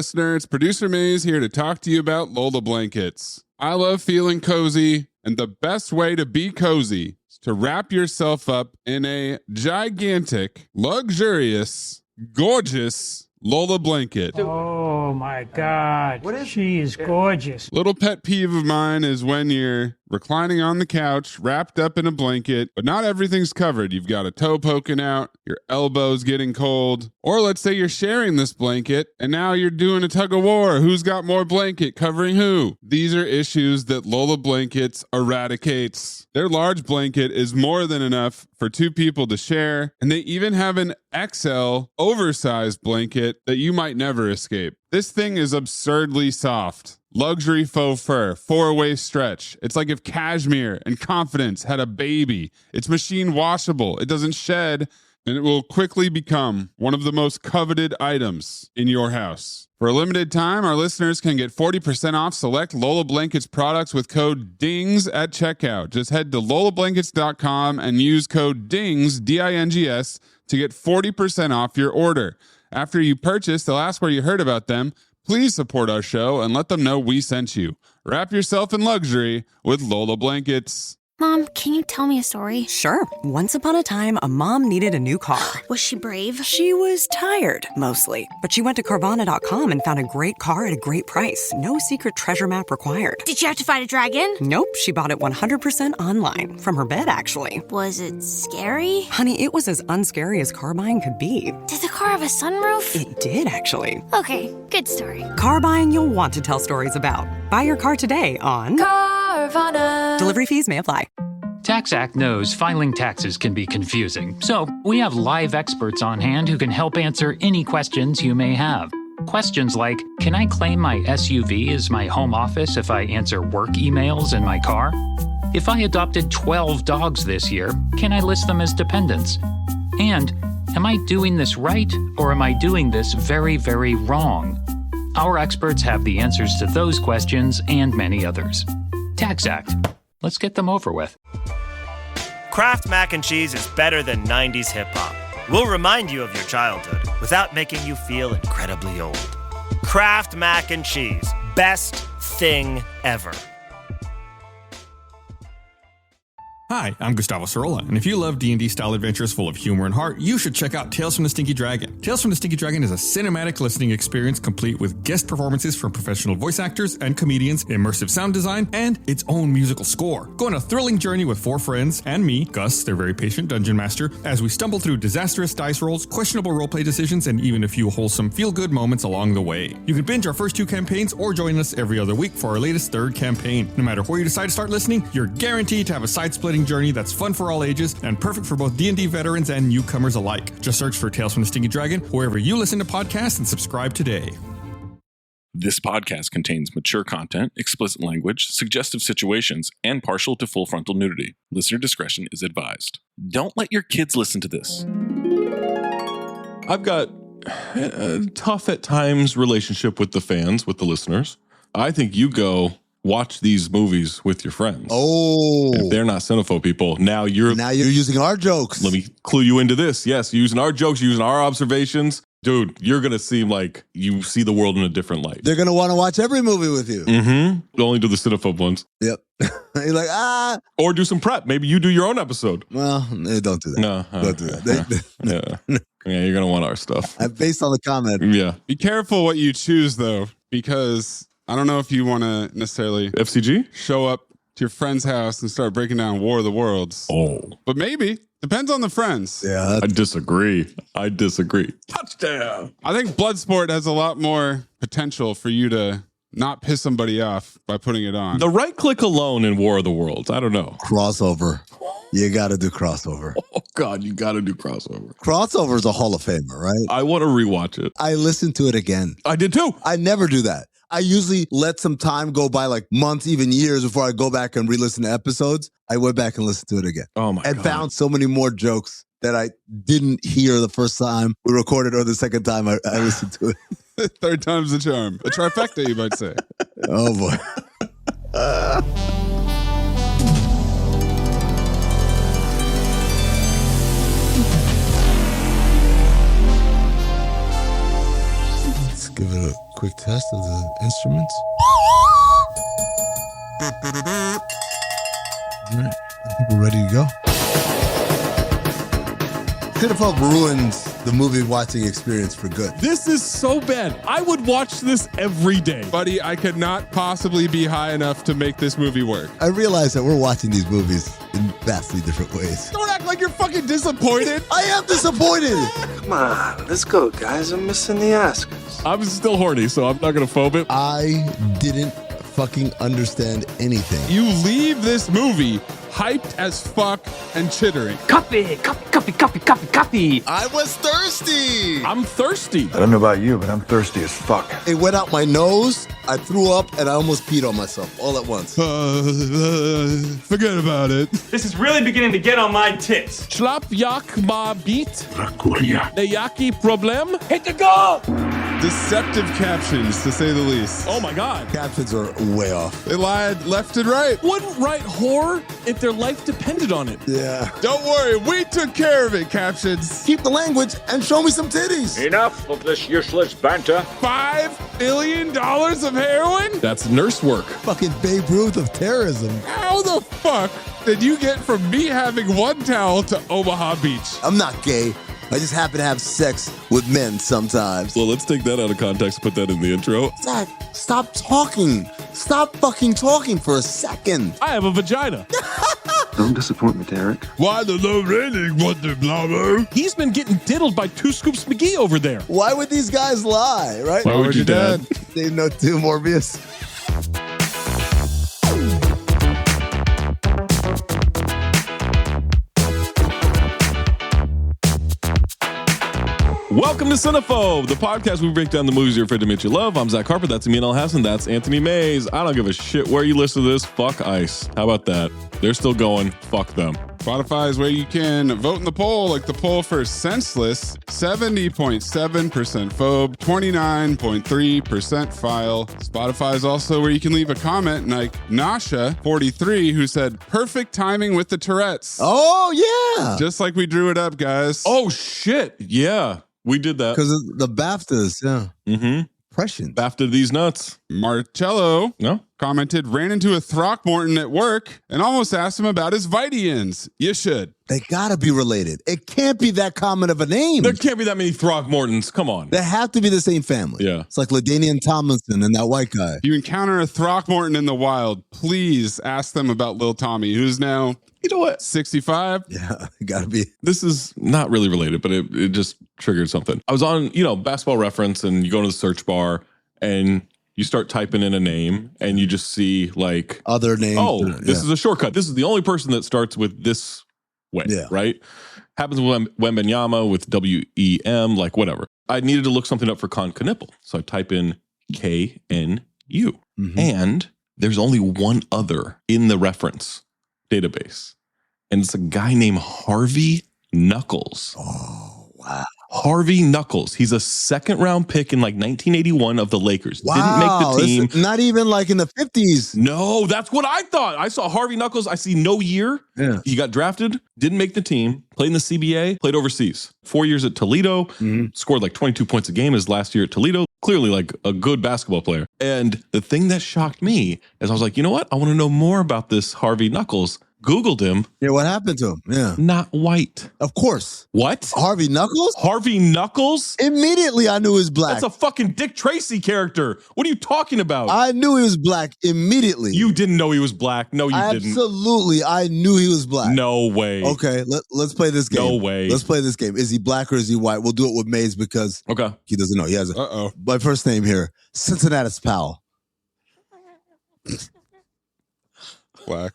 listener. It's Producer Maze here to talk to you about Lola blankets. I love feeling cozy, and the best way to be cozy is to wrap yourself up in a gigantic, luxurious, gorgeous Lola blanket. Oh my God. She is gorgeous. Little pet peeve of mine is when you're reclining on the couch, wrapped up in a blanket, but not everything's covered. You've got a toe poking out, your elbow's getting cold, or let's say you're sharing this blanket and now you're doing a tug of war. Who's got more blanket covering who? These are issues that Lola Blankets eradicates. Their large blanket is more than enough for two people to share, and they even have an XL oversized blanket that you might never escape. This thing is absurdly soft. Luxury faux fur, 4-way stretch. It's like if Cashmere and Confidence had a baby. It's machine washable. It doesn't shed, and it will quickly become one of the most coveted items in your house. For a limited time, our listeners can get 40% off select Lola Blankets products with code DINGS at checkout. Just head to lolablankets.com and use code DINGS, D-I-N-G-S, to get 40% off your order. After you purchase, they'll ask where you heard about them. Please support our show and let them know we sent you. Wrap yourself in luxury with Lola Blankets. Mom, can you tell me a story? Sure. Once upon a time, a mom needed a new car. Was she brave? She was tired, mostly. But she went to Carvana.com and found a great car at a great price. No secret treasure map required. Did she have to fight a dragon? Nope. She bought it 100% online. From her bed, actually. Was it scary? Honey, it was as unscary as car buying could be. Did the car have a sunroof? It did, actually. Okay, good story. Car buying you'll want to tell stories about. Buy your car today on Carvana. Delivery fees may apply. TaxAct knows filing taxes can be confusing, so we have live experts on hand who can help answer any questions you may have. Questions like, can I claim my SUV as my home office if I answer work emails in my car? If I adopted 12 dogs this year, can I list them as dependents? And, am I doing this right or am I doing this very, very wrong? Our experts have the answers to those questions and many others. TaxAct. Let's get them over with. Kraft Mac and Cheese is better than 90s hip-hop. We'll remind you of your childhood without making you feel incredibly old. Kraft Mac and Cheese. Best thing ever. Hi, I'm Gustavo Sorolla, and if you love D&D style adventures full of humor and heart, you should check out Tales from the Stinky Dragon. Tales from the Stinky Dragon is a cinematic listening experience complete with guest performances from professional voice actors and comedians, immersive sound design, and its own musical score. Go on a thrilling journey with 4 friends and me, Gus, their very patient dungeon master, as we stumble through disastrous dice rolls, questionable roleplay decisions, and even a few wholesome feel-good moments along the way. You can binge our first 2 campaigns or join us every other week for our latest 3rd campaign. No matter where you decide to start listening, you're guaranteed to have a side-splitting journey that's fun for all ages and perfect for both D&D veterans and newcomers alike. Just search for Tales from the Stinky Dragon wherever you listen to podcasts and subscribe today. This podcast contains mature content, explicit language, suggestive situations, and partial to full frontal nudity. Listener discretion is advised. Don't let your kids listen to this. I've got a tough at times relationship with the fans, with the listeners. I think you go watch these movies with your friends. Oh. If they're not Cinephobe people, now you're using our jokes. Let me clue you into this. Yes, you're using our jokes, you're using our observations. Dude, you're going to seem like you see the world in a different light. They're going to want to watch every movie with you. Mm-hmm. Only do the Cinephobe ones. Yep. You're like, Or do some prep. Maybe you do your own episode. Well, don't do that. No. Don't do that. Yeah, you're going to want our stuff. Based on the comment. Yeah. Be careful what you choose, though, because I don't know if you want to necessarily FCG show up to your friend's house and start breaking down War of the Worlds. Oh. But maybe. Depends on the friends. Yeah. I disagree. Touchdown. I think Bloodsport has a lot more potential for you to not piss somebody off by putting it on. The right click alone in War of the Worlds. I don't know. Crossover. You got to do crossover. Oh, God, you got to do crossover. Crossover is a Hall of Famer, right? I want to rewatch it. I listened to it again. I did too. I never do that. I usually let some time go by, like months, even years, before I go back and re-listen to episodes. I went back and listened to it again. Oh my God. And found so many more jokes that I didn't hear the first time we recorded or the second time I listened to it. Third time's the charm. A trifecta, you might say. Oh, boy. Give it a quick test of the instruments. All right, I think we're ready to go. Cinephobe ruins the movie watching experience for good. This is so bad. I would watch this every day. Buddy, I could not possibly be high enough to make this movie work. I realize that we're watching these movies in vastly different ways. Don't act like you're fucking disappointed. I am disappointed. Come on, let's go, guys. I'm missing the Oscars. I'm still horny, so I'm not going to phobe it. I didn't fucking understand anything. You leave this movie hyped as fuck and chittering. Copy. I was thirsty. I'm thirsty. I don't know about you, but I'm thirsty as fuck. It went out my nose. I threw up and I almost peed on myself all at once. Forget about it. This is really beginning to get on my tits. Schlap yak ma beat. The yaki problem. Hit the goal! Deceptive captions, to say the least. Oh my God. Captions are way off. They lied left and right. Wouldn't write horror if their life depended on it. Yeah. Don't worry, we took care of it, captions. Keep the language and show me some titties. Enough of this useless banter. $5 billion of heroin? That's nurse work. Fucking Babe Ruth of terrorism. How the fuck did you get from me having one towel to Omaha Beach? I'm not gay. I just happen to have sex with men sometimes. Well, let's take that out of context, put that in the intro. Zach, stop talking. Stop fucking talking for a second. I have a vagina. Don't disappoint me, Derek. Why the low rating, Wonder Blubber? He's been getting diddled by 2 Scoops McGee over there. Why would these guys lie, right? Why would your dad? They know too, Morbius. Welcome to Cinephobe, the podcast where we break down the movies you're afraid to admit you love. I'm Zach Harper. That's Amin and that's Anthony Mayes. I don't give a shit where you listen to this. Fuck ICE. How about that? They're still going. Fuck them. Spotify is where you can vote in the poll, like the poll for Senseless, 70.7% phobe, 29.3% file. Spotify is also where you can leave a comment like Nasha, 43, who said, perfect timing with the Tourette's. Oh, yeah. Just like we drew it up, guys. Oh, shit. Yeah, we did that. Because of the BAFTAs, yeah. Mm-hmm. Prescient. BAFTA these nuts. Marcello commented, ran into a Throckmorton at work and almost asked him about his Vitians. You should. They gotta be related. It can't be that common of a name. There can't be that many Throckmortons. Come on. They have to be the same family. Yeah. It's like LaDainian Tomlinson and that white guy. If you encounter a Throckmorton in the wild, please ask them about Lil Tommy, who's now, you know what, 65. Yeah, gotta be. This is not really related, but it just triggered something. I was on, Basketball Reference, and you go to the search bar and you start typing in a name and you just see like other names. Oh, this is a shortcut. This is the only person that starts with this way, right? Happens with Wembenyama, with WEM, like whatever. I needed to look something up for Con Knipple. So I type in KNU. Mm-hmm. And there's only one other in the reference database. And it's a guy named Harvey Knuckles. Oh, wow. Harvey Knuckles. He's a second-round pick in like 1981 of the Lakers. Wow, didn't make the team. Not even like in the 50s. No, that's what I thought. I saw Harvey Knuckles. I see no year. Yeah. He got drafted, didn't make the team, played in the CBA, played overseas. 4 years at Toledo, scored like 22 points a game his last year at Toledo. Clearly like a good basketball player. And the thing that shocked me is I was like, you know what? I want to know more about this Harvey Knuckles. Googled him. Yeah, what happened to him? Yeah. Not white. Of course. What? Harvey Knuckles? Harvey Knuckles? Immediately I knew he was black. That's a fucking Dick Tracy character. What are you talking about? I knew he was black immediately. You didn't know he was black. No, you didn't. Absolutely. I knew he was black. No way. Okay, let's play this game. No way. Let's play this game. Is he black or is he white? We'll do it with Mays because he doesn't know. He has my first name here. Cincinnatus Powell. Black.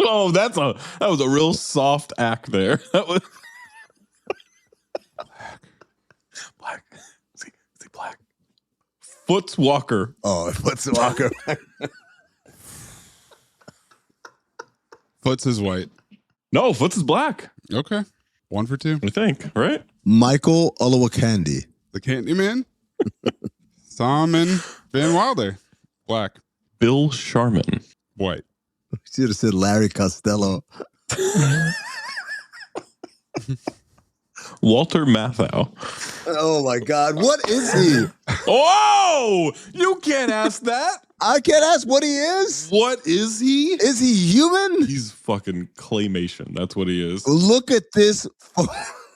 Oh, that was a real soft act there. That was black. Is he black? Foots Walker. Oh, Foots Walker. Foots is white. No, Foots is black. Okay. 1 for 2. I think, right? Michael Olowokandi. The Candyman. Simon Van Wilder. Black. Bill Sharman. White. You should have said Larry Costello. Walter Matthau. Oh my God. What is he? Whoa! You can't ask that. I can't ask what he is. What is he? Is he human? He's fucking claymation. That's what he is. Look at this.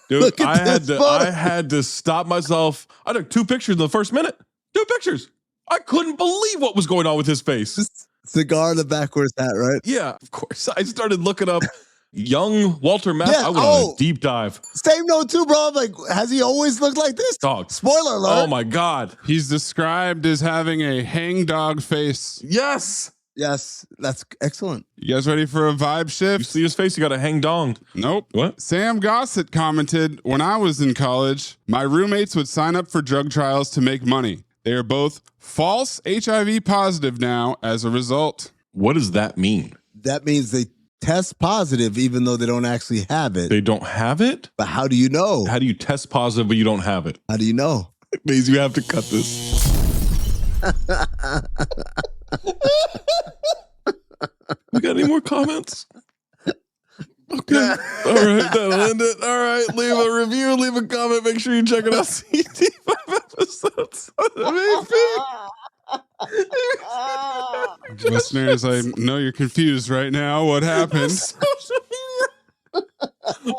Dude, Look at I had to stop myself. I took 2 pictures in the first minute. 2 pictures. I couldn't believe what was going on with his face. Cigar in the backwards hat, right? Yeah, of course. I started looking up young Walter Matthau. Yeah, I went on a deep dive. Same note too, bro. I'm like, has he always looked like this? Dog. Spoiler alert. Oh my God. He's described as having a hangdog face. Yes. Yes, that's excellent. You guys ready for a vibe shift? You see his face? You got a hang dong. Nope. What? Sam Gossett commented, when I was in college, my roommates would sign up for drug trials to make money. They are both false HIV positive now as a result. What does that mean? That means they test positive even though they don't actually have it. They don't have it? But how do you know? How do you test positive but you don't have it? How do you know? It means you have to cut this. We got any more comments? Okay. All right, that'll end it. All right, leave a review, leave a comment. Make sure you check it out. 5 episodes. Listeners, I know you're confused right now. What happened?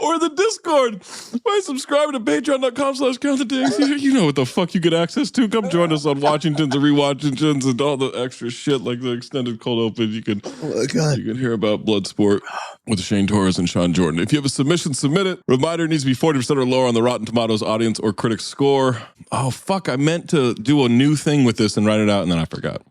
Or the Discord by subscribing to patreon.com/countthedays. You know what the fuck you get access to. Come join us on Watchingtons and Rewatchingtons and all the extra shit like the extended cold open. You can hear about Bloodsport with Shane Torres and Sean Jordan. If you have a submission, submit it. Reminder, it needs to be 40% or lower on the Rotten Tomatoes audience or critic score. Oh fuck, I meant to do a new thing with this and write it out and then I forgot.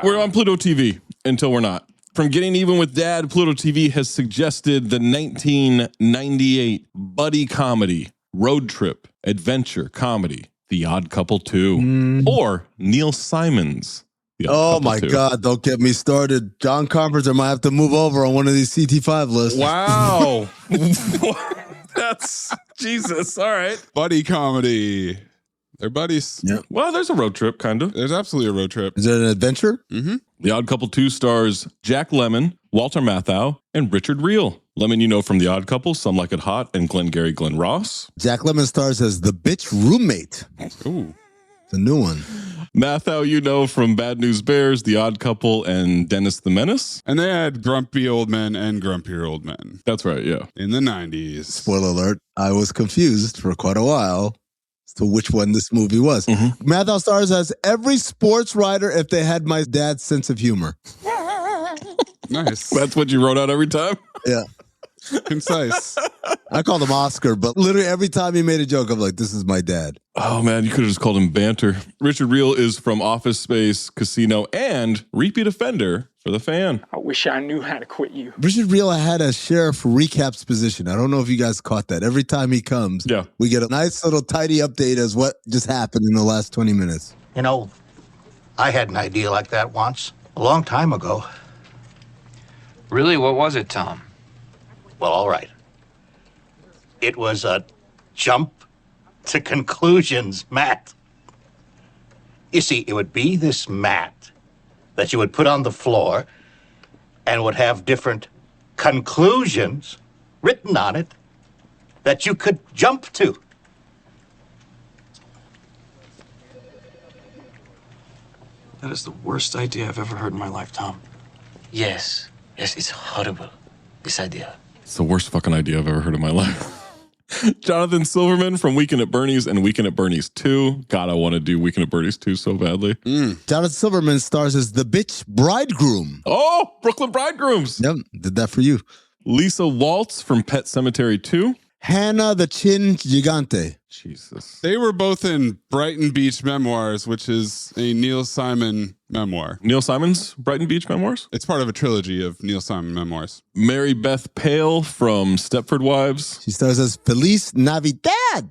We're on Pluto TV until we're not. From Getting Even with Dad, Pluto TV has suggested the 1998 buddy comedy, road trip, adventure comedy, The Odd Couple 2, or Neil Simon's The Odd Couple 2. God, don't get me started. John Carpenter might have to move over on one of these CT5 lists. Wow. That's Jesus. All right. Buddy comedy. They're buddies. Yeah. Well, there's a road trip, kind of. There's absolutely a road trip. Is it an adventure? Mm-hmm. The Odd Couple 2 stars Jack Lemmon, Walter Matthau, and Richard Reel. Lemmon, you know from The Odd Couple, Some Like It Hot, and Glengarry Glen Ross. Jack Lemmon stars as the bitch roommate. Ooh. It's a new one. Mathau, you know from Bad News Bears, The Odd Couple, and Dennis the Menace. And they had Grumpy Old Men and Grumpier Old Men. That's right, yeah. In the 90s. Spoiler alert, I was confused for quite a while as to which one this movie was. Mm-hmm. Mathau stars as every sports writer if they had my dad's sense of humor. Nice. That's what you wrote out every time? Yeah. Concise. I called him Oscar, but literally every time he made a joke, I'm like, this is my dad. Oh, man, you could have just called him Banter. Richard Reel is from Office Space, Casino, and repeat offender for The Fan. I wish I knew how to quit you. Richard Reel had a sheriff recaps position. I don't know if you guys caught that. Every time he comes, we get a nice little tidy update as what just happened in the last 20 minutes. You know, I had an idea like that once, a long time ago. Really? What was it, Tom? Well, all right. It was a jump to conclusions mat. You see, it would be this mat that you would put on the floor and would have different conclusions written on it that you could jump to. That is the worst idea I've ever heard in my life, Tom. Yes, it's horrible, this idea. It's the worst fucking idea I've ever heard in my life. Jonathan Silverman from Weekend at Bernie's and Weekend at Bernie's 2. God, I want to do Weekend at Bernie's 2 so badly. Jonathan Silverman stars as the bitch bridegroom. Oh, Brooklyn Bridegrooms. Yep, did that for you. Lisa Waltz from Pet Sematary 2. Hannah the Chin Gigante. Jesus. They were both in Brighton Beach Memoirs, which is a Neil Simon memoir. Neil Simon's Brighton Beach Memoirs? It's part of a trilogy of Neil Simon memoirs. Mary Beth Pale from Stepford Wives. She stars as Feliz Navidad.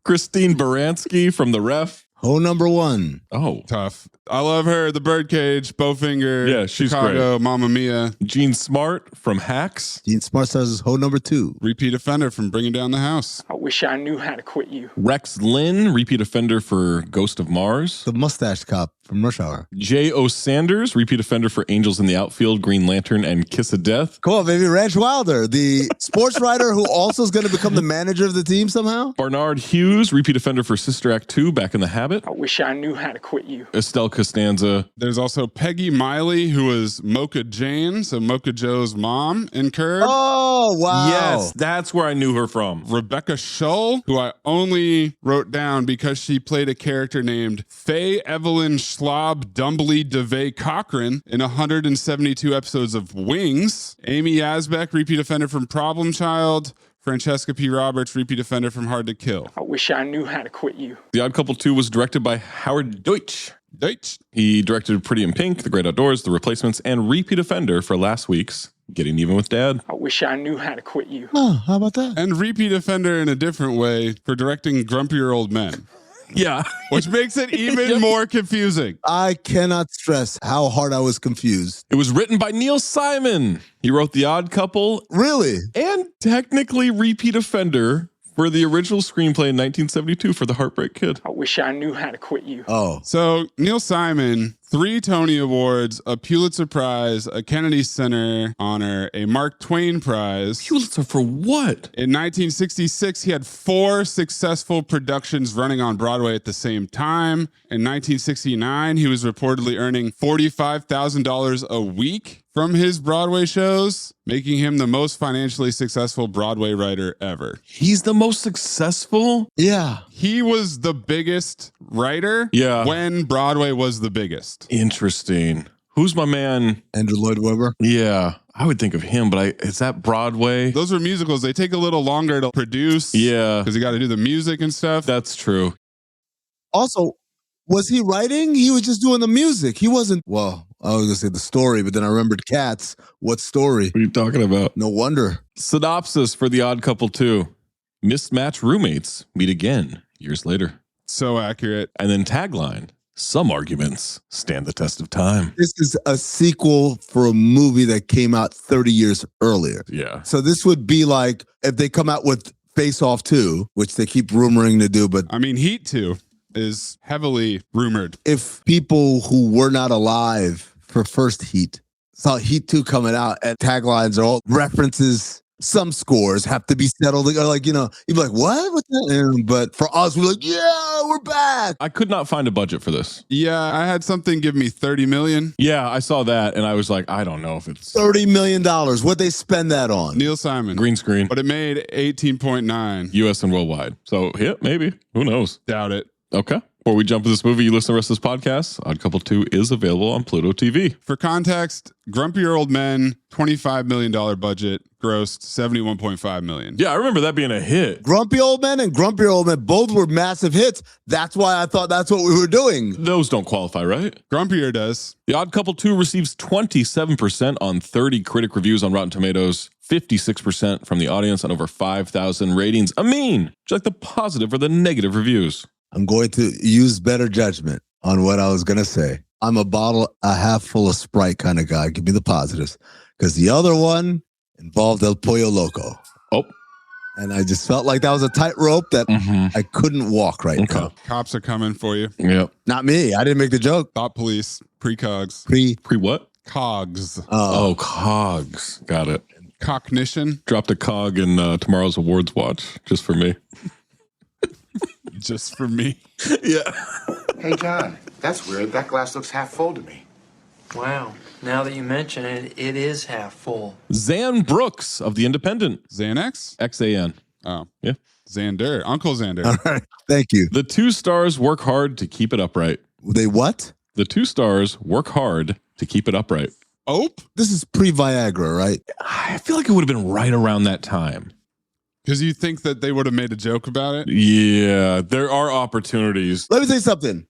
Christine Baranski from The Ref. Hole number 1. Oh. Tough. I love her. The Birdcage, Bowfinger. Yeah, she's Chicago, great. Mamma Mia. Jean Smart from Hacks. Jean Smart stars as hole number 2. Repeat offender from Bringing Down the House. I wish I knew how to quit you. Rex Lynn, repeat offender for Ghost of Mars. The mustache cop from Rush Hour. J.O. Sanders, repeat offender for Angels in the Outfield, Green Lantern, and Kiss of Death. Come on, baby. Ranch Wilder, the sports writer who also is going to become the manager of the team somehow. Barnard Hughes, repeat offender for Sister Act 2, Back in the Habit. I wish I knew how to quit you. Estelle Costanza. There's also Peggy Miley, who was Mocha Jane, so Mocha Joe's mom in Curb. Oh, wow. Yes, that's where I knew her from. Rebecca Shull, who I only wrote down because she played a character named Faye Evelyn Schlob Dumbly DeVay Cochran in 172 episodes of Wings. Amy Yazbek, repeat offender from Problem Child. Francesca P. Roberts, repeat offender from Hard to Kill. I wish I knew how to quit you. The Odd Couple 2 was directed by Howard Deutsch. He directed Pretty in Pink, The Great Outdoors, The Replacements, and repeat offender for last week's Getting Even with Dad. I wish I knew how to quit you. Oh, how about that? And repeat offender in a different way for directing Grumpier Old Men. Yeah. Which makes it even more confusing. I cannot stress how hard I was confused. It was written by Neil Simon. He wrote The Odd Couple. Really? And technically repeat offender for the original screenplay in 1972 for The Heartbreak Kid. I wish I knew how to quit you. Oh. So Neil Simon, 3 Tony Awards, a Pulitzer Prize, a Kennedy Center honor, a Mark Twain Prize. Pulitzer for what? In 1966, he had 4 successful productions running on Broadway at the same time. In 1969, he was reportedly earning $45,000 a week from his Broadway shows, making him the most financially successful Broadway writer ever. He's the most successful? Yeah. He was the biggest writer when Broadway was the biggest. Interesting. Who's my man? Andrew Lloyd Webber? Yeah, I would think of him, but is that Broadway? Those were musicals. They take a little longer to produce. Yeah. Because you got to do the music and stuff. That's true. Also, was he writing? He was just doing the music. He wasn't, well, I was going to say the story, but then I remembered Cats. What story? What are you talking about? No wonder. Synopsis for The Odd Couple 2. Mismatched roommates meet again years later. So accurate. And then tagline, some arguments stand the test of time. This is a sequel for a movie that came out 30 years earlier. Yeah. So this would be like if they come out with Face Off 2, which they keep rumoring to do, but I mean, Heat 2 is heavily rumored. If people who were not alive for first Heat saw Heat 2 coming out and taglines are all references, some scores have to be settled. Like, you know, you'd be like, what? What's that? But for us, we're like, yeah, we're back. I could not find a budget for this. Yeah, I had something give me $30 million. Yeah, I saw that and I was like, I don't know if it's $30 million. What'd they spend that on? Neil Simon. Green screen. But it made 18.9. US and worldwide. So, yeah, maybe. Who knows? Doubt it. Okay. Before we jump to this movie, you listen to the rest of this podcast. Odd Couple 2 is available on Pluto TV. For context, Grumpier Old Men, $25 million budget, grossed $71.5 million. Yeah, I remember that being a hit. Grumpy Old Men and Grumpier Old Men both were massive hits. That's why I thought that's what we were doing. Those don't qualify, right? Grumpier does. The Odd Couple 2 receives 27% on 30 critic reviews on Rotten Tomatoes, 56% from the audience, and over 5,000 ratings. Amin, would you like the positive or the negative reviews? I'm going to use better judgment on what I was going to say. I'm a bottle, a half full of Sprite kind of guy. Give me the positives. Because the other one involved El Pollo Loco. Oh. And I just felt like that was a tightrope that I couldn't walk right now. Cops are coming for you. Yep. Not me. I didn't make the joke. Thought police, pre-cogs. Pre what? Cogs. Oh, cogs. Got it. Cognition. Dropped a cog in tomorrow's awards watch just for me. Just for me. Yeah. Hey, John, that's weird. That glass looks half full to me. Wow. Now that you mention it, it is half full. Zan Brooks of The Independent. Xanax? X-A-N. Oh. Yeah. Xander. Uncle Xander. All right. Thank you. The 2 stars work hard to keep it upright. They what? The 2 stars work hard to keep it upright. Ope? This is pre-Viagra, right? I feel like it would have been right around that time. Because you think that they would have made a joke about it? Yeah, there are opportunities. Let me tell you something.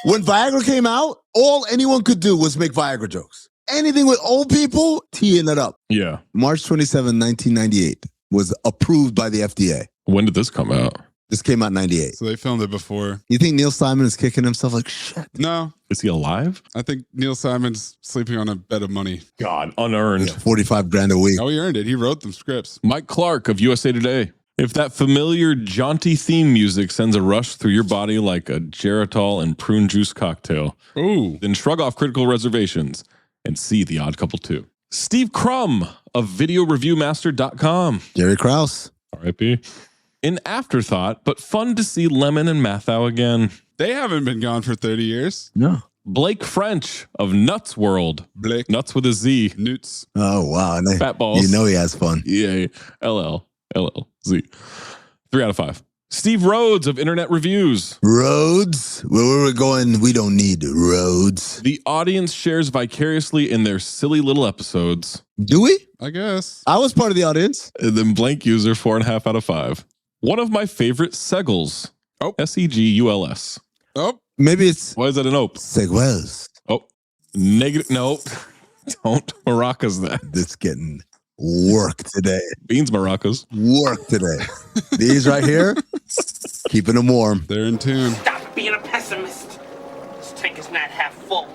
When Viagra came out, all anyone could do was make Viagra jokes. Anything with old people, teeing it up. Yeah. March 27, 1998 was approved by the FDA. When did this come out? This came out in 98. So they filmed it before. You think Neil Simon is kicking himself like, shit? No. Is he alive? I think Neil Simon's sleeping on a bed of money. God, unearned. 45 grand a week. Oh, he earned it. He wrote them scripts. Mike Clark of USA Today. If that familiar jaunty theme music sends a rush through your body like a Geritol and prune juice cocktail, then shrug off critical reservations and see The Odd Couple 2. Steve Crum of VideoReviewMaster.com. Jerry Krause. R.I.P. An afterthought, but fun to see Lemon and Mathau again. They haven't been gone for 30 years. No. Blake French of Nuts World. Blake. Nuts with a Z. Newts. Oh, wow. And Fat balls. You know he has fun. Yeah. LLZ. 3 out of 5. Steve Rhodes of Internet Reviews. Rhodes? Where we're going, we don't need roads. The audience shares vicariously in their silly little episodes. Do we? I guess. I was part of the audience. And then blank user, 4.5 out of 5. One of my favorite Segals. Oh. Seguls. Oh. Maybe it's... Why is that an ope? Seguels. Oh. Negative. No. Don't maracas that. It's getting work today. Beans maracas. Work today. These right here, keeping them warm. They're in tune. Stop being a pessimist. This tank is not half full.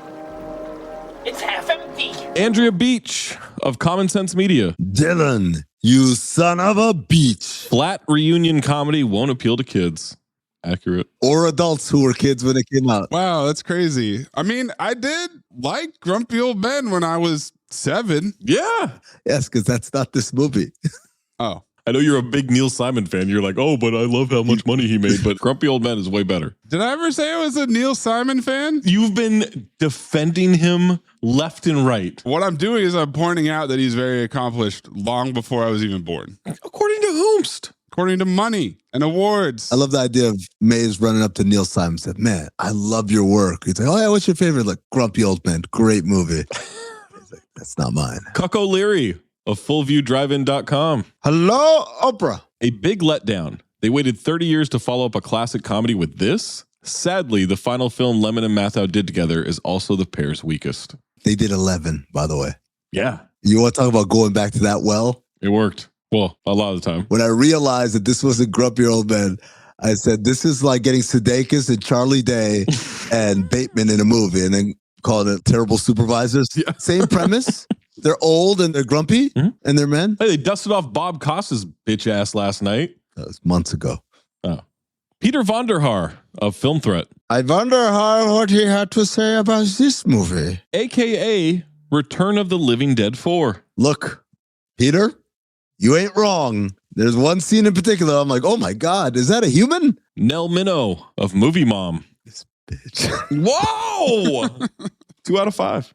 It's half empty. Andrea Beach of Common Sense Media. Dylan, you son of a beach. Flat reunion comedy won't appeal to kids. Accurate. Or adults who were kids when it came out. Wow, that's crazy. I mean, I did like Grumpy Old Men when I was 7. Yeah. Yes, because that's not this movie. Oh. I know you're a big Neil Simon fan. You're like, oh, but I love how much money he made. But Grumpy Old Men is way better. Did I ever say I was a Neil Simon fan? You've been defending him left and right. What I'm doing is I'm pointing out that he's very accomplished long before I was even born. According to whomst? According to money and awards. I love the idea of Mays running up to Neil Simon and said, man, I love your work. He's like, oh, yeah, what's your favorite? Like, Grumpy Old Men. Great movie. He's like, that's not mine. Cuck O'Leary of FullViewDriveIn.com. Hello, Oprah. A big letdown. They waited 30 years to follow up a classic comedy with this? Sadly, the final film Lemon and Mathau did together is also the pair's weakest. They did 11, by the way. Yeah. You want to talk about going back to that well? It worked. Well, a lot of the time. When I realized that this was a Grumpy Old Man, I said, this is like getting Sudeikis and Charlie Day and Bateman in a movie and then called it Terrible Supervisors. Yeah. Same premise. They're old and they're grumpy and they're men. Hey, they dusted off Bob Costas' bitch ass last night. That was months ago. Oh. Peter Vonderhaar of Film Threat. I wonder what he had to say about this movie. AKA Return of the Living Dead 4. Look, Peter, you ain't wrong. There's one scene in particular. I'm like, oh my God, is that a human? Nell Minow of Movie Mom. This bitch. Whoa! 2 out of 5.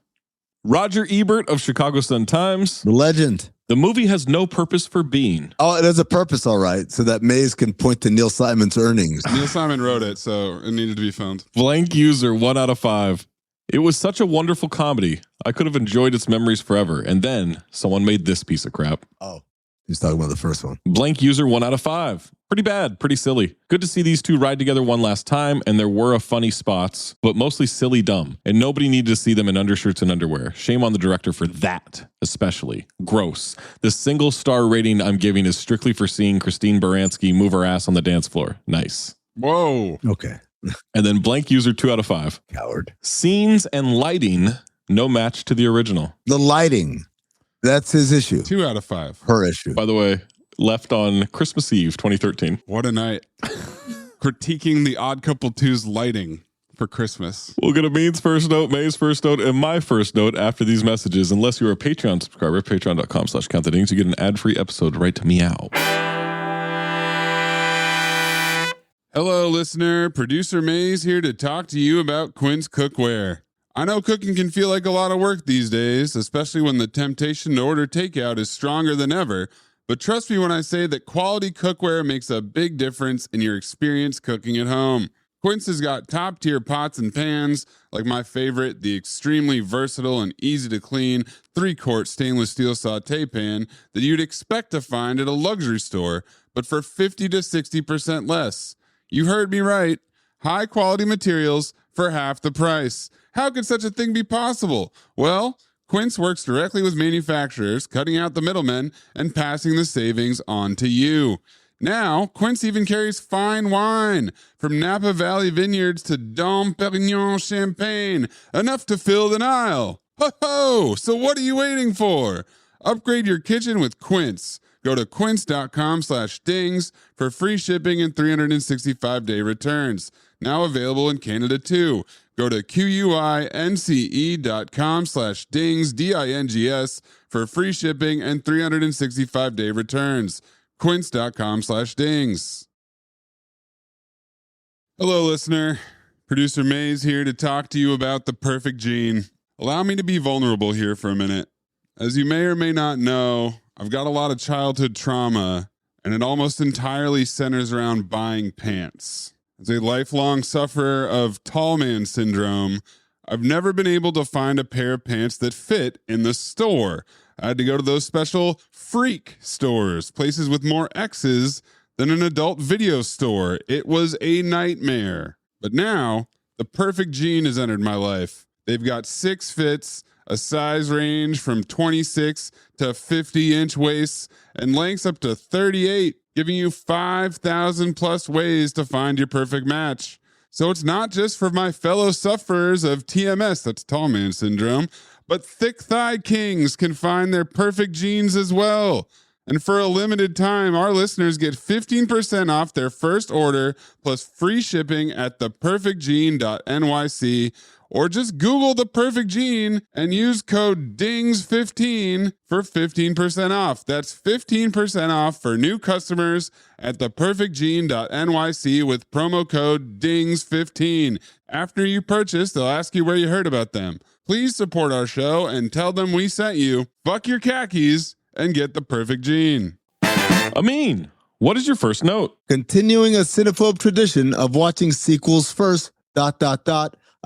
Roger Ebert of Chicago Sun-Times. The legend. The movie has no purpose for being. Oh, it has a purpose, all right, so that Mays can point to Neil Simon's earnings. Neil Simon wrote it, so it needed to be filmed. Blank user, 1 out of 5. It was such a wonderful comedy. I could have enjoyed its memories forever. And then someone made this piece of crap. Oh, he's talking about the first one. Blank user, 1 out of 5. Pretty bad, pretty silly. Good to see these two ride together one last time, and there were funny spots, but mostly silly dumb. And nobody needed to see them in undershirts and underwear. Shame on the director for that, especially. Gross. The single star rating I'm giving is strictly for seeing Christine Baranski move her ass on the dance floor. Nice. Whoa. Okay. And then blank user, 2 out of 5. Coward. Scenes and lighting, no match to the original. The lighting. That's his issue. 2 out of 5. Her issue. By the way, left on Christmas Eve, 2013. What a night. Critiquing The Odd Couple 2's lighting for Christmas. We'll get Amin's first note, May's first note, and my first note after these messages. Unless you're a Patreon subscriber, patreon.com/countthedings, you get an ad-free episode right to meow. Hello, listener. Producer Mays here to talk to you about Quinn's Cookware. I know cooking can feel like a lot of work these days, especially when the temptation to order takeout is stronger than ever. But trust me when I say that quality cookware makes a big difference in your experience cooking at home. Quince has got top-tier pots and pans, like my favorite, the extremely versatile and easy-to-clean 3-quart stainless steel sauté pan that you'd expect to find at a luxury store, but for 50 to 60% less. You heard me right. High-quality materials for half the price. How could such a thing be possible? Well, Quince works directly with manufacturers, cutting out the middlemen and passing the savings on to you. Now, Quince even carries fine wine, from Napa Valley Vineyards to Dom Perignon Champagne, enough to fill the Nile. Ho ho! So what are you waiting for? Upgrade your kitchen with Quince. Go to quince.com/dings for free shipping and 365-day returns. Now available in Canada too. Go to quince.com/dings, DINGS, for free shipping and 365-day returns. Quince.com/dings. Hello, listener. Producer Mayes here to talk to you about the perfect gene. Allow me to be vulnerable here for a minute. As you may or may not know, I've got a lot of childhood trauma, and it almost entirely centers around buying pants. As a lifelong sufferer of tall man syndrome, I've never been able to find a pair of pants that fit in the store. I had to go to those special freak stores, places with more X's than an adult video store. It was a nightmare. But now, the perfect gene has entered my life. They've got 6 fits, a size range from 26 to 50-inch waists, and lengths up to 38, giving you 5,000 plus ways to find your perfect match. So it's not just for my fellow sufferers of TMS, that's tall man syndrome, but thick thigh kings can find their perfect jeans as well. And for a limited time, our listeners get 15% off their first order plus free shipping at theperfectgene.nyc, or just Google The Perfect Gene and use code DINGS15 for 15% off. That's 15% off for new customers at theperfectgene.nyc with promo code DINGS15. After you purchase, they'll ask you where you heard about them. Please support our show and tell them we sent you. Fuck your khakis and get the perfect gene. Amin, what is your first note? Continuing a Cinephobe tradition of watching sequels first, ...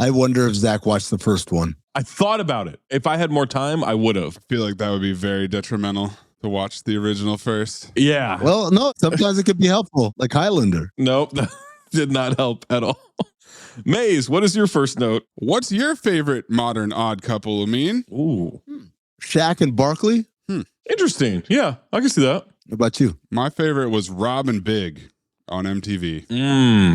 I wonder if Zach watched the first one. I thought about it. If I had more time, I would have. I feel like that would be very detrimental to watch the original first. Yeah. Well, no, sometimes it could be helpful, like Highlander. Nope, that did not help at all. Maze, what is your first note? What's your favorite modern odd couple, Amin? Ooh. Shaq and Barkley? Interesting. Yeah, I can see that. What about you? My favorite was Rob and Big on MTV.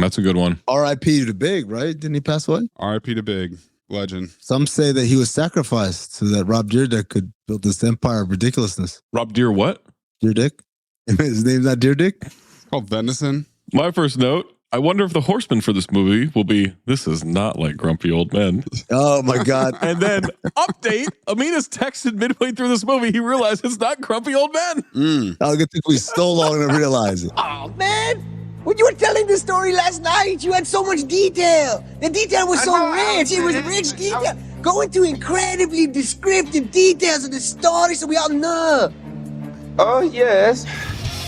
That's a good one. R.I.P. to Big, right? Didn't he pass away? R.I.P. to Big. Legend. Some say that he was sacrificed so that Rob Dyrdek could build this empire of ridiculousness. Rob Deer what? Dyrdek? His name's not Dyrdek? It's called Venison. My first note, I wonder if the horseman for this movie will be, this is not like grumpy old men. Oh my God. And then, update, Amin has texted midway through this movie, he realized it's not grumpy old men. I think we so long to realize it. Oh, man. When you were telling the story last night, you had so much detail. The detail was so rich. It was rich detail. Go into incredibly descriptive details of the story so we all know. Oh, yes.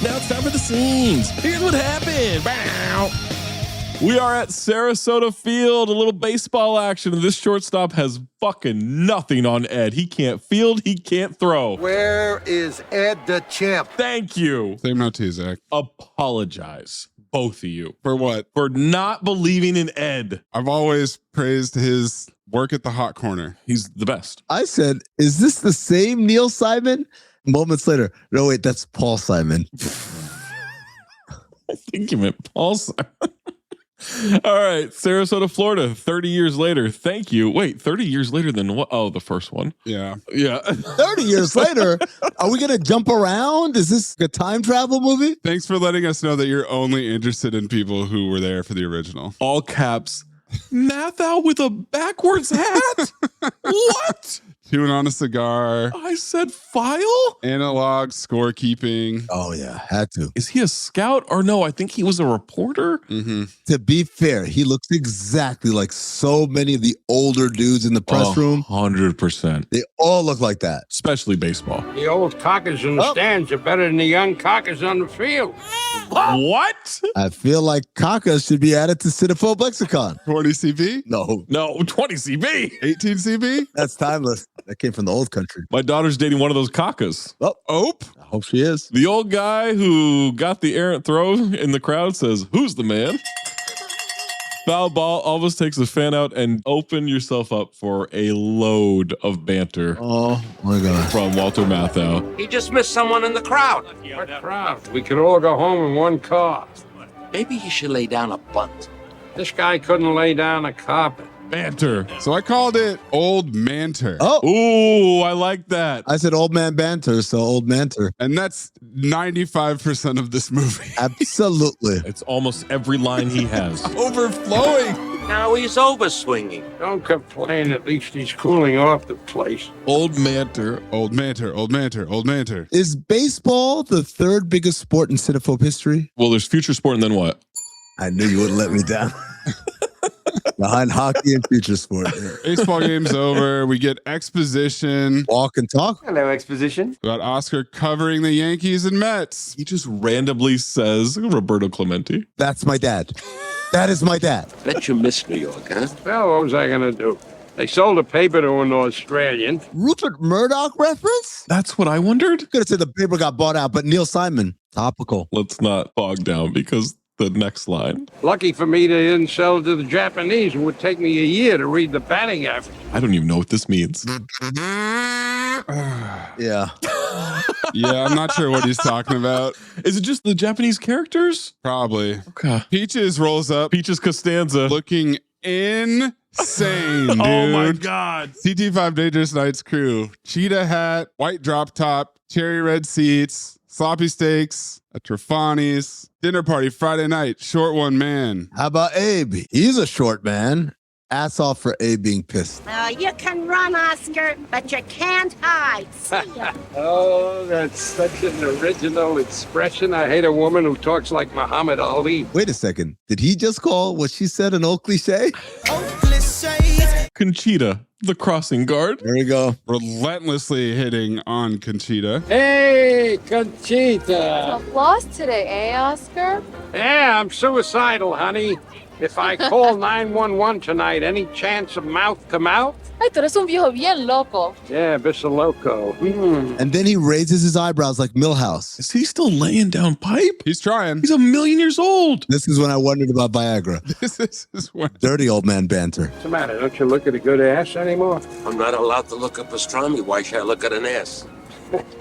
Now it's time for the scenes. Here's what happened. Bow. We are at Sarasota Field, a little baseball action, and this shortstop has fucking nothing on Ed. He can't field, he can't throw. Where is Ed the champ? Thank you. Same note to you, Zach. Apologize, both of you. For what? For not believing in Ed. I've always praised his work at the hot corner. He's the best. I said, is this the same Neil Simon? Moments later, no, wait, that's Paul Simon. I think you meant Paul Simon. All right, Sarasota, Florida, 30 years later. Thank you. Wait, 30 years later than what? Oh, the first one. Yeah. 30 years later? Are we going to jump around? Is this a time travel movie? Thanks for letting us know that you're only interested in people who were there for the original. All caps. Mathau with a backwards hat? What? Chewing on a cigar. I said file? Analog scorekeeping. Oh, yeah. Had to. Is he a scout? Or no, I think he was a reporter. Mm-hmm. To be fair, he looks exactly like so many of the older dudes in the press room. 100%. They all look like that. Especially baseball. The old cockers in the stands are better than the young cockers on the field. What? I feel like Kaka should be added to Cinephobe Lexicon. 20 CB? No, 20 CB. 18 CB? That's timeless. That came from the old country. My daughter's dating one of those cockas. Ope? I hope she is. The old guy who got the errant throw in the crowd says, "Who's the man?" Foul ball almost takes the fan out and open yourself up for a load of banter. Oh my God. From Walter Matthau. He just missed someone in the crowd. What crowd? We could all go home in one car. Maybe he should lay down a bunt. This guy couldn't lay down a carpet. Banter. So I called it Old Manter. Oh. Ooh, I like that. I said old man banter, so old manter. And that's 95% of this movie. Absolutely. It's almost every line he has. Overflowing. Now he's over swinging. Don't complain. At least he's cooling off the place. Old Manter. Old Manter. Old Manter. Old Manter. Is baseball the third biggest sport in Cinephobe history? Well, there's future sport and then what? I knew you wouldn't let me down. Behind hockey and future sport. Yeah. Baseball game's over. We get exposition. Walk and talk. Hello, exposition. About Oscar covering the Yankees and Mets. He just randomly says Roberto Clemente. That's my dad. That is my dad. Bet you miss New York, huh? Well, what was I going to do? They sold a paper to an Australian. Rupert Murdoch reference? That's what I wondered. Could have said the paper got bought out, but Neil Simon, topical. Let's not bog down because the next line. Lucky for me they didn't sell it to the Japanese. It would take me a year to read the batting average. I don't even know what this means. Yeah. Yeah, I'm not sure what he's talking about. Is it just the Japanese characters? Probably. Okay. Peaches rolls up. Peaches Costanza. Looking insane, dude. Oh my God. CT5 Dangerous Nights crew. Cheetah hat, white drop top, cherry red seats, sloppy steaks, a Trefani's, dinner party Friday night, short one man. How about Abe? He's a short man. Ass off for Abe being pissed. You can run, Oscar, but you can't hide. See ya. Oh, that's such an original expression. I hate a woman who talks like Muhammad Ali. Wait a second. Did he just call what she said an old cliche? Conchita, the crossing guard. There we go. Relentlessly hitting on Conchita. Hey, Conchita. Lost today, eh, Oscar? Yeah, I'm suicidal, honey. If I call 911 tonight, any chance of mouth to mouth? Ay, tú eres un viejo bien loco. Yeah, Loco. And then he raises his eyebrows like Milhouse. Is he still laying down pipe? He's trying. He's 1,000,000 years old. This is when I wondered about Viagra. This is when... Dirty old man banter. What's the matter? Don't you look at a good ass anymore? I'm not allowed to look up astronomy. Why should I look at an ass?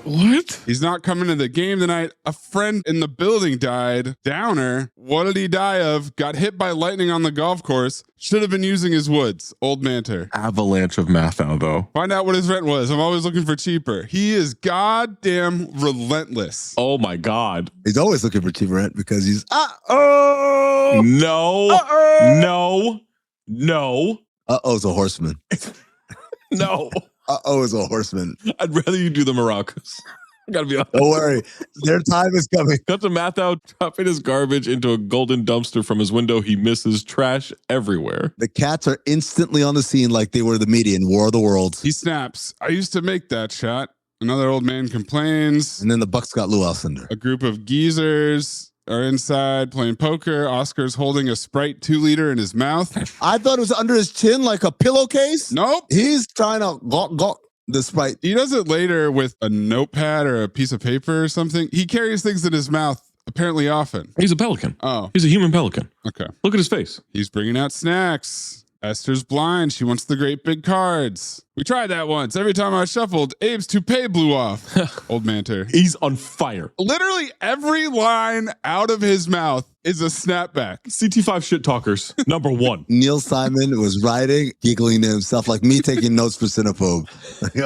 What? He's not coming to the game tonight. A friend in the building died. Downer. What did he die of? Got hit by lightning on the golf course. Should have been using his woods. Old Manter. Avalanche of Matthau, though. Find out what his rent was. I'm always looking for cheaper. He is goddamn relentless. Oh my God. He's always looking for cheap rent because he's No. No. Uh-oh's a horseman. No. Uh-oh is a horseman. I'd rather you do the maracas. I gotta be honest. Don't worry. Their time is coming. Cut to Matthau dropping his garbage into a golden dumpster from his window. He misses trash everywhere. The cats are instantly on the scene like they were the media in War of the Worlds. He snaps. I used to make that shot. Another old man complains. And then the Bucks got Lou Alcindor. A group of geezers are inside playing poker. Oscar's holding a Sprite 2-liter in his mouth. I thought it was under his chin like a pillowcase. Nope. He's trying to gawk the Sprite. He does it later with a notepad or a piece of paper or something. He carries things in his mouth apparently often. He's a pelican. Oh. He's a human pelican. Okay. Look at his face. He's bringing out snacks. Esther's blind. She wants the great big cards. We tried that once. Every time I shuffled, Abe's toupee blew off. Old Manter. He's on fire. Literally every line out of his mouth is a snapback. CT5 shit talkers, number 1. Neil Simon was writing, giggling to himself like me taking notes for Cinephobe.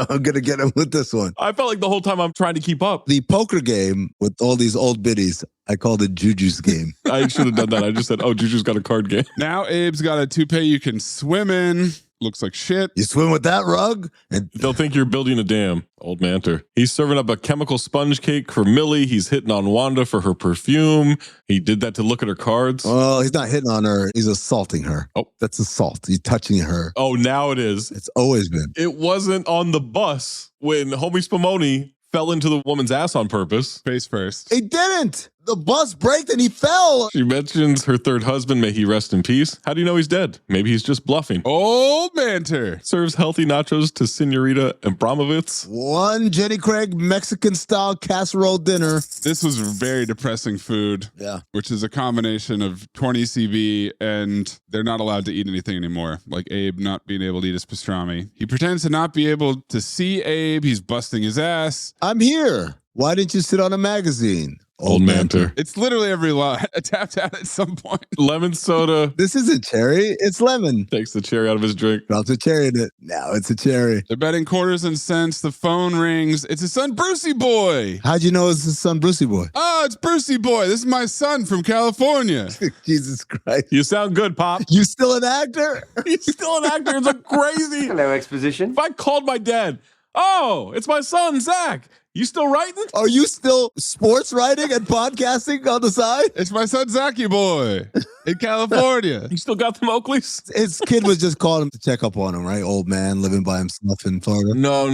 I'm going to get him with this one. I felt like the whole time I'm trying to keep up. The poker game with all these old biddies, I called it Juju's game. I should have done that. I just said, oh, Juju's got a card game. Now Abe's got a toupee you can swim in. Looks like shit. You swim with that rug? And they'll think you're building a dam. Old Manter. He's serving up a chemical sponge cake for Millie. He's hitting on Wanda for her perfume. He did that to look at her cards. Well, he's not hitting on her. He's assaulting her. Oh. That's assault. He's touching her. Oh, now it is. It's always been. It wasn't on the bus when Homie Spumoni fell into the woman's ass on purpose. Face first. He didn't. The bus braked and he fell. She mentions her third husband, may he rest in peace. How do you know he's dead? Maybe he's just bluffing. Old banter. Serves healthy nachos to Senorita Abramovitz. One Jenny Craig Mexican-style casserole dinner. This was very depressing food. Yeah. Which is a combination of 20 CB and they're not allowed to eat anything anymore. Like Abe not being able to eat his pastrami. He pretends to not be able to see Abe. He's busting his ass. I'm here. Why didn't you sit on a magazine? Old Manter. It's literally every line tapped out at some point. Lemon soda. This isn't cherry. It's lemon. Takes the cherry out of his drink. Drops a cherry in it. Now it's a cherry. They're betting quarters and cents. The phone rings. It's his son, Brucey Boy. How'd you know it's his son, Brucey Boy? Oh, it's Brucey Boy. This is my son from California. Jesus Christ. You sound good, Pop. You still an actor? He's still an actor. It's a crazy. Hello, exposition. If I called my dad, oh, it's my son, Zach. You still writing? Are you still sports writing and podcasting on the side? It's my son, Zachy Boy in California. You still got them Oakleys? His kid was just calling him to check up on him, right? Old man living by himself in Florida. No.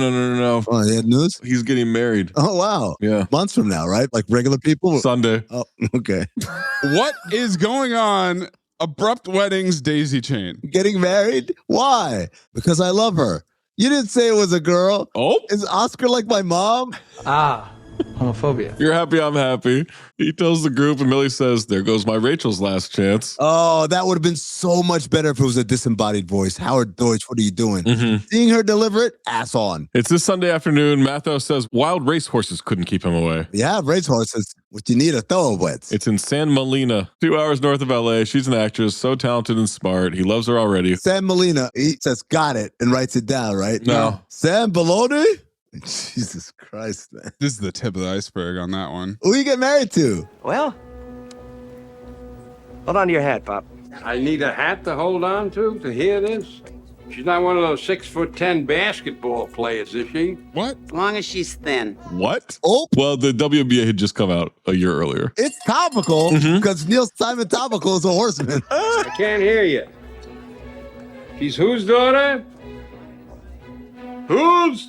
Oh, he had news? He's getting married. Oh, wow. Yeah. Months from now, right? Like regular people? Sunday. Oh, okay. What is going on? Abrupt weddings daisy chain. Getting married? Why? Because I love her. You didn't say it was a girl. Oh? Is Oscar like my mom? Ah, homophobia. You're happy, I'm happy. He tells the group, and Millie says, there goes my Rachel's last chance. Oh, that would have been so much better if it was a disembodied voice. Howard Deutsch, what are you doing? Seeing her deliver it, ass on. It's this Sunday afternoon. Mathos says wild racehorses couldn't keep him away. Yeah, racehorses. What you need are thoroughbreds. It's in San Molina, 2 hours north of LA. She's an actress, so talented and smart. He loves her already. Sam Molina, he says, got it, and writes it down, right? No. Sam Baloney? Jesus Christ, man. This is the tip of the iceberg on that one. Who you get married to? Well, hold on to your hat, Pop. I need a hat to hold on to hear this? She's not one of those 6'10" basketball players, is she? What? As long as she's thin. What? Oh. Well, the WNBA had just come out a year earlier. It's topical because Neil Simon Topical is a horseman. I can't hear you. She's whose daughter? Whose?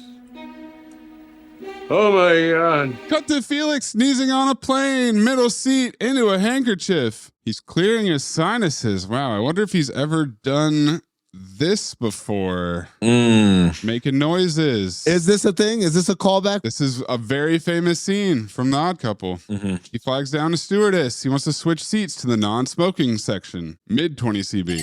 Oh my God. Cut to Felix sneezing on a plane, middle seat, into a handkerchief. He's clearing his sinuses. Wow, I wonder if he's ever done this before. Making noises. Is this a thing? Is this a callback? This is a very famous scene from The Odd Couple. He flags down a stewardess. He wants to switch seats to the non-smoking section. Mid 20 CB.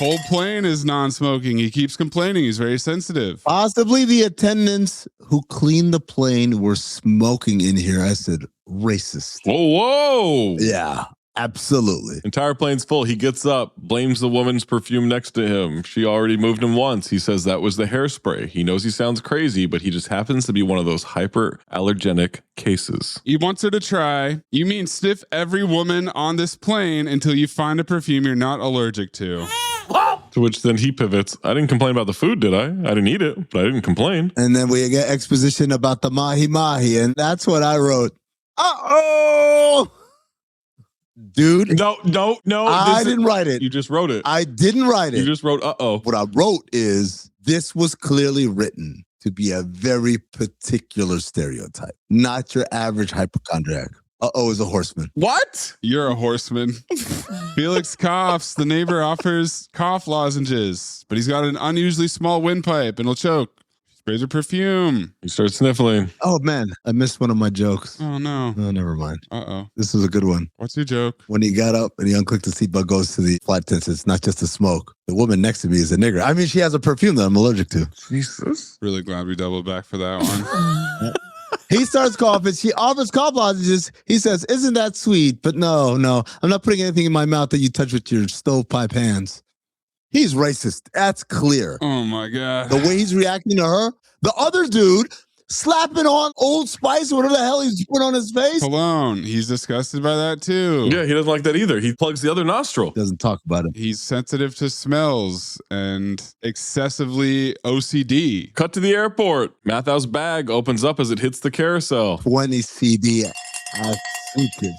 Whole plane is non-smoking. He keeps complaining. He's very sensitive. Possibly the attendants who cleaned the plane were smoking in here. I said, racist. Whoa. Yeah, absolutely. Entire plane's full. He gets up, blames the woman's perfume next to him. She already moved him once. He says that was the hairspray. He knows he sounds crazy, but he just happens to be one of those hyperallergenic cases. He wants her to try. You mean sniff every woman on this plane until you find a perfume you're not allergic to. To which then he pivots. I didn't complain about the food, did I? I didn't eat it, but I didn't complain. And then we get exposition about the mahi-mahi, and that's what I wrote. Uh-oh! Dude. No. I didn't write it. You just wrote it. I didn't write it. You just wrote, uh-oh. What I wrote is, this was clearly written to be a very particular stereotype, not your average hypochondriac. Uh-oh is a horseman. What? You're a horseman. Felix coughs. The neighbor offers cough lozenges, but he's got an unusually small windpipe and he'll choke. Sprays her perfume. He starts sniffling. Oh, man. I missed one of my jokes. Oh, no. Oh, never mind. Uh-oh. This was a good one. What's your joke? When he got up and he unclicked the seatbelt, goes to the flight attendant, it's not just the smoke. The woman next to me is a nigger. I mean, she has a perfume that I'm allergic to. Jesus. Really glad we doubled back for that one. He starts coughing. She offers cough lozenges. He says, isn't that sweet? But no, I'm not putting anything in my mouth that you touch with your stovepipe hands. He's racist. That's clear. Oh, my God. The way he's reacting to her. The other dude slapping on Old Spice or whatever the hell he's put on his face. Cologne. He's disgusted by that, too. Yeah, he doesn't like that either. He plugs the other nostril. Doesn't talk about it. He's sensitive to smells and excessively OCD. Cut to the airport. Mathau's bag opens up as it hits the carousel. 20 CD.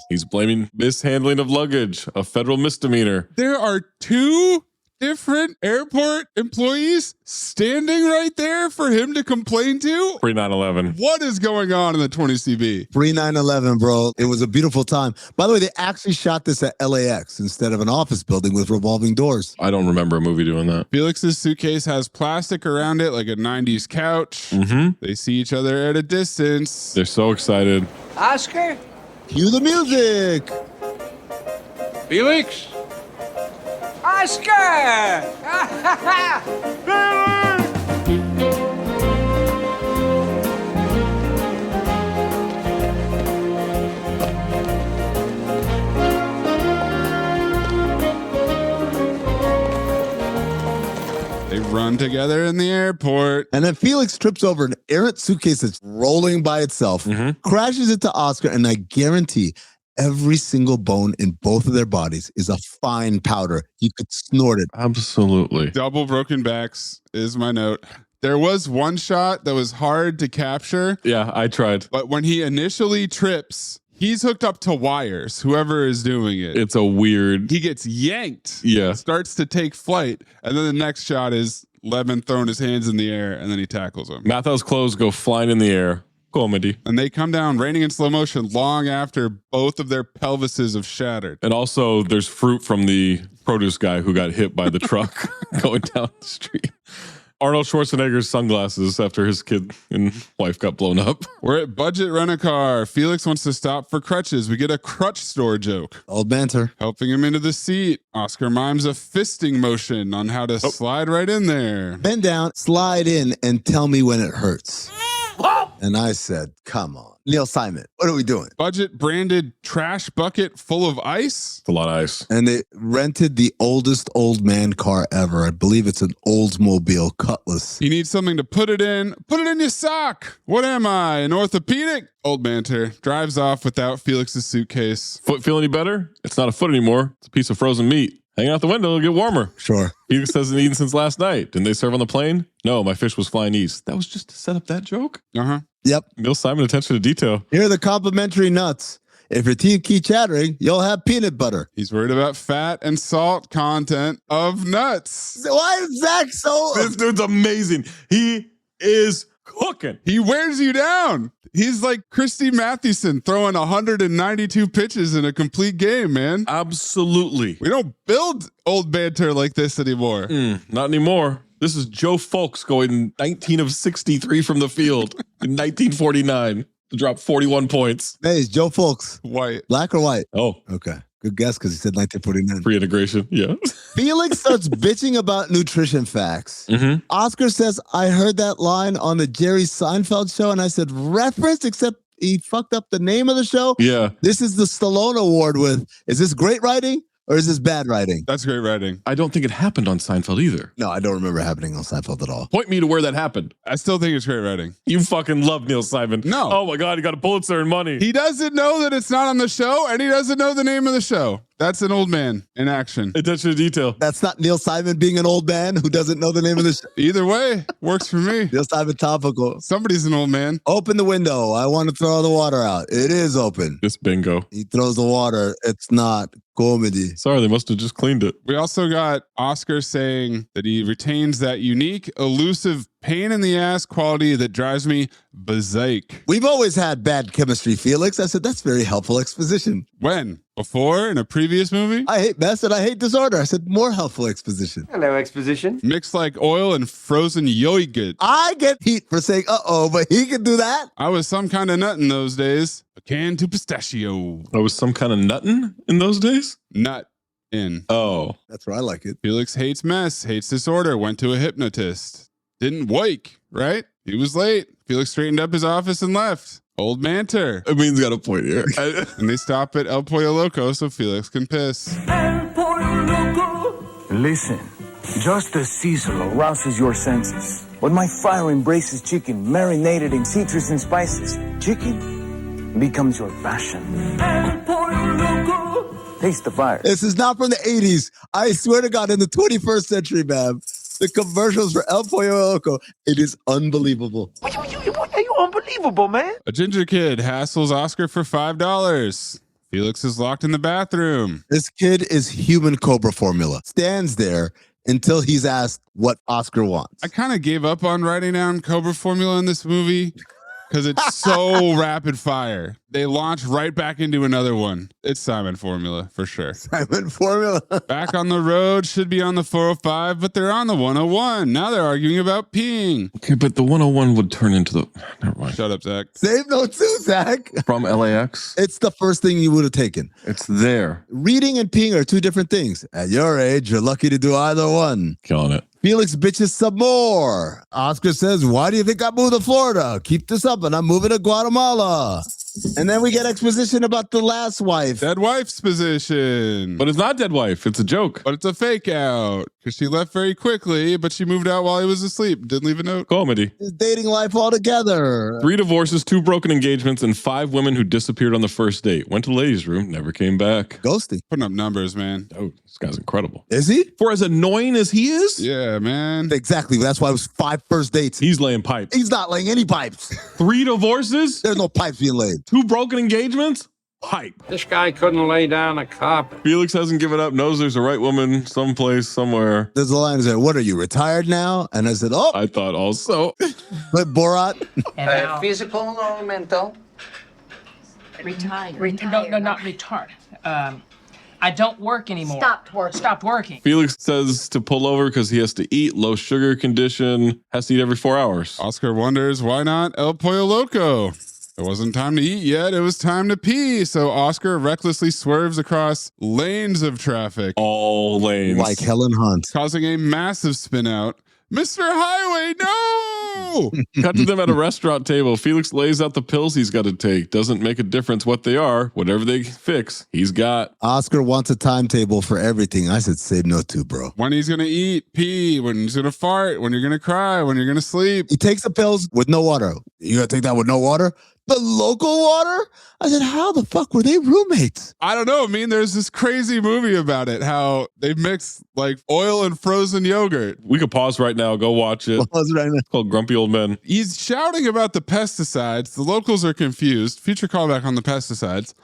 He's blaming mishandling of luggage, a federal misdemeanor. There are two different airport employees standing right there for him to complain to? Pre 9/11. What is going on in the 20CB? Pre 9/11, bro. It was a beautiful time. By the way, they actually shot this at LAX instead of an office building with revolving doors. I don't remember a movie doing that. Felix's suitcase has plastic around it like a 90s couch. They see each other at a distance. They're so excited. Oscar? Cue the music. Felix? Oscar! They run together in the airport. And then Felix trips over an errant suitcase that's rolling by itself, crashes into Oscar, and I guarantee every single bone in both of their bodies is a fine powder. You could snort it. Absolutely. Double broken backs is my note. There was one shot that was hard to capture. Yeah, I tried. But when he initially trips, he's hooked up to wires, whoever is doing it. It's a weird. He gets yanked. Yeah. Starts to take flight. And then the next shot is Levin throwing his hands in the air and then he tackles him. Mathau's clothes go flying in the air. Comedy. And they come down raining in slow motion long after both of their pelvises have shattered. And also there's fruit from the produce guy who got hit by the truck going down the street. Arnold Schwarzenegger's sunglasses after his kid and wife got blown up. We're at Budget Rent-A-Car. Felix wants to stop for crutches. We get a crutch store joke. Old banter. Helping him into the seat. Oscar mimes a fisting motion on how to slide right in there. Bend down, slide in, and tell me when it hurts. And I said, come on. Neil Simon, what are we doing? Budget branded trash bucket full of ice. It's a lot of ice. And they rented the oldest old man car ever. I believe it's an Oldsmobile Cutlass. You need something to put it in. Put it in your sock. What am I, an orthopedic? Old banter drives off without Felix's suitcase. Foot feel any better? It's not a foot anymore. It's a piece of frozen meat. Hanging out the window, it'll get warmer. Sure. Felix hasn't eaten since last night. Didn't they serve on the plane? No, my fish was flying east. That was just to set up that joke? Yep. Neil Simon, attention to detail. Here are the complimentary nuts. If your teeth keep chattering, you'll have peanut butter. He's worried about fat and salt content of nuts. Why is Zach so... This dude's amazing. He is cooking. He wears you down. He's like Christy Mathewson throwing 192 pitches in a complete game, man. Absolutely. We don't build old banter like this anymore. Not anymore. This is Joe Folks going 19 of 63 from the field in 1949 to drop 41 points. Hey, it's Joe Folks. White. Black or white? Oh. Okay. Good guess because he said 1949. Free integration. Yeah. Felix starts bitching about nutrition facts. Oscar says, I heard that line on the Jerry Seinfeld show. And I said, reference, except he fucked up the name of the show. Yeah. This is the Stallone Award with, is this great writing? Or is this bad writing? That's great writing. I don't think it happened on Seinfeld either. No, I don't remember it happening on Seinfeld at all. Point me to where that happened. I still think it's great writing. You fucking love Neil Simon. No. Oh my God, he got a Pulitzer and money. He doesn't know that it's not on the show, and he doesn't know the name of the show. That's an old man in action. Attention to detail. That's not Neil Simon being an old man who doesn't know the name of the show. Either way, works for me. Neil Simon topical. Somebody's an old man. Open the window. I want to throw the water out. It is open. This bingo. He throws the water. It's not comedy. Sorry, they must have just cleaned it. We also got Oscar saying that he retains that unique, elusive, pain in the ass quality that drives me berserk. We've always had bad chemistry, Felix. I said, that's very helpful exposition. When? Before? In a previous movie? I hate mess and I hate disorder. I said, more helpful exposition. Hello, exposition. Mixed like oil and frozen yogurt. I get heat for saying, uh-oh, but he can do that. I was some kind of nut in those days. A can to pistachio. I was some kind of nuttin' in those days? Nut in. Oh. That's where I like it. Felix hates mess, hates disorder, went to a hypnotist. Didn't wake, right? He was late. Felix straightened up his office and left. Old banter. Amin's got a point here. And they stop at El Pollo Loco so Felix can piss. El Pollo Loco. Listen, just as Cecil arouses your senses, when my fire embraces chicken marinated in citrus and spices, chicken becomes your passion. El Pollo Loco. Taste the fire. This is not from the 80s. I swear to God, in the 21st century, man. The commercials for El Pollo Loco, it is unbelievable. Are you unbelievable, man? A ginger kid hassles Oscar for $5. Felix is locked in the bathroom. This kid is human Cobra formula. Stands there until he's asked what Oscar wants. I kind of gave up on writing down Cobra formula in this movie because it's so rapid fire. They launch right back into another one. It's Simon formula for sure. Simon formula. Back on the road, should be on the 405, but they're on the 101. Now they're arguing about peeing. Okay, but the 101 would turn into the... Never mind. Shut up, Zach. Save note too, Zach. From LAX? It's the first thing you would have taken. It's there. Reading and peeing are two different things. At your age, you're lucky to do either one. Killing it. Felix bitches some more. Oscar says, why do you think I moved to Florida? Keep this up and I'm moving to Guatemala. And then we get exposition about the last wife. Dead wife's position. But it's not dead wife. It's a joke. But it's a fake out because she left very quickly, but she moved out while he was asleep. Didn't leave a note. Comedy. His dating life altogether. 3 divorces, 2 broken engagements, and 5 women who disappeared on the first date. Went to the ladies' room, never came back. Ghosting. Putting up numbers, man. Oh, this guy's incredible. Is he? For as annoying as he is? Yeah, man. Exactly. That's why it was 5 first dates. He's laying pipes. He's not laying any pipes. 3 divorces? There's no pipes being laid. 2 broken engagements? Pipe. This guy couldn't lay down a carpet. Felix hasn't given up, knows there's a right woman someplace, somewhere. There's a line that said, what are you, retired now? And I said, oh. I thought also. But Borat. Physical or mental? Retired. No, not retired. I don't work anymore. Stopped working. Felix says to pull over because he has to eat, low sugar condition, has to eat every 4 hours. Oscar wonders, why not El Pollo Loco? It wasn't time to eat yet. It was time to pee. So Oscar recklessly swerves across lanes of traffic. All lanes. Like Helen Hunt. Causing a massive spin out. Mr. Highway, no! Cut to them at a restaurant table. Felix lays out the pills he's got to take. Doesn't make a difference what they are. Whatever they fix, he's got. Oscar wants a timetable for everything. I said, save no two, bro. When he's going to eat, pee, when he's going to fart, when you're going to cry, when you're going to sleep. He takes the pills with no water. You going to take that with no water? The local water? I said, how the fuck were they roommates? I don't know. I mean, there's this crazy movie about it, how they mix like oil and frozen yogurt. We could pause right now, go watch it. Pause right now. It's called Grumpy Old Men. He's shouting about the pesticides. The locals are confused. Future callback on the pesticides.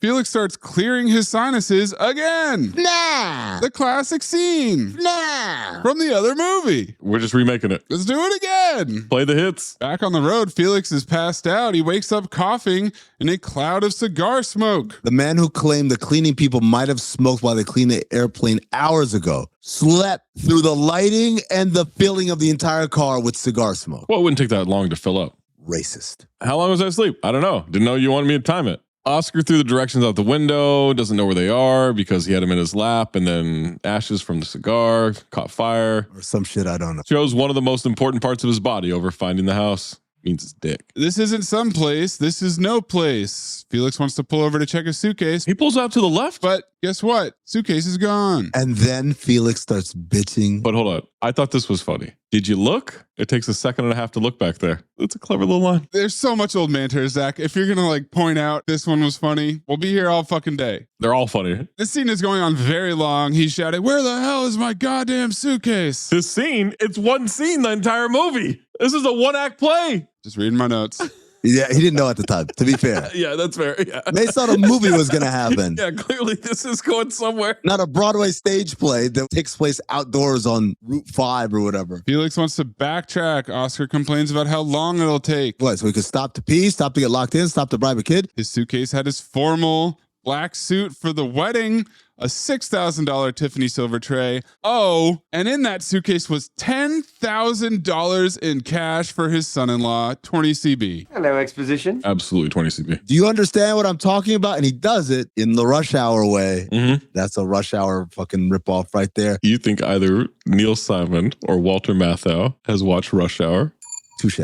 Felix starts clearing his sinuses again. Nah. The classic scene. Nah. From the other movie. We're just remaking it. Let's do it again. Play the hits. Back on the road, Felix is passed out. He wakes up coughing in a cloud of cigar smoke. The man who claimed the cleaning people might have smoked while they cleaned the airplane hours ago slept through the lighting and the filling of the entire car with cigar smoke. Well, it wouldn't take that long to fill up. Racist. How long was I asleep? I don't know. Didn't know you wanted me to time it. Oscar threw the directions out the window, doesn't know where they are because he had them in his lap, and then ashes from the cigar caught fire. Or some shit I don't know. Chose one of the most important parts of his body over finding the house. Means his dick. This isn't some place. This is no place. Felix wants to pull over to check his suitcase. He pulls out to the left. But guess what? Suitcase is gone. And then Felix starts bitching. But hold on. I thought this was funny. Did you look? It takes a second and a half to look back there. That's a clever little line. There's so much old man tears, Zach. If you're going to like point out this one was funny, we'll be here all fucking day. They're all funny. This scene is going on very long. He's shouting, where the hell is my goddamn suitcase? This scene, it's one scene the entire movie. This is a 1-act play. Just reading my notes. Yeah, he didn't know at the time, to be fair. Yeah, that's fair. Yeah. They thought a movie was going to happen. Yeah, clearly this is going somewhere. Not a Broadway stage play that takes place outdoors on Route 5 or whatever. Felix wants to backtrack. Oscar complains about how long it'll take. What, so he could stop to pee, stop to get locked in, stop to bribe a kid? His suitcase had his formal black suit for the wedding, a $6,000 Tiffany silver tray. Oh, and in that suitcase was $10,000 in cash for his son-in-law, 20 CB. Hello, exposition. Absolutely 20 CB. Do you understand what I'm talking about? And he does it in the Rush Hour way. Mm-hmm. That's a Rush Hour fucking ripoff right there. You think either Neil Simon or Walter Matthau has watched Rush Hour? Touche.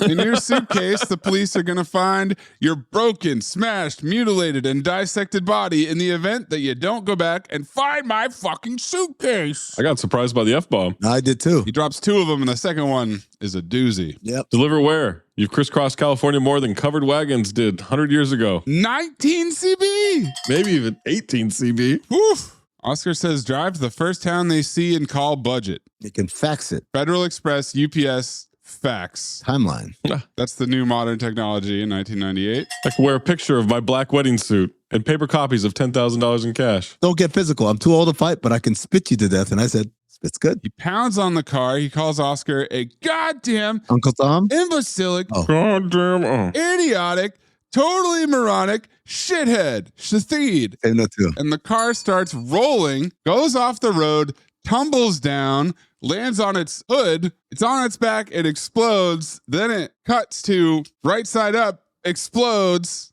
In your suitcase, the police are going to find your broken, smashed, mutilated, and dissected body in the event that you don't go back and find my fucking suitcase. I got surprised by the F-bomb. I did too. He drops 2 of them, and the second one is a doozy. Yep. Deliver where? You've crisscrossed California more than covered wagons did 100 years ago. 19 CB. Maybe even 18 CB. Woof. Oscar says drive to the first town they see and call budget. You can fax it. Federal Express, UPS, fax. Timeline. That's the new modern technology in 1998. I can wear a picture of my black wedding suit and paper copies of $10,000 in cash. Don't get physical. I'm too old to fight, but I can spit you to death. And I said, It's good. He pounds on the car. He calls Oscar a goddamn Uncle Tom? imbecilic, goddamn, idiotic, totally moronic, shithead, shatheed. Say no too. And the car starts rolling, goes off the road, tumbles down, lands on its hood. It's on its back. It explodes. Then it cuts to right side up, explodes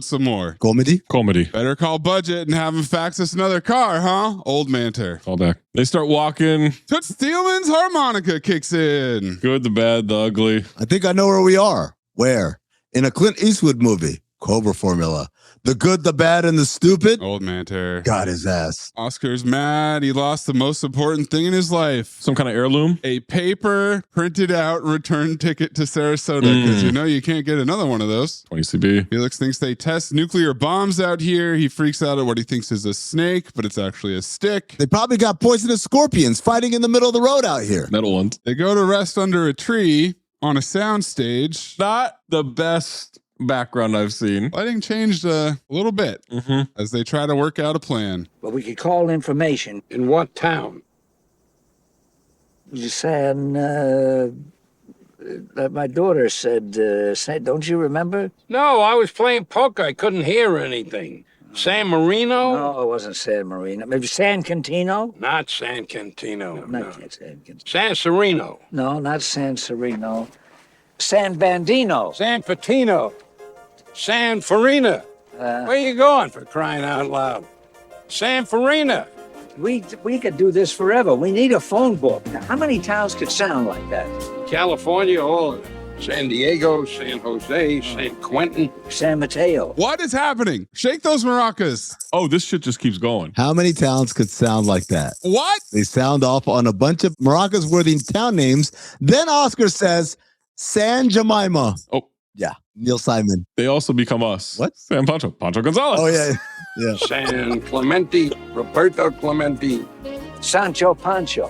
some more. Comedy. Better call budget and have him fax us another car, huh? Old Manter. Call back. They start walking. Toots Thielman's harmonica kicks in. Good, the bad, the ugly. I think I know where we are. Where? In a Clint Eastwood movie. Cobra Formula. The good, the bad, and the stupid. Old Manter. Got his ass. Oscar's mad. He lost the most important thing in his life. Some kind of heirloom? A paper printed out return ticket to Sarasota, because you know you can't get another one of those. 20 CB. Felix thinks they test nuclear bombs out here. He freaks out at what he thinks is a snake, but it's actually a stick. They probably got poisonous scorpions fighting in the middle of the road out here. Metal ones. They go to rest under a tree on a soundstage. Not the best background I've seen. Lighting changed a little bit as they try to work out a plan. But we could call information. In what town? You saying that my daughter said, don't you remember? No, I was playing poker. I couldn't hear anything. San Marino? No, it wasn't San Marino. Maybe San Cantino? Not San Cantino. No, not San Cantino. San Sereno. No, not San Sereno. San Bandino. San Patino. San Farina. Where you going, for crying out loud? San Farina. We could do this forever. We need a phone book. Now, how many towns could sound like that? California, all of it. San Diego, San Jose, San Quentin. San Mateo. What is happening? Shake those maracas. Oh, this shit just keeps going. How many towns could sound like that? What? They sound off on a bunch of maracas-worthy town names. Then Oscar says, San Jemima. Oh. Yeah, Neil Simon. They also become us. What? San Pancho Gonzalez. Oh, yeah. Yeah. San Clemente, Roberto Clemente. Sancho Pancho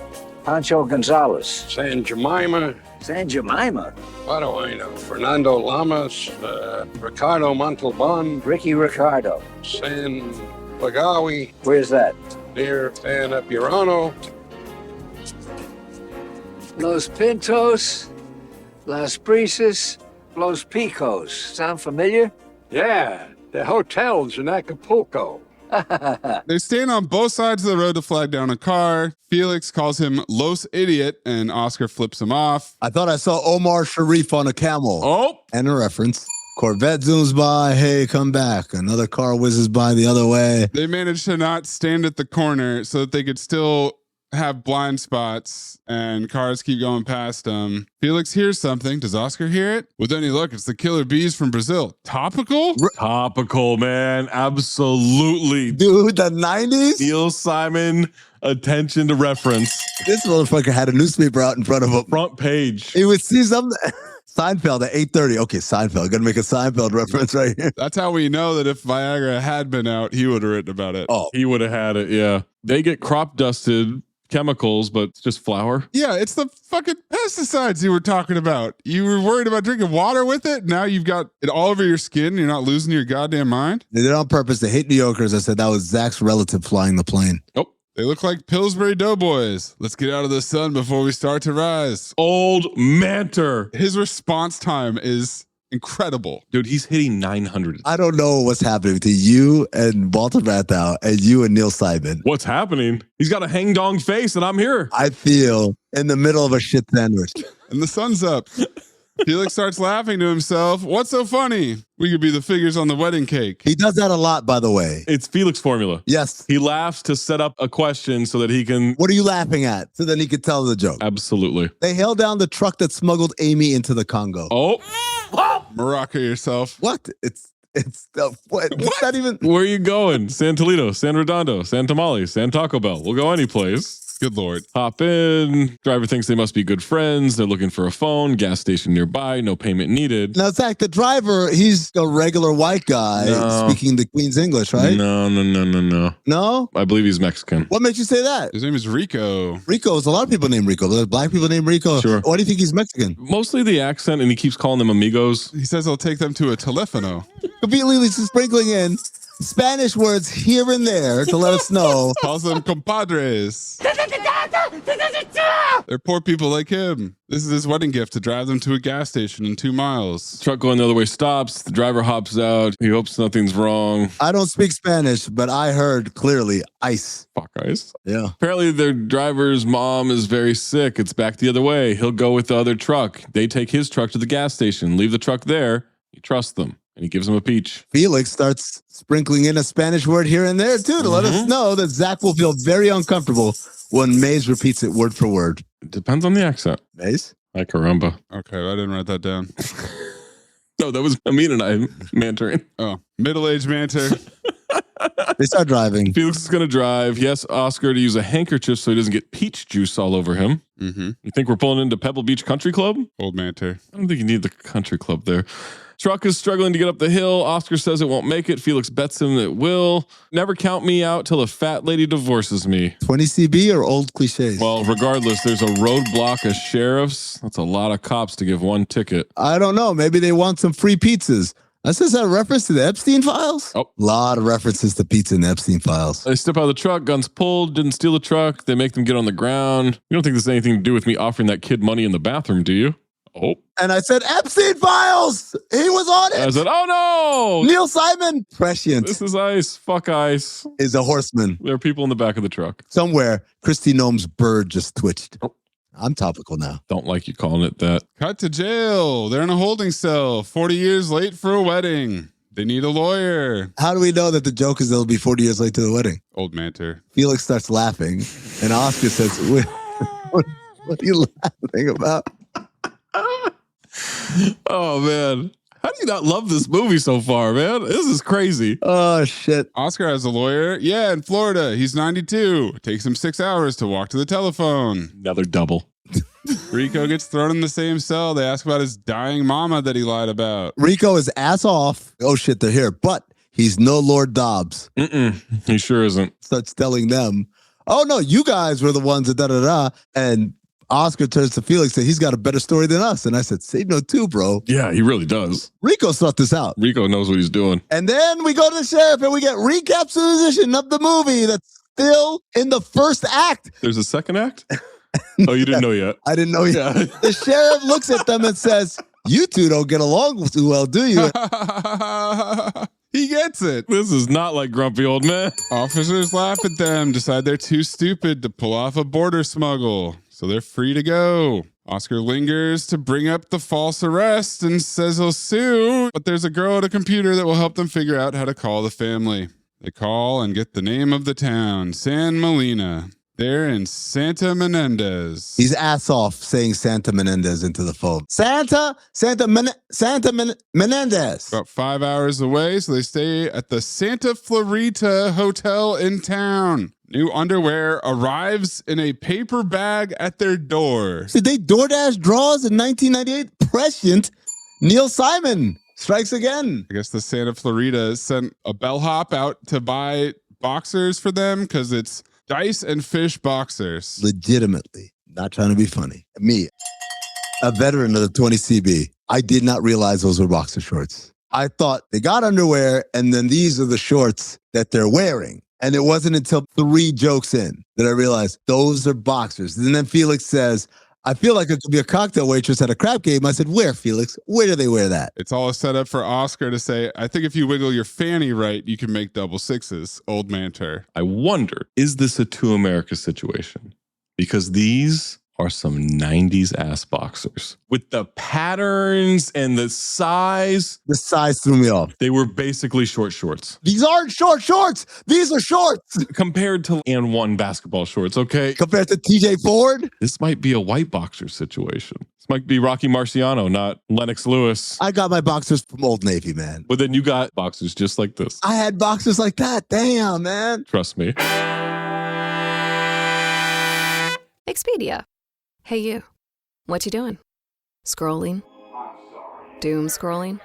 Gonzalez. San Jemima. San Jemima? What do I know? Fernando Lamas, Ricardo Montalban. Ricky Ricardo. San Bagawi. Where's that? Near San Apurano. Los Pintos, Las Brisas, Los Picos. Sound familiar? Yeah, the hotels in Acapulco. They stand on both sides of the road to flag down a car. Felix calls him Los Idiot, and Oscar flips him off. I thought I saw Omar Sharif on a camel. Oh! And a reference. Corvette zooms by. Hey, come back. Another car whizzes by the other way. They managed to not stand at the corner so that they could still have blind spots, and cars keep going past them. Felix hears something. Does Oscar hear it? Well, then he look, it's the killer bees from Brazil. Topical? Topical, man. Absolutely. Dude, the 90s? Neil Simon, attention to reference. This motherfucker had a newspaper out in front of him. Front page. He would see something. Seinfeld at 8:30. Okay, Seinfeld. Gonna make a Seinfeld reference right here. That's how we know that if Viagra had been out, he would have written about it. Oh, he would have had it, yeah. They get crop dusted chemicals, but it's just flour. Yeah, it's the fucking pesticides you were talking about. You were worried about drinking water with it. Now you've got it all over your skin. You're not losing your goddamn mind. They did it on purpose. They hate New Yorkers. I said that was Zach's relative flying the plane. Nope. They look like Pillsbury Doughboys. Let's get out of the sun before we start to rise. Old Manter. His response time is incredible. Dude, he's hitting 900. I don't know what's happening to you and Walter Matthau and you and Neil Simon. What's happening? He's got a hang dong face and I'm here. I feel in the middle of a shit sandwich. And the sun's up. Felix starts laughing to himself. What's so funny? We could be the figures on the wedding cake. He does that a lot, by the way. It's Felix formula. Yes. He laughs to set up a question so that he can... What are you laughing at? So then he could tell the joke. Absolutely. They held down the truck that smuggled Amy into the Congo. Oh. Maraca yourself. What? It's what? What's that even? Where are you going? San Toledo, San Redondo, San Tamale, San Taco Bell. We'll go any place. Good Lord. Hop in. Driver thinks they must be good friends. They're looking for a phone. Gas station nearby. No payment needed. Now, Zach, the driver, he's a regular white guy speaking the Queen's English, right? No. No? I believe he's Mexican. What makes you say that? His name is Rico. Rico's a lot of people named Rico. There's black people named Rico. Sure. Why do you think he's Mexican? Mostly the accent, and he keeps calling them amigos. He says he'll take them to a telefono. Conveniently sprinkling in Spanish words here and there to let us know. Calls them compadres. They're poor people like him. This is his wedding gift to drive them to a gas station in 2 miles. Truck going the other way stops. The driver hops out. He hopes nothing's wrong. I don't speak Spanish, but I heard clearly ice. Fuck ice. Yeah. Apparently their driver's mom is very sick. It's back the other way. He'll go with the other truck. They take his truck to the gas station, leave the truck there. He trusts them, and he gives them a peach. Felix starts sprinkling in a Spanish word here and there, too, to let us know that Zach will feel very uncomfortable when Mayes repeats it word for word. It depends on the accent. Mayes? Ay, caramba. Okay, I didn't write that down. No, that was Amin and I mantering. Oh, middle-aged manter. They start driving. Felix is going to drive. He asks Oscar to use a handkerchief so he doesn't get peach juice all over him. Mm-hmm. You think we're pulling into Pebble Beach Country Club? Old manter. I don't think you need the country club there. Truck is struggling to get up the hill. Oscar says it won't make it. Felix bets him it will. Never count me out till a fat lady divorces me. 20 CB or old cliches? Well, regardless, there's a roadblock of sheriffs. That's a lot of cops to give one ticket. I don't know. Maybe they want some free pizzas. This is a reference to the Epstein files? Oh. A lot of references to pizza in the Epstein files. They step out of the truck, guns pulled, didn't steal the truck. They make them get on the ground. You don't think this has anything to do with me offering that kid money in the bathroom, do you? Oh. And I said, Epstein files! He was on it! I said, oh no! Neil Simon, prescient. This is ice. Fuck ice. Is a horseman. There are people in the back of the truck. Somewhere, Christy Nome's bird just twitched. Oh. I'm topical now. Don't like you calling it that. Cut to jail. They're in a holding cell. 40 years late for a wedding. They need a lawyer. How do we know that the joke is they'll be 40 years late to the wedding? Old manter. Felix starts laughing, and Oscar says, what are you laughing about? Oh, man. How do you not love this movie so far, man? This is crazy. Oh, shit. Oscar has a lawyer. Yeah, in Florida. He's 92. It takes him 6 hours to walk to the telephone. Another double. Rico gets thrown in the same cell. They ask about his dying mama that he lied about. Rico is ass off. Oh, shit, they're here. But he's no Lord Dobbs. He sure isn't. Starts telling them, oh, no, you guys were the ones that da-da-da. And Oscar turns to Felix and says, he's got a better story than us. And I said, say no too, bro. Yeah, he really does. Rico sought this out. Rico knows what he's doing. And then we go to the sheriff and we get recapitulation of the movie that's still in the first act. There's a second act? Oh, you didn't know yet? I didn't know yet. Yeah. The sheriff looks at them and says, you two don't get along too well, do you? He gets it. This is not like grumpy old man. Officers laugh at them, decide they're too stupid to pull off a border smuggle. So they're free to go. Oscar lingers to bring up the false arrest and says he'll sue, but there's a girl at a computer that will help them figure out how to call the family. They call and get the name of the town, San Molina. They're in Santa Menendez. He's ass off saying Santa Menendez into the phone. Menendez. About 5 hours away, so they stay at the Santa Clarita Hotel in town. New underwear arrives in a paper bag at their door. Did they DoorDash draws in 1998? Prescient. Neil Simon strikes again. I guess the Santa Clarita sent a bellhop out to buy boxers for them because it's Dice and Fish boxers. Legitimately. Not trying to be funny. Me, a veteran of the 20 CB, I did not realize those were boxer shorts. I thought they got underwear and then these are the shorts that they're wearing. And it wasn't until 3 jokes in that I realized those are boxers. And then Felix says, I feel like it could be a cocktail waitress at a crap game. I said, where, Felix? Where do they wear that? It's all a setup for Oscar to say, I think if you wiggle your fanny right, you can make double sixes. Old manter. I wonder, is this a Two America situation? Because these are some 90s ass boxers with the patterns and the size. The size threw me off. They were basically short shorts. These aren't short shorts. These are shorts. Compared to and one basketball shorts, okay? Compared to TJ Ford? This might be a white boxer situation. This might be Rocky Marciano, not Lennox Lewis. I got my boxers from Old Navy, man. But then you got boxers just like this. I had boxers like that. Damn, man. Trust me. Expedia. Hey, you. What you doing? Scrolling? Doom scrolling?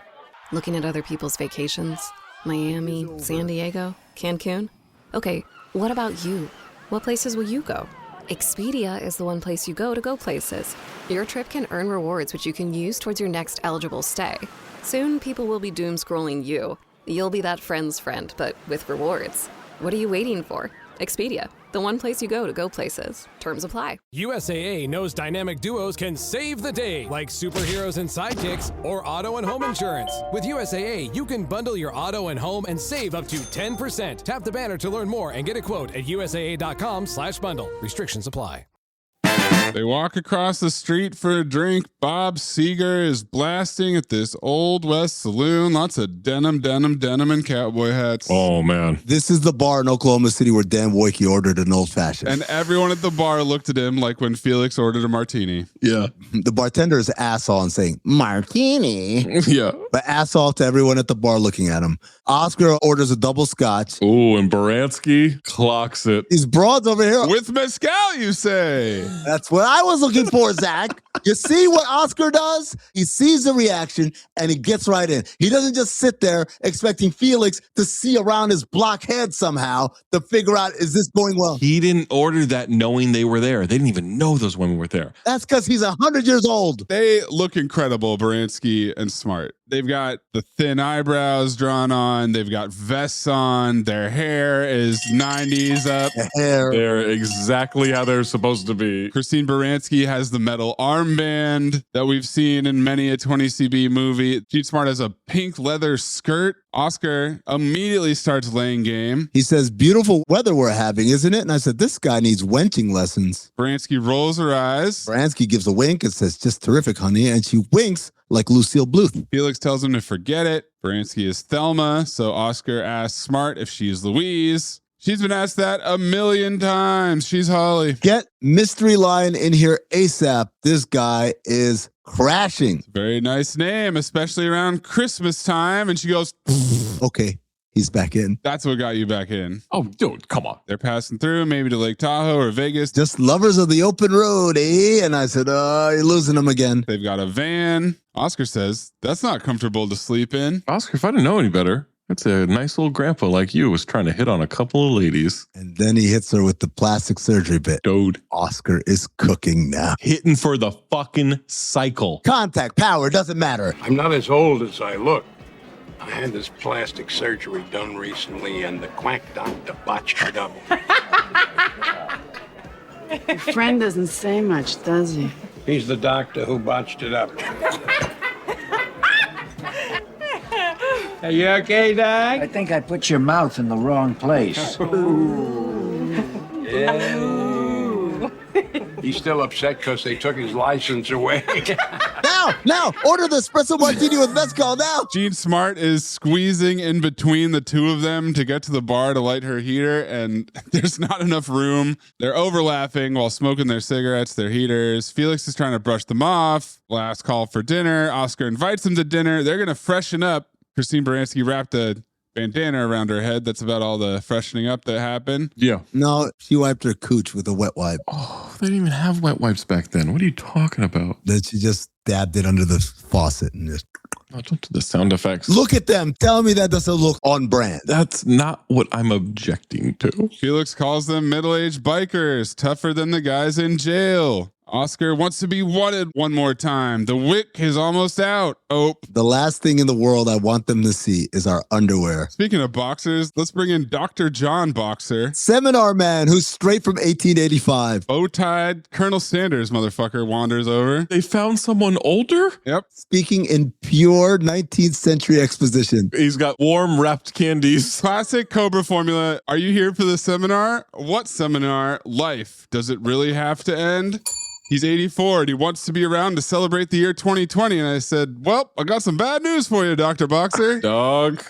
Looking at other people's vacations? Miami, San Diego, Cancun? Okay, what about you? What places will you go? Expedia is the one place you go to go places. Your trip can earn rewards which you can use towards your next eligible stay. Soon, people will be doom scrolling you. You'll be that friend's friend, but with rewards. What are you waiting for? Expedia. the one place you go places. Terms apply. USAA knows dynamic duos can save the day, like superheroes and sidekicks, or auto and home insurance. With USAA, you can bundle your auto and home and save up to 10%. Tap the banner to learn more and get a quote at USAA.com/bundle. Restrictions apply. They walk across the street for a drink. Bob Seger is blasting at this Old West saloon. Lots of denim, and cowboy hats. Oh, man. This is the bar in Oklahoma City where Dan Woike ordered an old fashioned. And everyone at the bar looked at him like when Felix ordered a martini. Yeah. The bartender is ass on saying, martini. Yeah. But ass off to everyone at the bar looking at him. Oscar orders a double scotch. Ooh, and Baranski clocks it. These broads over here. With mezcal, you say. That's what I was looking for, Zach. You see what Oscar does? He sees the reaction and he gets right in. He doesn't just sit there expecting Felix to see around his block head somehow to figure out, is this going well? He didn't order that knowing they were there. They didn't even know those women were there. That's because he's 100 years old. They look incredible, Baranski and Smart. They've got the thin eyebrows drawn on. They've got vests on. Their hair is 90s up. They're exactly how they're supposed to be. Christine Baranski has the metal armband that we've seen in many a 20CB movie. Gene Smart has a pink leather skirt. Oscar immediately starts laying game. He says, beautiful weather we're having, isn't it? And I said, this guy needs wenching lessons. Baranski rolls her eyes. Baranski gives a wink and says, just terrific, honey. And she winks like Lucille Bluth. Felix tells him to forget it. Baranski is Thelma, so Oscar asks Smart if she's Louise. She's been asked that a million times. She's Holly. Get Mystery Lion in here ASAP. This guy is crashing. Very nice name, especially around Christmas time. And she goes, okay, he's back in. That's what got you back in. Oh, dude, come on. They're passing through, maybe to Lake Tahoe or Vegas. Just lovers of the open road, eh? And I said, you're losing them again. They've got a van. Oscar says, that's not comfortable to sleep in. Oscar, if I didn't know any better, that's a nice old grandpa like you was trying to hit on a couple of ladies. And then he hits her with the plastic surgery bit. Dude. Oscar is cooking now. Hitting for the fucking cycle. Contact, power, doesn't matter. I'm not as old as I look. I had this plastic surgery done recently, and the quack doctor botched it up. Your friend doesn't say much, does he? He's the doctor who botched it up. Are you okay, Doc? I think I put your mouth in the wrong place. Yeah. He's still upset because they took his license away. Now, order the espresso martini with mezcal now. Gene Smart is squeezing in between the two of them to get to the bar to light her heater, and there's not enough room. They're overlapping while smoking their cigarettes, their heaters. Felix is trying to brush them off. Last call for dinner. Oscar invites them to dinner. They're going to freshen up. Christine Baranski wrapped a bandana around her head. That's about all the freshening up that happened. Yeah. No, she wiped her cooch with a wet wipe. Oh, they didn't even have wet wipes back then. What are you talking about? Then she just dabbed it under the faucet and just... Oh, don't do the sound effects. Look at them. Tell me that doesn't look on brand. That's not what I'm objecting to. Felix calls them middle-aged bikers, tougher than the guys in jail. Oscar wants to be wanted one more time. The wick is almost out. Oh. The last thing in the world I want them to see is our underwear. Speaking of boxers, let's bring in Dr. John Boxer. Seminar man who's straight from 1885. Bow-tied Colonel Sanders motherfucker wanders over. They found someone older? Yep. Speaking in pure 19th century exposition. He's got warm wrapped candies. Classic Cobra formula. Are you here for the seminar? What seminar? Life. Does it really have to end? He's 84 and he wants to be around to celebrate the year 2020. And I said, well, I got some bad news for you, Dr. Boxer. Dog.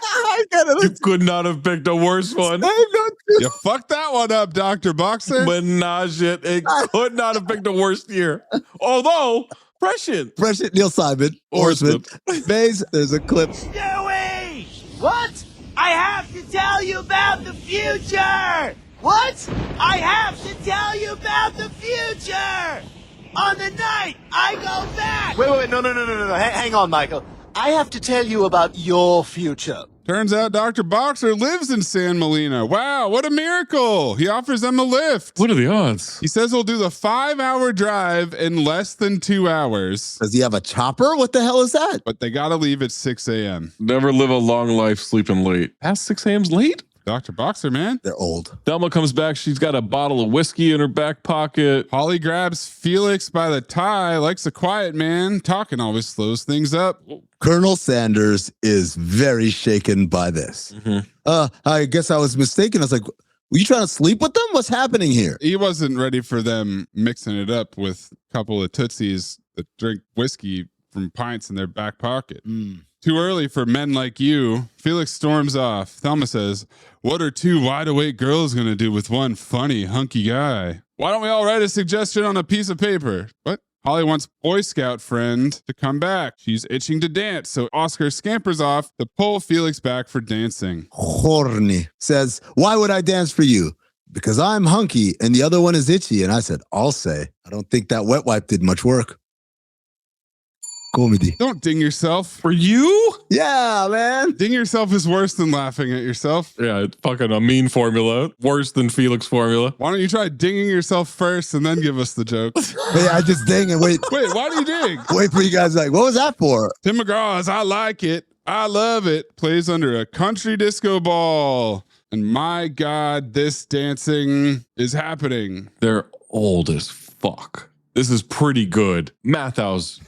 You could not have picked a worse one. You fucked that one up, Dr. Boxer. Menage it could not have picked a worse year. Although, prescient. Neil Simon. Oarsman. Mays, there's a clip. Stewie! What? I have to tell you about the future! What? I have to tell you about the future! On the night I go back! Wait, no. Hang on, Michael. I have to tell you about your future. Turns out Dr. Boxer lives in San Molina. Wow, what a miracle. He offers them a lift. What are the odds? He says he'll do the 5-hour drive in less than 2 hours. Does he have a chopper? What the hell is that? But they got to leave at 6 a.m. Never live a long life sleeping late. Past 6 a.m.'s late? Dr. Boxer, man. They're old. Thelma comes back. She's got a bottle of whiskey in her back pocket. Holly grabs Felix by the tie, likes a quiet man. Talking always slows things up. Colonel Sanders is very shaken by this. I guess I was mistaken. I was like, were you trying to sleep with them? What's happening here? He wasn't ready for them mixing it up with a couple of Tootsies that drink whiskey from pints in their back pocket. Too early for men like you. Felix storms off. Thelma says, what are two wide-awake girls going to do with one funny, hunky guy? Why don't we all write a suggestion on a piece of paper? What? Holly wants Boy Scout friend to come back. She's itching to dance, so Oscar scampers off to pull Felix back for dancing. Horny says, why would I dance for you? Because I'm hunky and the other one is itchy. And I said, I'll say, I don't think that wet wipe did much work. Comedy. Don't ding yourself. For you? Yeah, man. Ding yourself is worse than laughing at yourself. Yeah, it's fucking a mean formula. Worse than Felix formula. Why don't you try dinging yourself first and then give us the joke? Hey, I just ding and wait. Wait, why do you ding? Wait for you guys like, what was that for? Tim McGraw's I Like It, I Love It plays under a country disco ball. And my God, this dancing is happening. They're old as fuck. This is pretty good. Mathau's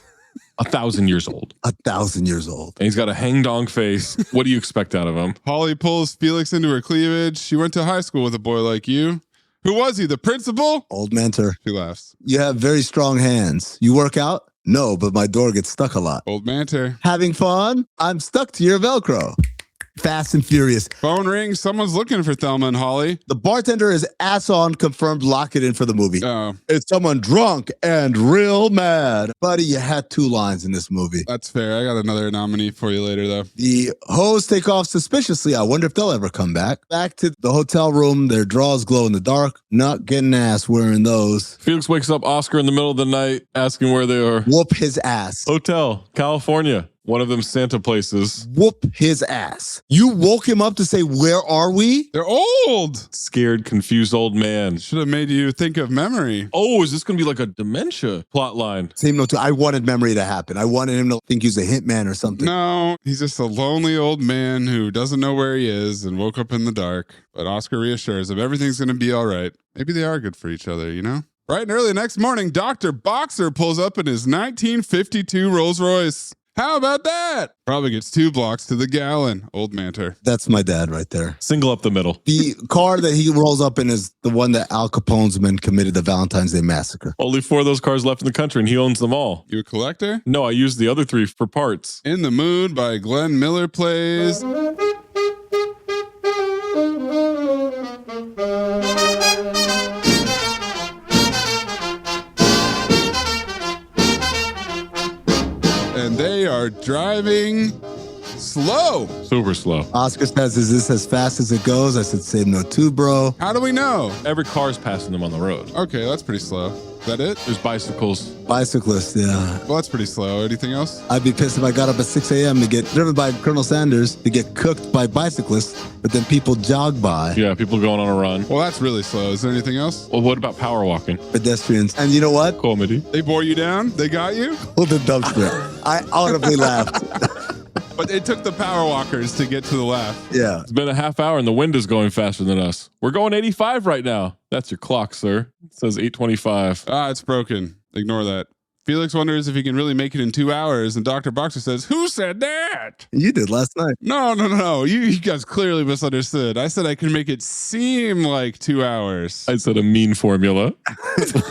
1,000 years old. 1,000 years old. And he's got a hang-dong face. What do you expect out of him? Holly pulls Felix into her cleavage. She went to high school with a boy like you. Who was he, the principal? Old mentor. She laughs. You have very strong hands. You work out? No, but my door gets stuck a lot. Old mentor. Having fun? I'm stuck to your Velcro. Fast and Furious. Phone rings. Someone's looking for Thelma and Holly. The bartender is ass on, confirmed, lock it in for the movie. Oh. It's someone drunk and real mad. Buddy, you had 2 lines in this movie. That's fair. I got another nominee for you later, though. The hoes take off suspiciously. I wonder if they'll ever come back. Back to the hotel room. Their drawers glow in the dark. Not getting ass wearing those. Felix wakes up Oscar in the middle of the night asking where they are. Whoop his ass. Hotel, California. One of them Santa places. Whoop his ass. You woke him up to say, where are we? They're old. Scared, confused old man. Should have made you think of memory. Oh, is this going to be like a dementia plot line? Same note too. I wanted memory to happen. I wanted him to think he was a hitman or something. No, he's just a lonely old man who doesn't know where he is and woke up in the dark. But Oscar reassures him everything's going to be all right. Maybe they are good for each other, you know? Bright and early next morning, Dr. Boxer pulls up in his 1952 Rolls Royce. How about that? Probably gets 2 blocks to the gallon. Old Manter. That's my dad right there. Single up the middle. The car that he rolls up in is the one that Al Capone's men committed the Valentine's Day massacre. Only 4 of those cars left in the country, and he owns them all. You a collector? No, I used the other 3 for parts. In the Mood by Glenn Miller plays. And they are driving slow. Super slow. Oscar says, is this as fast as it goes? I said, same note too, bro. How do we know? Every car's passing them on the road. Okay, that's pretty slow. Is that it? There's bicycles. Bicyclists, yeah. Well, that's pretty slow. Anything else? I'd be pissed if I got up at 6 a.m. to get driven by Colonel Sanders to get cooked by bicyclists, but then people jog by. Yeah, people going on a run. Well, that's really slow. Is there anything else? Well, what about power walking? Pedestrians. And you know what? Comedy. They bore you down? They got you? Hold the dumpster. I audibly laughed. But it took the power walkers to get to the left. Yeah. It's been a half hour and the wind is going faster than us. We're going 85 right now. That's your clock, sir. It says 8:25. Ah, it's broken. Ignore that. Felix wonders if he can really make it in 2 hours, and Dr. Boxer says, who said that? You did last night. No. You guys clearly misunderstood. I said I can make it seem like 2 hours. I said a mean formula.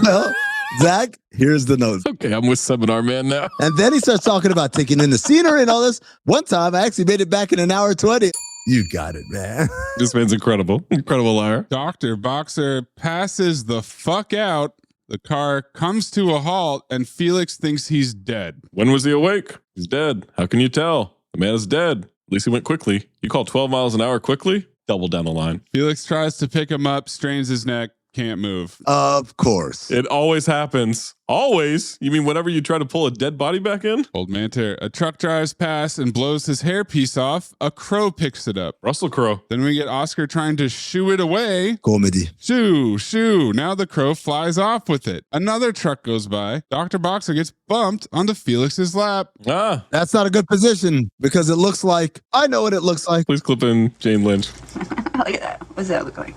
Well, Zach, here's the note. Okay, I'm with Seminar Man now. And then he starts talking about taking in the scenery and all this. One time, I actually made it back in 1:20. You got it, man. This man's incredible. Incredible liar. Dr. Boxer passes the fuck out. The car comes to a halt, and Felix thinks he's dead. When was he awake? He's dead. How can you tell? The man is dead. At least he went quickly. You call 12 miles an hour quickly? Double down the line. Felix tries to pick him up, strains his neck, can't move. Of course. It always happens. Always? You mean whenever you try to pull a dead body back in? Old Manter. A truck drives past and blows his hairpiece off. A crow picks it up. Russell Crowe. Then we get Oscar trying to shoo it away. Comedy. Shoo. Now the crow flies off with it. Another truck goes by. Dr. Boxer gets bumped onto Felix's lap. Ah. That's not a good position because it looks like, I know what it looks like. Please clip in Jane Lynch. Look at that. What does that look like?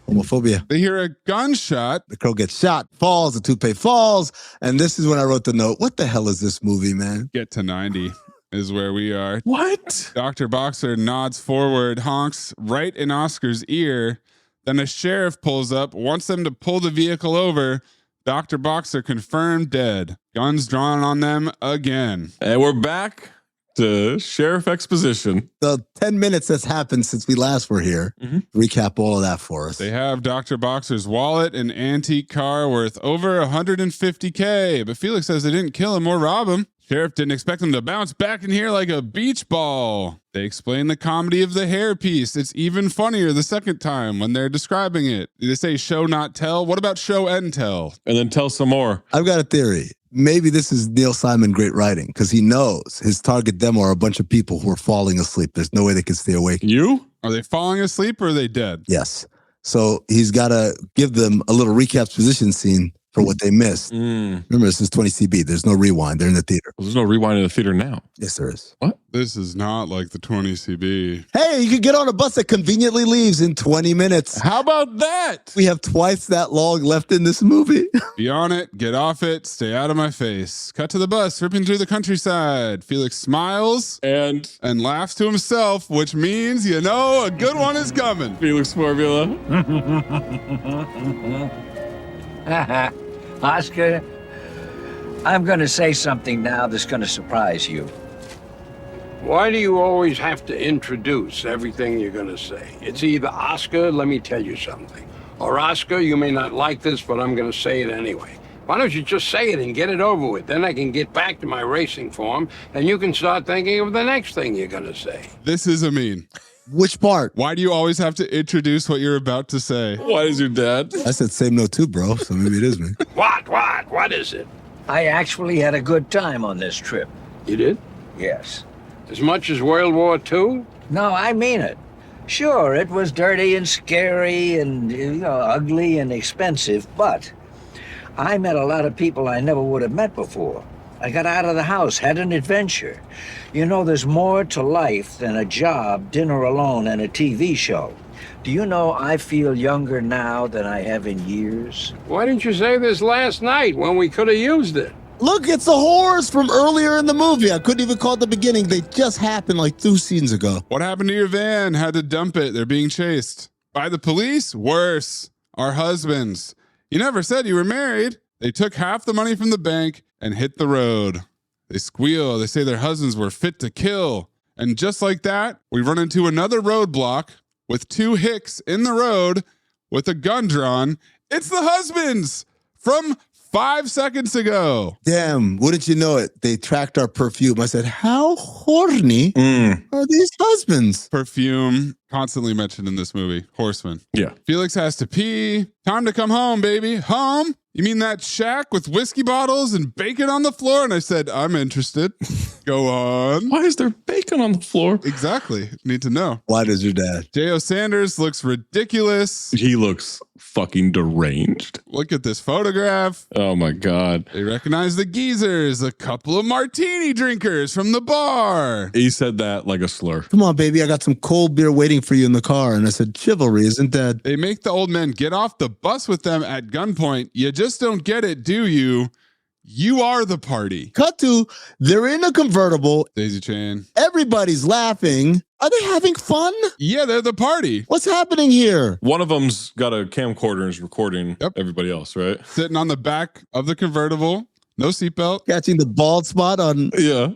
Homophobia. They hear a gunshot. The crow gets shot, falls, the toupee falls. And this is when I wrote the note. What the hell is this movie, man? Get to 90 is where we are. What? Dr. Boxer nods forward, honks right in Oscar's ear. Then a sheriff pulls up, wants them to pull the vehicle over. Dr. Boxer confirmed dead. Guns drawn on them again. And we're back to Sheriff Exposition. The 10 minutes that's happened since we last were here. Recap all of that for us. They have Dr. Boxer's wallet, an antique car worth over $150K, but Felix says they didn't kill him or rob him. Sheriff didn't expect him to bounce back in here like a beach ball. They explain the comedy of the hairpiece. It's even funnier the second time when they're describing it. They say show, not tell. What about show and tell? And then tell some more. I've got a theory. Maybe this is Neil Simon great writing because he knows his target demo are a bunch of people who are falling asleep. There's no way they can stay awake. You? Are they falling asleep or are they dead? Yes. So he's got to give them a little recap position scene for what they missed. Remember, this is 20CB. There's no rewind. They're in the theater. Well, there's no rewind in the theater now. Yes, there is. What? This is not like the 20CB. Hey, you could get on a bus that conveniently leaves in 20 minutes. How about that? We have twice that long left in this movie. Be on it, get off it, stay out of my face. Cut to the bus, ripping through the countryside. Felix smiles and laughs to himself, which means, you know, a good one is coming. Felix formula. Oscar, I'm going to say something now that's going to surprise you. Why do you always have to introduce everything you're going to say? It's either Oscar, let me tell you something, or Oscar, you may not like this, but I'm going to say it anyway. Why don't you just say it and get it over with? Then I can get back to my racing form, and you can start thinking of the next thing you're going to say. This is Amin. Which part? Why do you always have to introduce what you're about to say? Why is your dad? I said same note too, bro. So maybe it is me. What is it? I actually had a good time on this trip. You did? Yes. As much as World War II? No, I mean it. Sure, it was dirty and scary and, ugly and expensive, but I met a lot of people I never would have met before. I got out of the house, had an adventure. You know, there's more to life than a job, dinner alone, and a TV show. Do you know I feel younger now than I have in years? Why didn't you say this last night when we could have used it? Look, it's the horrors from earlier in the movie. I couldn't even call it the beginning. They just happened like 2 scenes ago. What happened to your van? Had to dump it. They're being chased. By the police? Worse. Our husbands. You never said you were married. They took half the money from the bank and hit the road. They squeal. They say their husbands were fit to kill. And just like that, we run into another roadblock with 2 hicks in the road with a gun drawn. It's the husbands from 5 seconds ago. Damn, wouldn't you know it? They tracked our perfume. I said, how horny are these husbands? Perfume, constantly mentioned in this movie. Horseman. Yeah. Felix has to pee. Time to come home, baby. Home? You mean that shack with whiskey bottles and bacon on the floor? And I said, I'm interested. Go on. Why is there bacon on the floor? Exactly. Need to know. Why does your dad? J.O. Sanders looks ridiculous. He looks fucking deranged. Look at this photograph. Oh my God. They recognize the geezers, a couple of martini drinkers from the bar. He said that like a slur. Come on, baby. I got some cold beer waiting for you in the car. And I said, chivalry isn't dead. They make the old men get off the bus with them at gunpoint. You just don't get it, do you? You are the party. Cut to, they're in a convertible. Daisy Chain. Everybody's laughing. Are they having fun? Yeah, they're the party. What's happening here? One of them's got a camcorder and is recording everybody else, right? Sitting on the back of the convertible. No seatbelt. Catching the bald spot on. Yeah.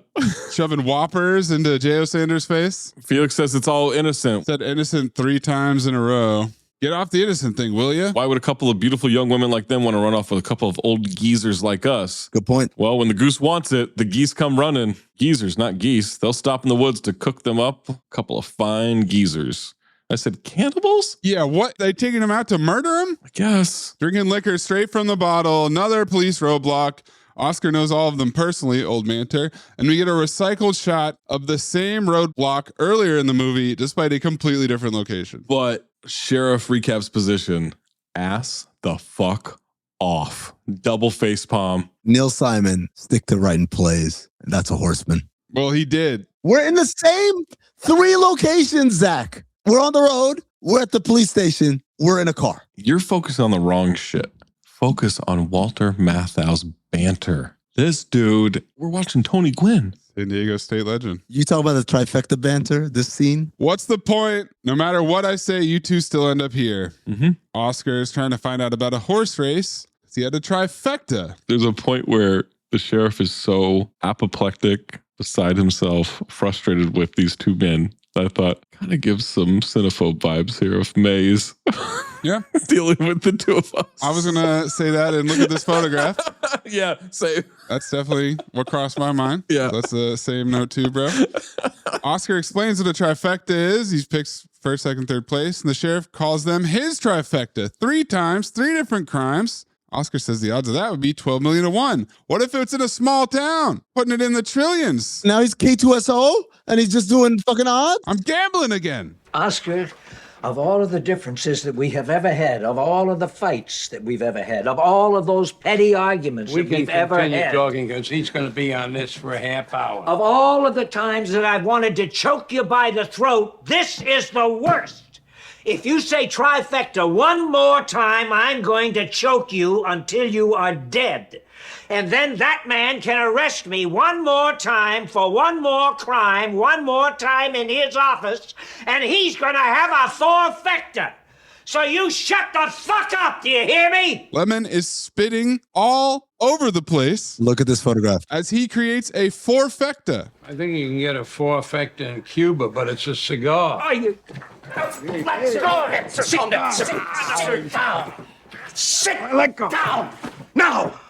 Shoving whoppers into J.O. Sanders' face. Felix says it's all innocent. Said innocent 3 times in a row. Get off the innocent thing, will you? Why would a couple of beautiful young women like them want to run off with a couple of old geezers like us? Good point. Well, when the goose wants it, the geese come running. Geezers, not geese. They'll stop in the woods to cook them up. A couple of fine geezers. I said, cannibals? Yeah, what? They taking him out to murder him? I guess. Drinking liquor straight from the bottle. Another police roadblock. Oscar knows all of them personally, old Manter. And we get a recycled shot of the same roadblock earlier in the movie, despite a completely different location. But Sheriff recaps position. Ass the fuck off. Double face palm. Neil Simon, stick to writing plays. That's a horseman. Well, he did. We're in the same 3 locations, Zach. We're on the road. We're at the police station. We're in a car. You're focused on the wrong shit. Focus on Walter Matthau's banter. This dude, we're watching Tony Gwynn. San Diego State legend. You talk about the trifecta banter, this scene? What's the point? No matter what I say, you two still end up here. Oscar is trying to find out about a horse race. He had a trifecta. There's a point where the sheriff is so apoplectic, beside himself, frustrated with these two men. I thought, kind of gives some Cinephobe vibes here of Mayes. Yeah. Dealing with the two of us. I was going to say that and look at this photograph. Yeah, same. That's definitely what crossed my mind. Yeah. That's the same note too, bro. Oscar explains what a trifecta is. He picks first, second, third place, and the sheriff calls them his trifecta. 3 times, 3 different crimes. Oscar says the odds of that would be 12 million to 1. What if it's in a small town? Putting it in the trillions. Now he's K2SO and he's just doing fucking odds? I'm gambling again. Oscar, of all of the differences that we have ever had, of all of the fights that we've ever had, of all of those petty arguments We that can we've ever continue had, talking because he's going to be on this for a half hour. of all of the times that I've wanted to choke you by the throat, this is the worst. If you say trifecta one more time, I'm going to choke you until you are dead. And then that man can arrest me one more time for one more crime, one more time in his office, and he's going to have a forfecta. So you shut the fuck up, do you hear me? Lemon is spitting all over the place. Look at this photograph. As he creates a forfecta. I think you can get a forfecta in Cuba, but it's a cigar. Oh, you... Let's go. Sit down. Sit down. Sit down. Now.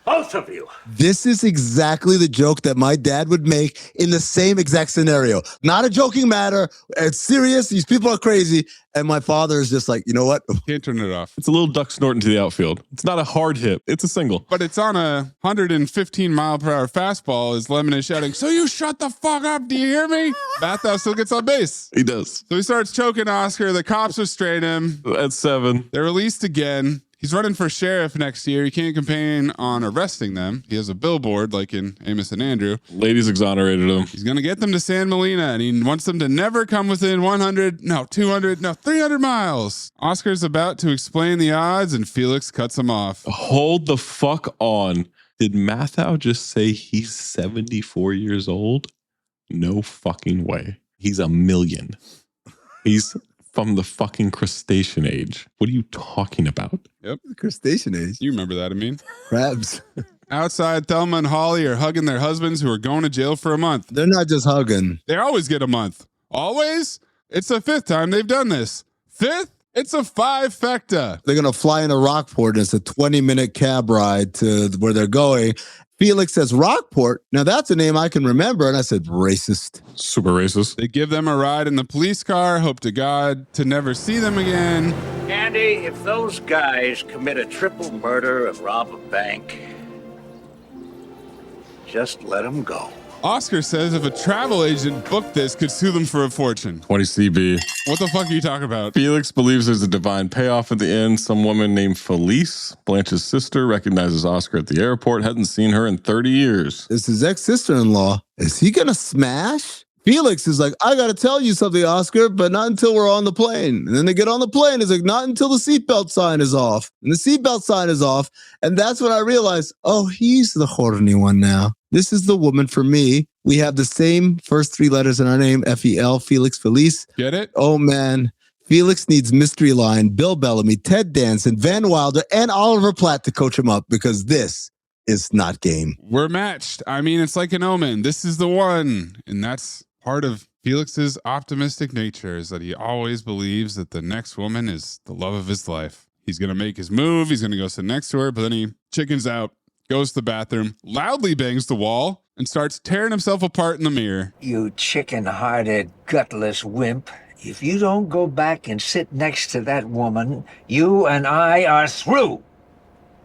Both of you. This is exactly the joke that my dad would make in the same exact scenario. Not a joking matter. It's serious. These people are crazy. And my father is just like, you know what? Can't turn it off. It's a little duck snorting to the outfield. It's not a hard hit. It's a single. But it's on a 115 mile per hour fastball as Lemon is shouting, so you shut the fuck up. Do you hear me? Mathau still gets on base. He does. So he starts choking Oscar. The cops restrain him. At 7. They're released again. He's running for sheriff next year. He can't campaign on arresting them. He has a billboard like in Amos and Andrew. Ladies exonerated him. He's going to get them to San Molina, and he wants them to never come within 100, no, 200, no, 300 miles. Oscar's about to explain the odds, and Felix cuts him off. Hold the fuck on. Did Matthau just say he's 74 years old? No fucking way. He's a million. He's from the fucking crustacean age. What are you talking about? Yep. The crustacean age. You remember that, I mean. Crabs. Outside, Thelma and Holly are hugging their husbands who are going to jail for a month. They're not just hugging. They always get a month. Always? It's the 5th time they've done this. 5th? It's a 5-fecta. They're going to fly into Rockport, and it's a 20-minute cab ride to where they're going. Felix says, Rockport? Now that's a name I can remember. And I said, racist. Super racist. They give them a ride in the police car, hope to God to never see them again. Andy, if those guys commit a triple murder and rob a bank, just let them go. Oscar says if a travel agent booked this, could sue them for a fortune. 20 CB. What the fuck are you talking about? Felix believes there's a divine payoff at the end. Some woman named Felice, Blanche's sister, recognizes Oscar at the airport. Hadn't seen her in 30 years. It's his ex-sister-in-law. Is he going to smash? Felix is like, I got to tell you something, Oscar, but not until we're on the plane. And then they get on the plane. It's like, not until the seatbelt sign is off. And the seatbelt sign is off. And that's when I realized, oh, he's the horny one now. This is the woman for me. We have the same first 3 letters in our name, F-E-L, Felix Felice. Get it? Oh, man. Felix needs Mystery Line, Bill Bellamy, Ted Danson, Van Wilder, and Oliver Platt to coach him up because this is not game. We're matched. I mean, it's like an omen. This is the one. And that's part of Felix's optimistic nature, is that he always believes that the next woman is the love of his life. He's going to make his move. He's going to go sit next to her, but then he chickens out, goes to the bathroom, loudly bangs the wall, and starts tearing himself apart in the mirror. You chicken-hearted, gutless wimp. If you don't go back and sit next to that woman, you and I are through.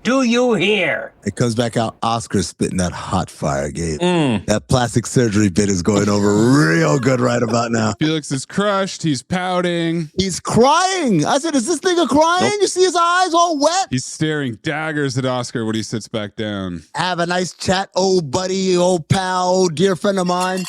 Do you hear? It comes back out, Oscar spitting that hot fire game. That plastic surgery bit is going over real good right about now. Felix is crushed. He's pouting. He's crying. I said, is this nigga crying? Nope. You see his eyes all wet? He's staring daggers at Oscar when he sits back down. Have a nice chat, old buddy, old pal, dear friend of mine.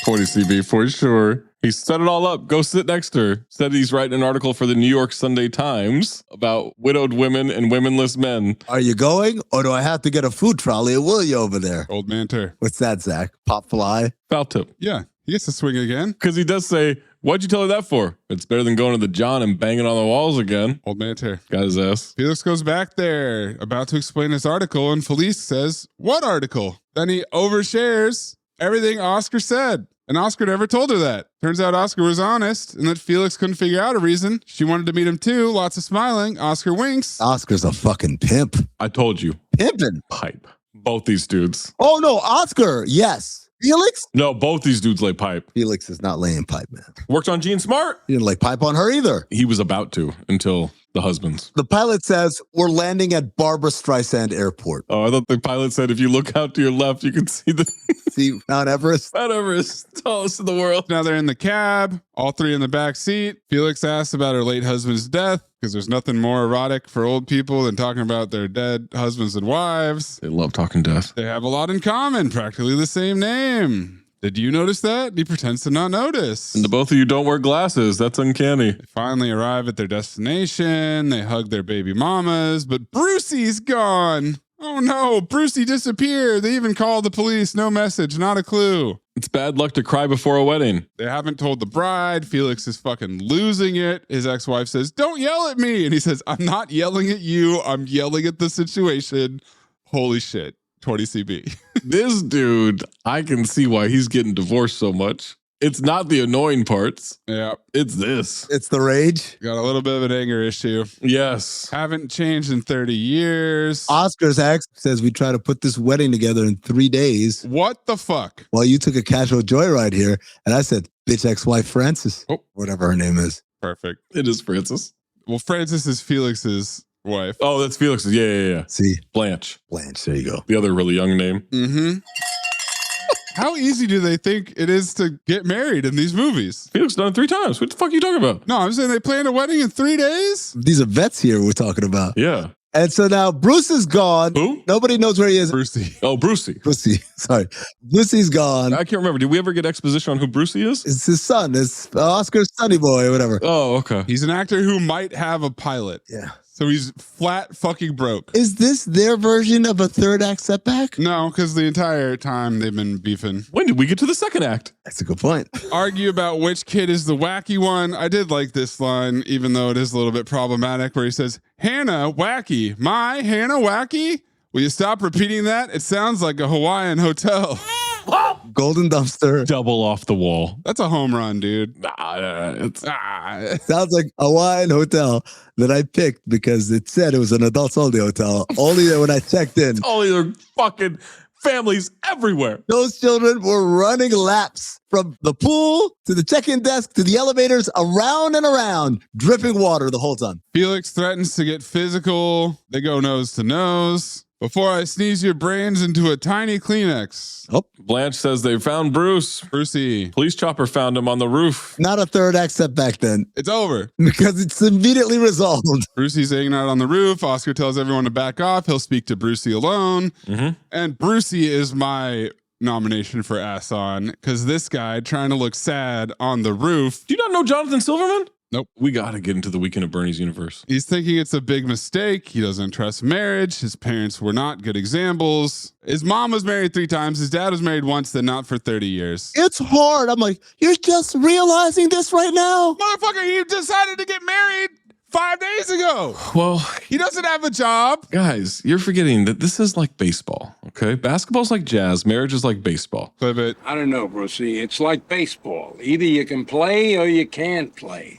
40 CB for sure. He set it all up. Go sit next to her. Said he's writing an article for the New York Sunday Times about widowed women and womenless men. Are you going, or do I have to get a food trolley at Willie over there? Old Manter. What's that, Zach? Pop fly? Foul tip. Yeah, he gets to swing again. Because he does say, what'd you tell her that for? It's better than going to the John and banging on the walls again. Old Manter. Got his ass. Felix goes back there, about to explain his article, and Felice says, what article? Then he overshares everything Oscar said. And Oscar never told her that. Turns out Oscar was honest and that Felix couldn't figure out a reason. She wanted to meet him too. Lots of smiling. Oscar winks. Oscar's a fucking pimp. I told you. Pimping. Pipe. Both these dudes. Oh, no. Oscar. Yes. Felix? No, both these dudes lay pipe. Felix is not laying pipe, man. Worked on Gene Smart. He didn't lay pipe on her either. He was about to until the husbands. The pilot says we're landing at Barbara Streisand Airport. Oh, I thought the pilot said if you look out to your left, you can see the see Mount Everest. Mount Everest, tallest in the world. Now they're in the cab, all three in the back seat. Felix asks about her late husband's death because there's nothing more erotic for old people than talking about their dead husbands and wives. They love talking death. They have a lot in common, practically the same name. Did you notice that? He pretends to not notice. And the both of you don't wear glasses. That's uncanny. They finally arrive at their destination. They hug their baby mamas, but Brucey's gone. Oh no, Brucey disappeared. They even called the police. No message, not a clue. It's bad luck to cry before a wedding. They haven't told the bride. Felix is fucking losing it. His ex-wife says, don't yell at me. And he says, I'm not yelling at you. I'm yelling at the situation. Holy shit. 20 CB. This dude, I can see why he's getting divorced so much. It's not the annoying parts. Yeah. It's this. It's the rage. Got a little bit of an anger issue. Yes. Haven't changed in 30 years. Oscar's ex says we try to put this wedding together in 3 days. What the fuck? Well, you took a casual joyride here, and I said, bitch ex-wife Frances. Oh. Whatever her name is. Perfect. It is Frances. Well, Frances is Felix's wife. Oh, that's Felix's. Yeah. See? Blanche. There you go. The other really young name. Mm-hmm. How easy do they think it is to get married in these movies? Felix done it 3 times. What the fuck are you talking about? No, I'm saying they planned a wedding in 3 days? These are vets here we're talking about. Yeah. And so now Bruce is gone. Who? Nobody knows where he is. Brucey. Oh, Brucey. Sorry. Brucey's gone. I can't remember. Did we ever get exposition on who Brucey is? It's his son. It's Oscar's sonny boy or whatever. Oh, okay. He's an actor who might have a pilot. Yeah. So he's flat fucking broke. Is this their version of a third act setback? No, because the entire time they've been beefing. When did we get to the second act? That's a good point. Argue about which kid is the wacky one. I did like this line, even though it is a little bit problematic, where he says, Hannah Wacky. My Hannah Wacky? Will you stop repeating that? It sounds like a Hawaiian hotel. Golden dumpster. Double off the wall. That's a home run, dude. Sounds like a Hawaiian hotel that I picked because it said it was an adults only hotel. Only that when I checked in. Only there fucking families everywhere. Those children were running laps from the pool to the check-in desk to the elevators, around and around, dripping water the whole time. Felix threatens to get physical. They go nose to nose. Before I sneeze your brains into a tiny Kleenex. Oh. Blanche says they found Bruce. Brucey. Police chopper found him on the roof. Not a third act setback then. It's over. Because it's immediately resolved. Brucey's hanging out on the roof. Oscar tells everyone to back off. He'll speak to Brucey alone. Mm-hmm. And Brucey is my nomination for ass on because this guy trying to look sad on the roof. Do you not know Jonathan Silverman? Nope. We got to get into the Weekend at Bernie's universe. He's thinking it's a big mistake. He doesn't trust marriage. His parents were not good examples. His mom was married 3 times. His dad was married once, then not for 30 years. It's hard. I'm like, you're just realizing this right now? Motherfucker, he decided to get married 5 days ago. Well, he doesn't have a job. Guys, you're forgetting that this is like baseball, okay? Basketball's like jazz. Marriage is like baseball. But I don't know, Brucey. It's like baseball. Either you can play or you can't play.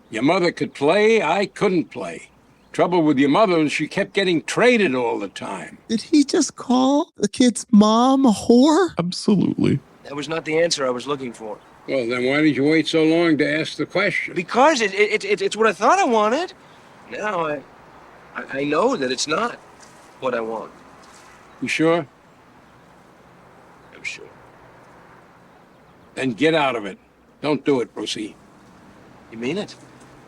Your mother could play, I couldn't play. Trouble with your mother is she kept getting traded all the time. Did he just call the kid's mom a whore? Absolutely. That was not the answer I was looking for. Well, then why did you wait so long to ask the question? Because it's what I thought I wanted. Now I know that it's not what I want. You sure? I'm sure. Then get out of it. Don't do it, Brucey. You mean it?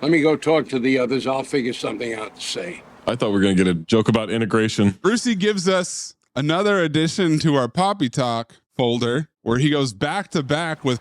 Let me go talk to the others. I'll figure something out to say. I thought we were going to get a joke about integration. Brucey gives us another addition to our Poppy Talk folder where he goes back to back with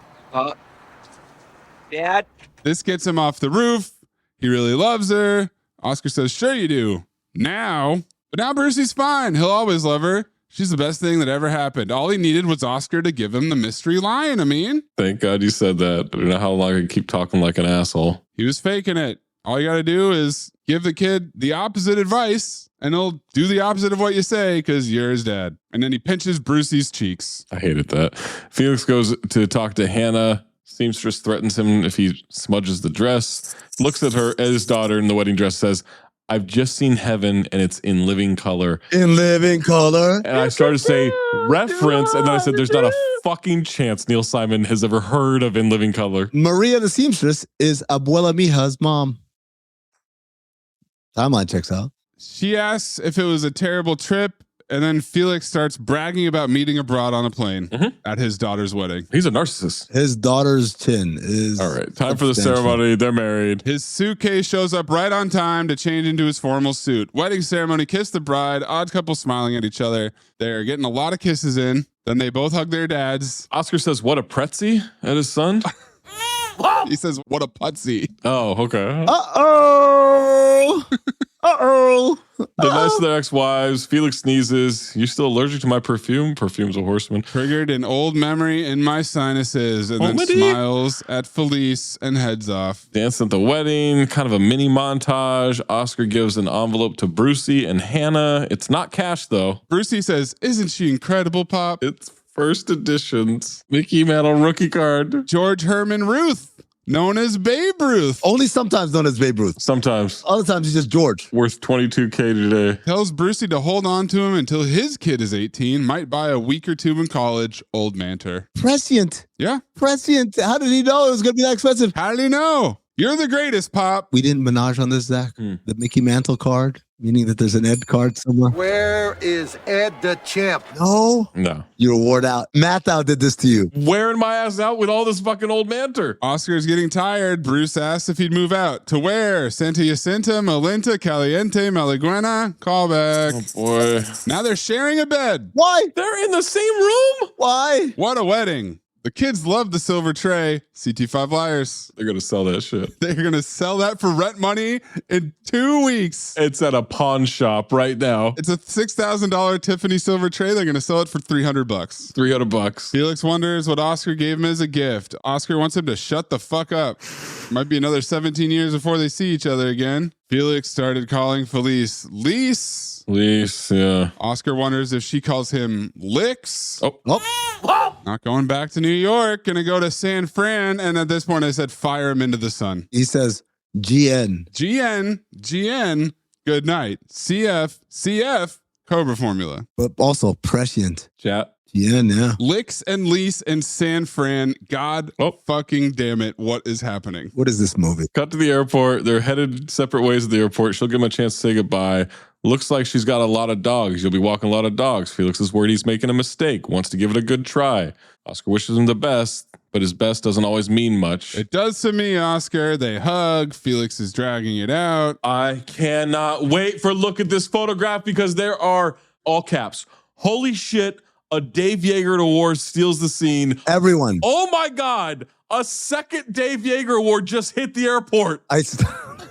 Dad? This gets him off the roof. He really loves her. Oscar says, sure you do. Now. But now Brucey's fine. He'll always love her. She's the best thing that ever happened. All he needed was Oscar to give him the mystery line, Amin. Thank God you said that. I don't know how long I can keep talking like an asshole. He was faking it. All you got to do is give the kid the opposite advice, and he'll do the opposite of what you say because you're his dad. And then he pinches Brucey's cheeks. I hated that. Felix goes to talk to Hannah. Seamstress threatens him if he smudges the dress. Looks at her, at his daughter in the wedding dress, says, I've just seen heaven and it's in living color. In living color. And I started to say reference, and then I said, there's not a fucking chance Neil Simon has ever heard of In Living Color. Maria the seamstress is Abuela Mija's mom. Timeline checks out. She asks if it was a terrible trip, and then Felix starts bragging about meeting abroad on a plane at his daughter's wedding. He's a narcissist. His daughter's chin is... All right, time for the ceremony. They're married. His suitcase shows up right on time to change into his formal suit. Wedding ceremony, kiss the bride, odd couple smiling at each other. They're getting a lot of kisses in. Then they both hug their dads. Oscar says, what a pretzi at his son? He says, what a putsy. Oh, okay. Uh-oh. Uh-oh. They're nice to their ex-wives. Felix sneezes. You still allergic to my perfume? Perfume's a horseman. Triggered an old memory in my sinuses, and then smiles at Felice and heads off. Dance at the wedding, kind of a mini montage. Oscar gives an envelope to Brucey and Hannah. It's not cash, though. Brucey says, isn't she incredible, Pop? It's first editions. Mickey Mantle rookie card. George Herman Ruth. Known as Babe Ruth. Only sometimes known as Babe Ruth. Sometimes. Other times he's just George. Worth $22K today. Tells Brucey to hold on to him until his kid is 18. Might buy a week or two in college. Old Manter. Prescient. Yeah. Prescient. How did he know it was going to be that expensive? How did he know? You're the greatest, Pop. We didn't menage on this, Zach. The Mickey Mantle card, meaning that there's an Ed card somewhere. Where is Ed the champ? No. You were wore out. Mathau did this to you. Wearing my ass out with all this fucking old Manter. Oscar's getting tired. Bruce asks if he'd move out. To where? Santa Jacinta, Malinta, Caliente, Malaguena. Callback. Oh, boy. Now they're sharing a bed. Why? They're in the same room? Why? What a wedding. The kids love the silver tray. CT5 Liars. They're going to sell that shit. They're going to sell that for rent money in 2 weeks. It's at a pawn shop right now. It's a $6,000 Tiffany silver tray. They're going to sell it for $300. $300. Felix wonders what Oscar gave him as a gift. Oscar wants him to shut the fuck up. Might be another 17 years before they see each other again. Felix started calling Felice Lise. Yeah. Oscar wonders if she calls him Licks. Oh. Not going back to New York. Gonna go to San Fran. And at this point, I said, fire him into the sun. He says, GN. GN. Good night. CF. Cobra formula. But also prescient. Chat. Yeah. Licks and Lise and San Fran. God fucking damn it. What is happening? What is this movie? Cut to the airport. They're headed separate ways at the airport. She'll give him a chance to say goodbye. Looks like she's got a lot of dogs. You'll be walking a lot of dogs. Felix is worried he's making a mistake, wants to give it a good try. Oscar wishes him the best, but his best doesn't always mean much. It does to me, Oscar. They hug. Felix is dragging it out. I cannot wait for a look at this photograph because there are, all caps, holy shit, a Dave Yeager award steals the scene. Everyone. Oh my God. A second Dave Yeager award just hit the airport.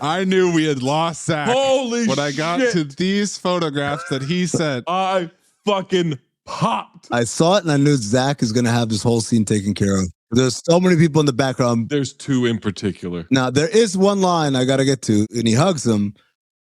I knew we had lost Zach. Holy when I got shit. to these photographs that he sent. I fucking popped. I saw it and I knew Zach is going to have this whole scene taken care of. There's so many people in the background. There's two in particular. Now, there is one line I got to get to, and he hugs him.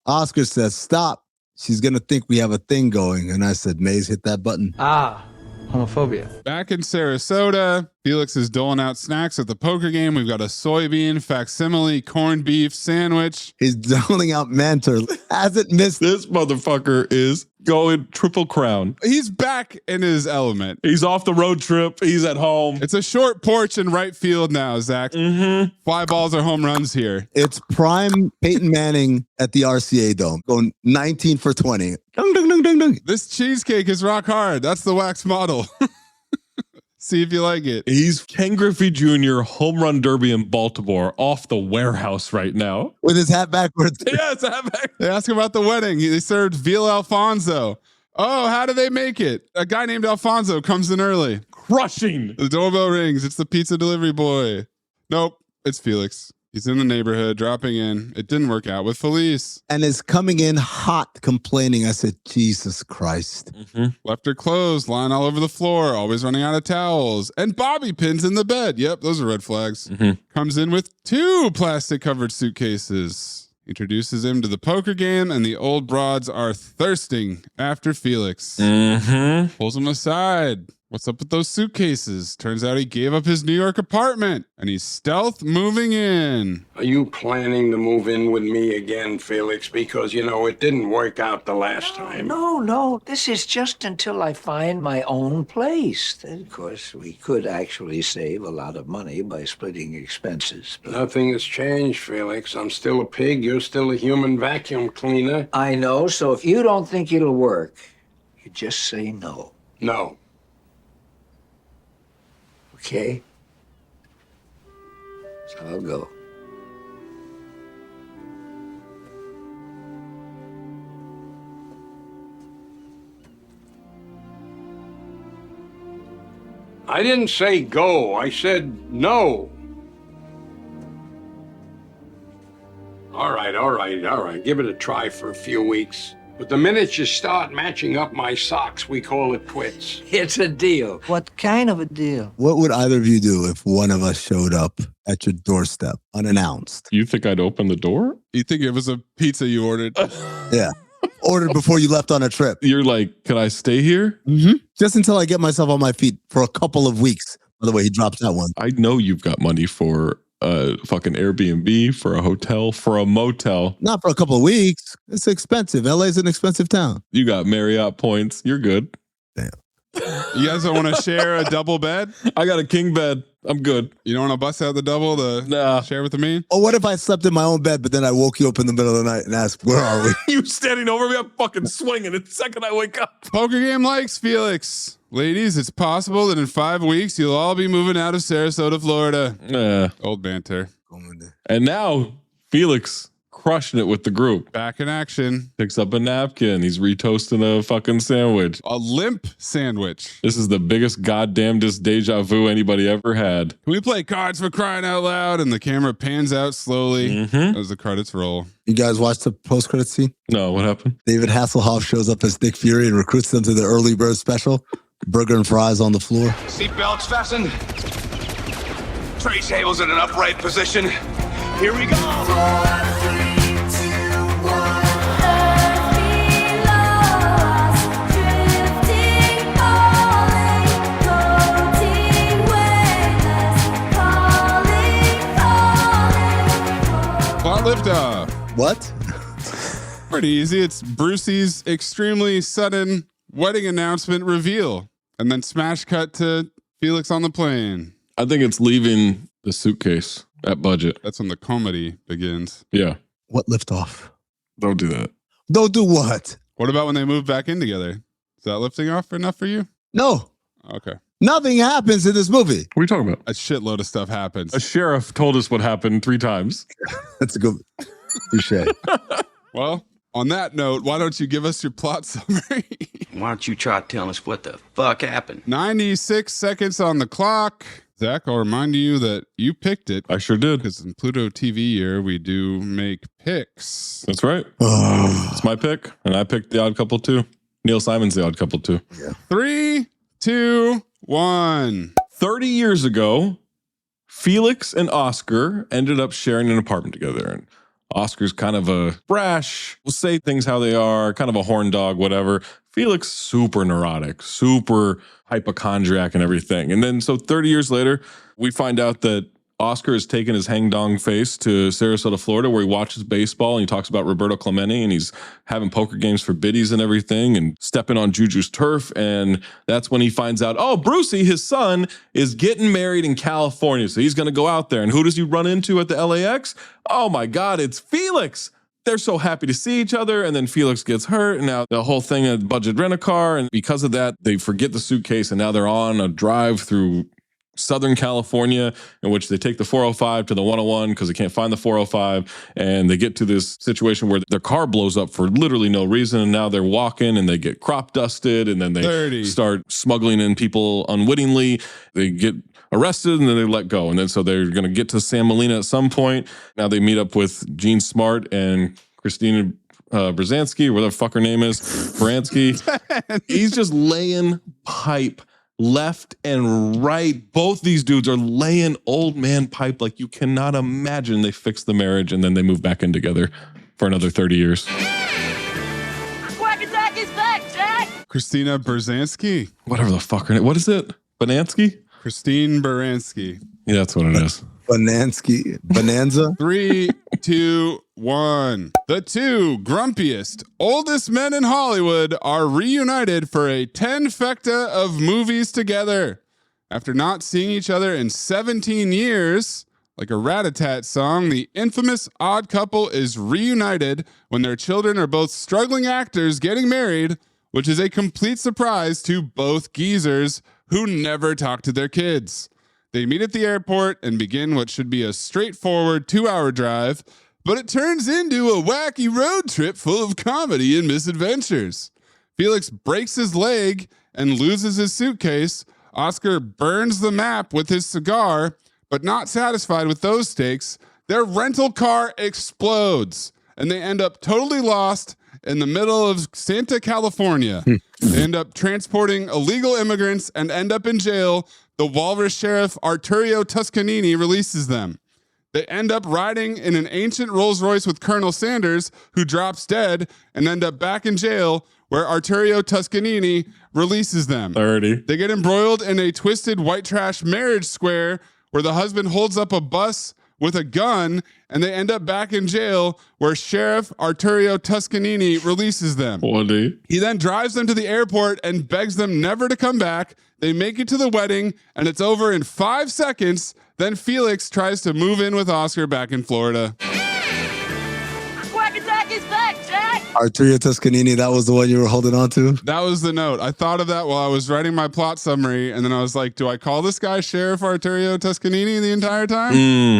Oscar says, stop. She's going to think we have a thing going. And I said, Mayes, hit that button. Homophobia. Back in Sarasota, Felix is doling out snacks at the poker game. We've got a soybean, facsimile, corned beef sandwich. He's doling out Manter. Hasn't missed. This motherfucker is going triple crown. He's back in his element. He's off the road trip. He's at home. It's a short porch in right field now, Zach. Fly balls are home runs here. It's prime Peyton Manning at the RCA Dome, going 19 for 20. Dung, dung, dung, dung, dung. This cheesecake is rock hard. That's the wax model. See if you like it. He's Ken Griffey Jr. home run derby in Baltimore off the warehouse right now. With his hat backwards. Yeah, it's hat back. They ask him about the wedding. They served veal Alfonso. Oh, how do they make it? A guy named Alfonso comes in early. Crushing. The doorbell rings. It's the pizza delivery boy. Nope. It's Felix. He's in the neighborhood, dropping in. It didn't work out with Felice. And is coming in hot, complaining. I said, Jesus Christ. Left her clothes lying all over the floor, always running out of towels, and bobby pins in the bed. Yep, those are red flags. Comes in with 2 plastic-covered suitcases. Introduces him to the poker game, and the old broads are thirsting after Felix. Pulls him aside. What's up with those suitcases? Turns out he gave up his New York apartment, and he's stealth moving in. Are you planning to move in with me again, Felix? Because, it didn't work out the last time. No. This is just until I find my own place. Then, of course, we could actually save a lot of money by splitting expenses. But Nothing has changed, Felix. I'm still a pig. You're still a human vacuum cleaner. I know, so if you don't think it'll work, you just say no. No. Okay? So I'll go. I didn't say go. I said no. All right. Give it a try for a few weeks. But the minute you start matching up my socks, we call it quits. It's a deal. What kind of a deal? What would either of you do if one of us showed up at your doorstep unannounced? You think I'd open the door? You think it was a pizza you ordered? Yeah. Ordered before you left on a trip. You're like, can I stay here? Just until I get myself on my feet for a couple of weeks. By the way, he drops that one. I know you've got money for a fucking Airbnb, for a hotel, for a motel. Not for a couple of weeks. It's expensive. LA's an expensive town. You got Marriott points. You're good. Damn. You guys don't want to share a double bed? I got a king bed. I'm good. You don't want to bust out the double to share with me? Or what if I slept in my own bed, but then I woke you up in the middle of the night and asked, where are we? You standing over me, I'm fucking swinging the second I wake up. Poker game likes Felix. Ladies, it's possible that in 5 weeks, you'll all be moving out of Sarasota, Florida. Old banter. And now, Felix crushing it with the group. Back in action. Picks up a napkin. He's retoasting a fucking sandwich. A limp sandwich. This is the biggest goddamnedest deja vu anybody ever had. Can we play cards for crying out loud? And the camera pans out slowly as the credits roll. You guys watched the post-credit scene? No, what happened? David Hasselhoff shows up as Nick Fury and recruits them to the early bird special. Burger and fries on the floor. Seatbelts fastened. Tray tables in an upright position. Here we go. Plot liftoff. What? Pretty easy. It's Brucey's extremely sudden wedding announcement reveal. And then smash cut to Felix on the plane. I think it's leaving the suitcase at budget. That's when the comedy begins. Yeah. What liftoff? Don't do that. Don't do what? What about when they move back in together? Is that lifting off enough for you? No. Okay. Nothing happens in this movie. What are you talking about? A shitload of stuff happens. A sheriff told us what happened 3 times. That's a good touche. Well, on that note, why don't you give us your plot summary? Why don't you try telling us what the fuck happened? 96 seconds on the clock. Zach, I'll remind you that you picked it. I sure did. Because in Pluto TV year, we do make picks. That's right. It's my pick. And I picked The Odd Couple too. Neil Simon's The Odd Couple too. Yeah. 3, 2, 1. 30 years ago, Felix and Oscar ended up sharing an apartment together. And Oscar's kind of a brash, will say things how they are, kind of a horn dog, whatever. Felix, super neurotic, super hypochondriac and everything. And then so 30 years later, we find out that Oscar has taken his hang-dong face to Sarasota, Florida, where he watches baseball and he talks about Roberto Clemente and he's having poker games for biddies and everything and stepping on Juju's turf. And that's when he finds out, oh, Brucey, his son, is getting married in California. So he's going to go out there. And who does he run into at the LAX? Oh my God, it's Felix. They're so happy to see each other. And then Felix gets hurt. And now the whole thing at budget rent a car. And because of that, they forget the suitcase. And now they're on a drive through Southern California, in which they take the 405 to the 101 because they can't find the 405, and they get to this situation where their car blows up for literally no reason, and now they're walking and they get crop dusted, and then they start smuggling in people unwittingly. They get arrested and then they let go, and then so they're going to get to San Molina at some point. Now they meet up with Gene Smart and Christina Brzezinski, whatever the fuck her name is, Baranski. He's just laying pipe left and right. Both these dudes are laying old man pipe like you cannot imagine. They fix the marriage and then they move back in together for another 30 years. Quack Attack is back, Jack! Christina Brzezinski. Whatever the fuck her name. What is it? Banansky? Christine Baranski. Yeah, that's what it is. Banansky. Bonanza. 3, 2, 1. The two grumpiest, oldest men in Hollywood are reunited for a 10-fecta of movies together. After not seeing each other in 17 years, like a Rat-a-Tat song, the infamous odd couple is reunited when their children are both struggling actors getting married, which is a complete surprise to both geezers who never talk to their kids. They meet at the airport and begin what should be a straightforward 2-hour drive, but it turns into a wacky road trip full of comedy and misadventures. Felix breaks his leg and loses his suitcase. Oscar burns the map with his cigar, but not satisfied with those stakes, their rental car explodes, and they end up totally lost in the middle of Santa California. They end up transporting illegal immigrants and end up in jail. The Walrus Sheriff Arturo Toscanini releases them. They end up riding in an ancient Rolls Royce with Colonel Sanders, who drops dead, and end up back in jail where Arturo Toscanini releases them. 30. They get embroiled in a twisted white trash marriage square where the husband holds up a bus with a gun, and they end up back in jail where Sheriff Arturo Toscanini releases them. 40. He then drives them to the airport and begs them never to come back. They make it to the wedding, and it's over in 5 seconds. Then Felix tries to move in with Oscar back in Florida. Quack Attack is back, Jack! Arturo Toscanini, that was the one you were holding on to? That was the note. I thought of that while I was writing my plot summary, and then I was like, do I call this guy Sheriff Arturo Toscanini the entire time?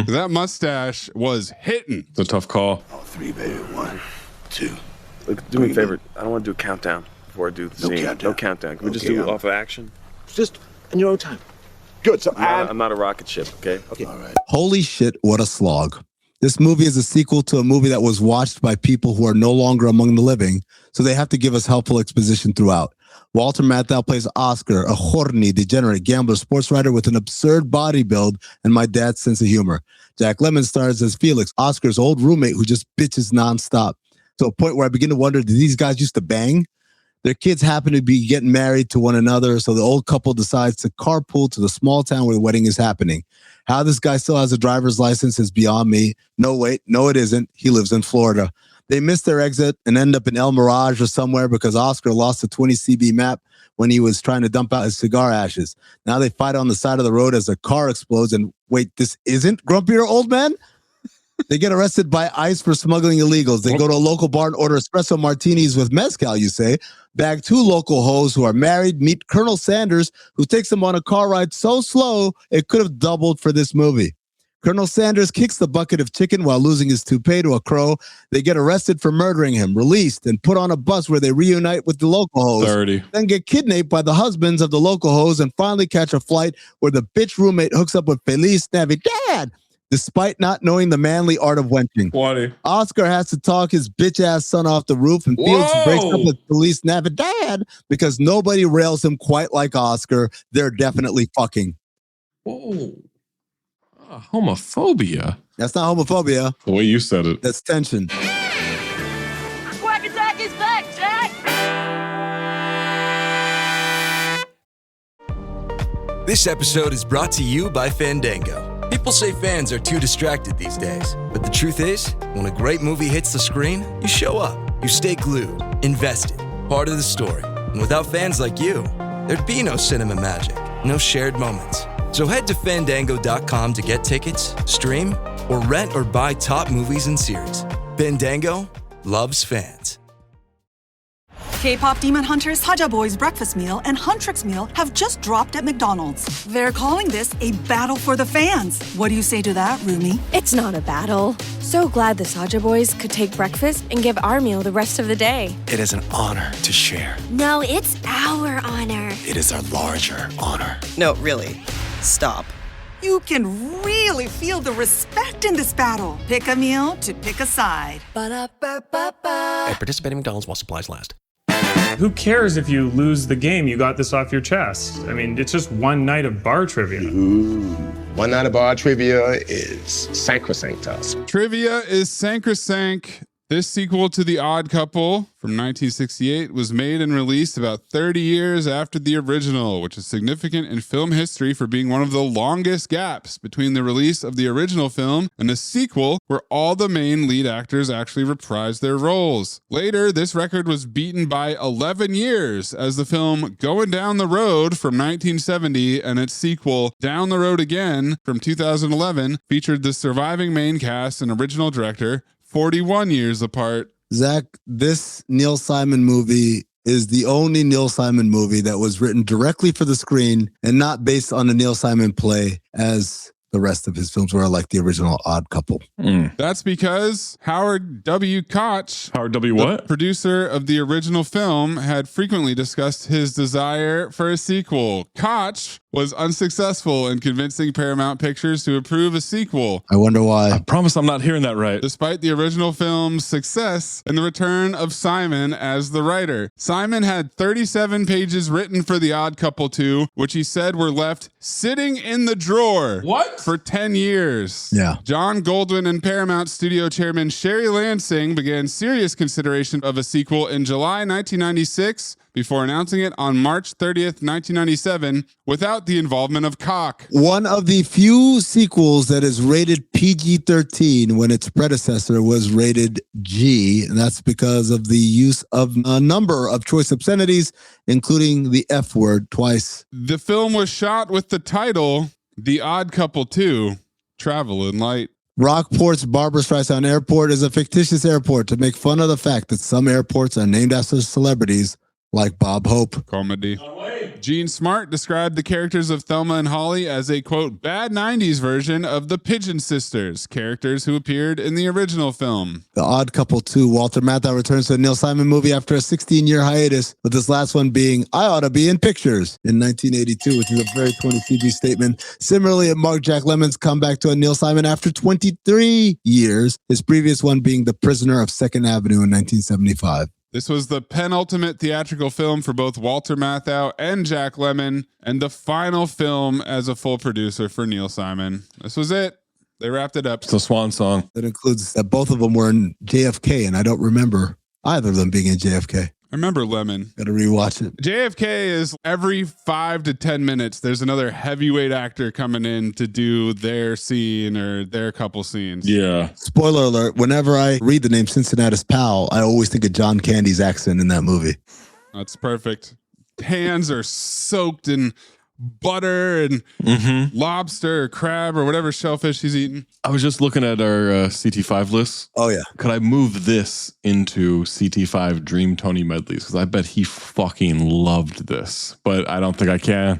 That mustache was hitting. It's a tough call. Oh, 3, baby. 1, 2. Look, do me a favor. I don't want to do a countdown before I do the scene. No countdown. Can we just do it off of action? Just in your own time. Good. So I'm not a rocket ship, okay? Okay. All right. Holy shit, what a slog. This movie is a sequel to a movie that was watched by people who are no longer among the living, so they have to give us helpful exposition throughout. Walter Matthau plays Oscar, a horny, degenerate gambler sports writer with an absurd body build and my dad's sense of humor. Jack Lemmon stars as Felix, Oscar's old roommate who just bitches nonstop, to a point where I begin to wonder, did these guys used to bang? Their kids happen to be getting married to one another, so the old couple decides to carpool to the small town where the wedding is happening. How this guy still has a driver's license is beyond me. No, wait, no, it isn't. He lives in Florida. They miss their exit and end up in El Mirage or somewhere because Oscar lost the 20 CB map when he was trying to dump out his cigar ashes. Now they fight on the side of the road as a car explodes, and wait, this isn't Grumpier Old Man? They get arrested by ICE for smuggling illegals. They go to a local bar and order espresso martinis with mezcal, you say. Bag 2 local hoes who are married, meet Colonel Sanders, who takes them on a car ride so slow it could have doubled for this movie. Colonel Sanders kicks the bucket of chicken while losing his toupee to a crow. They get arrested for murdering him, released, and put on a bus where they reunite with the local hoes. 30. Then get kidnapped by the husbands of the local hoes and finally catch a flight where the bitch roommate hooks up with Feliz Navidad, despite not knowing the manly art of wenching. 20. Oscar has to talk his bitch-ass son off the roof, and Felix breaks up with Feliz Navidad because nobody rails him quite like Oscar. They're definitely fucking. Whoa. Homophobia. That's not homophobia. The way you said it. That's tension. Quack Attack is back, Jack! This episode is brought to you by Fandango. People say fans are too distracted these days, but the truth is, when a great movie hits the screen, you show up. You stay glued, invested, part of the story. And without fans like you, there'd be no cinema magic, no shared moments. So head to Fandango.com to get tickets, stream, or rent or buy top movies and series. Fandango loves fans. K-pop demon hunters Haja Boy's breakfast meal and Huntrix meal have just dropped at McDonald's. They're calling this a battle for the fans. What do you say to that, Rumi? It's not a battle. So glad the Saja boys could take breakfast and give our meal the rest of the day. It is an honor to share. No, it's our honor. It is our larger honor. No, really. Stop. You can really feel the respect in this battle. Pick a meal to pick a side. Ba-da-ba-ba-ba. At participating McDonald's while supplies last. Who cares if you lose the game? You got this off your chest. I mean, it's just one night of bar trivia. Ooh. One night of bar trivia is sacrosanct to us. Trivia is sacrosanct. This sequel to The Odd Couple from 1968 was made and released about 30 years after the original, which is significant in film history for being one of the longest gaps between the release of the original film and the sequel, where all the main lead actors actually reprised their roles. Later, this record was beaten by 11 years as the film Going Down the Road from 1970 and its sequel Down the Road Again from 2011 featured the surviving main cast and original director 41 years apart. Zach, this Neil Simon movie is the only Neil Simon movie that was written directly for the screen and not based on a Neil Simon play, as the rest of his films were, like the original Odd Couple. That's because Howard W. Koch, Howard W. what? the producer of the original film, had frequently discussed his desire for a sequel. Koch was unsuccessful in convincing Paramount Pictures to approve a sequel. I wonder why. I promise I'm not hearing that right. Despite the original film's success and the return of Simon as the writer. Simon had 37 pages written for The Odd Couple 2, which he said were left sitting in the drawer. What? For 10 years. Yeah. John Goldwyn and Paramount studio chairman Sherry Lansing began serious consideration of a sequel in July 1996 before announcing it on March 30th, 1997, without the involvement of Koch. One of the few sequels that is rated PG-13 when its predecessor was rated G, and that's because of the use of a number of choice obscenities, including the F word twice. The film was shot with the title The Odd Couple 2, Travel in Light. Rockport's Barbra Streisand Airport is a fictitious airport to make fun of the fact that some airports are named after celebrities like Bob Hope. Comedy. Gene Smart described the characters of Thelma and Holly as a, quote, bad 90s version of the Pigeon Sisters, characters who appeared in the original film. The Odd Couple 2, Walter Matthau returns to a Neil Simon movie after a 16-year hiatus, with this last one being I Ought to Be in Pictures in 1982, which is a very 20CB statement. Similarly, it marked Jack Lemmon's comeback to a Neil Simon after 23 years, his previous one being The Prisoner of 2nd Avenue in 1975. This was the penultimate theatrical film for both Walter Matthau and Jack Lemmon, and the final film as a full producer for Neil Simon. This was it. They wrapped it up. It's a swan song. That includes that both of them were in JFK, and I don't remember either of them being in JFK. I remember Lemmon. Got to rewatch it. JFK is every 5 to 10 minutes, there's another heavyweight actor coming in to do their scene or their couple scenes. Yeah. Spoiler alert, whenever I read the name Cincinnatus Powell, I always think of John Candy's accent in that movie. That's perfect. Hands are soaked in butter and lobster or crab or whatever shellfish he's eating. I was just looking at our CT5 list. Oh, yeah. Could I move this into CT5 Dream Tony medleys? Because I bet he fucking loved this, but I don't think I can.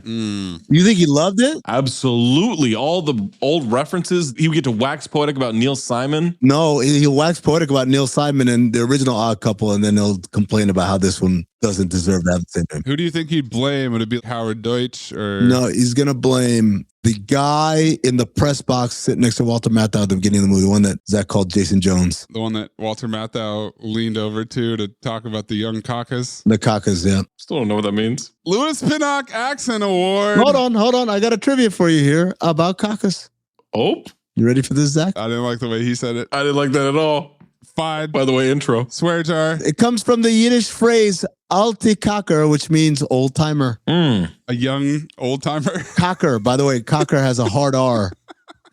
You think he loved it? Absolutely. All the old references. He would get to wax poetic about Neil Simon. No, he'll wax poetic about Neil Simon and the original Odd Couple, and then he'll complain about how this one doesn't deserve to have the same name. Who do you think he'd blame? Would it be Howard Deutsch or? No, he's going to blame the guy in the press box sitting next to Walter Matthau at the beginning of the movie, the one that Zach called Jason Jones. The one that Walter Matthau leaned over to talk about the young caucus. The caucus, yeah. Still don't know what that means. Louis Pinnock Accent Award. Hold on. I got a trivia for you here about caucus. Oh. You ready for this, Zach? I didn't like the way he said it. I didn't like that at all. Fine. By the way, intro. Swear jar. It comes from the Yiddish phrase alte Kaker, which means old timer. A young old timer. Kaker. By the way, Kaker has a hard R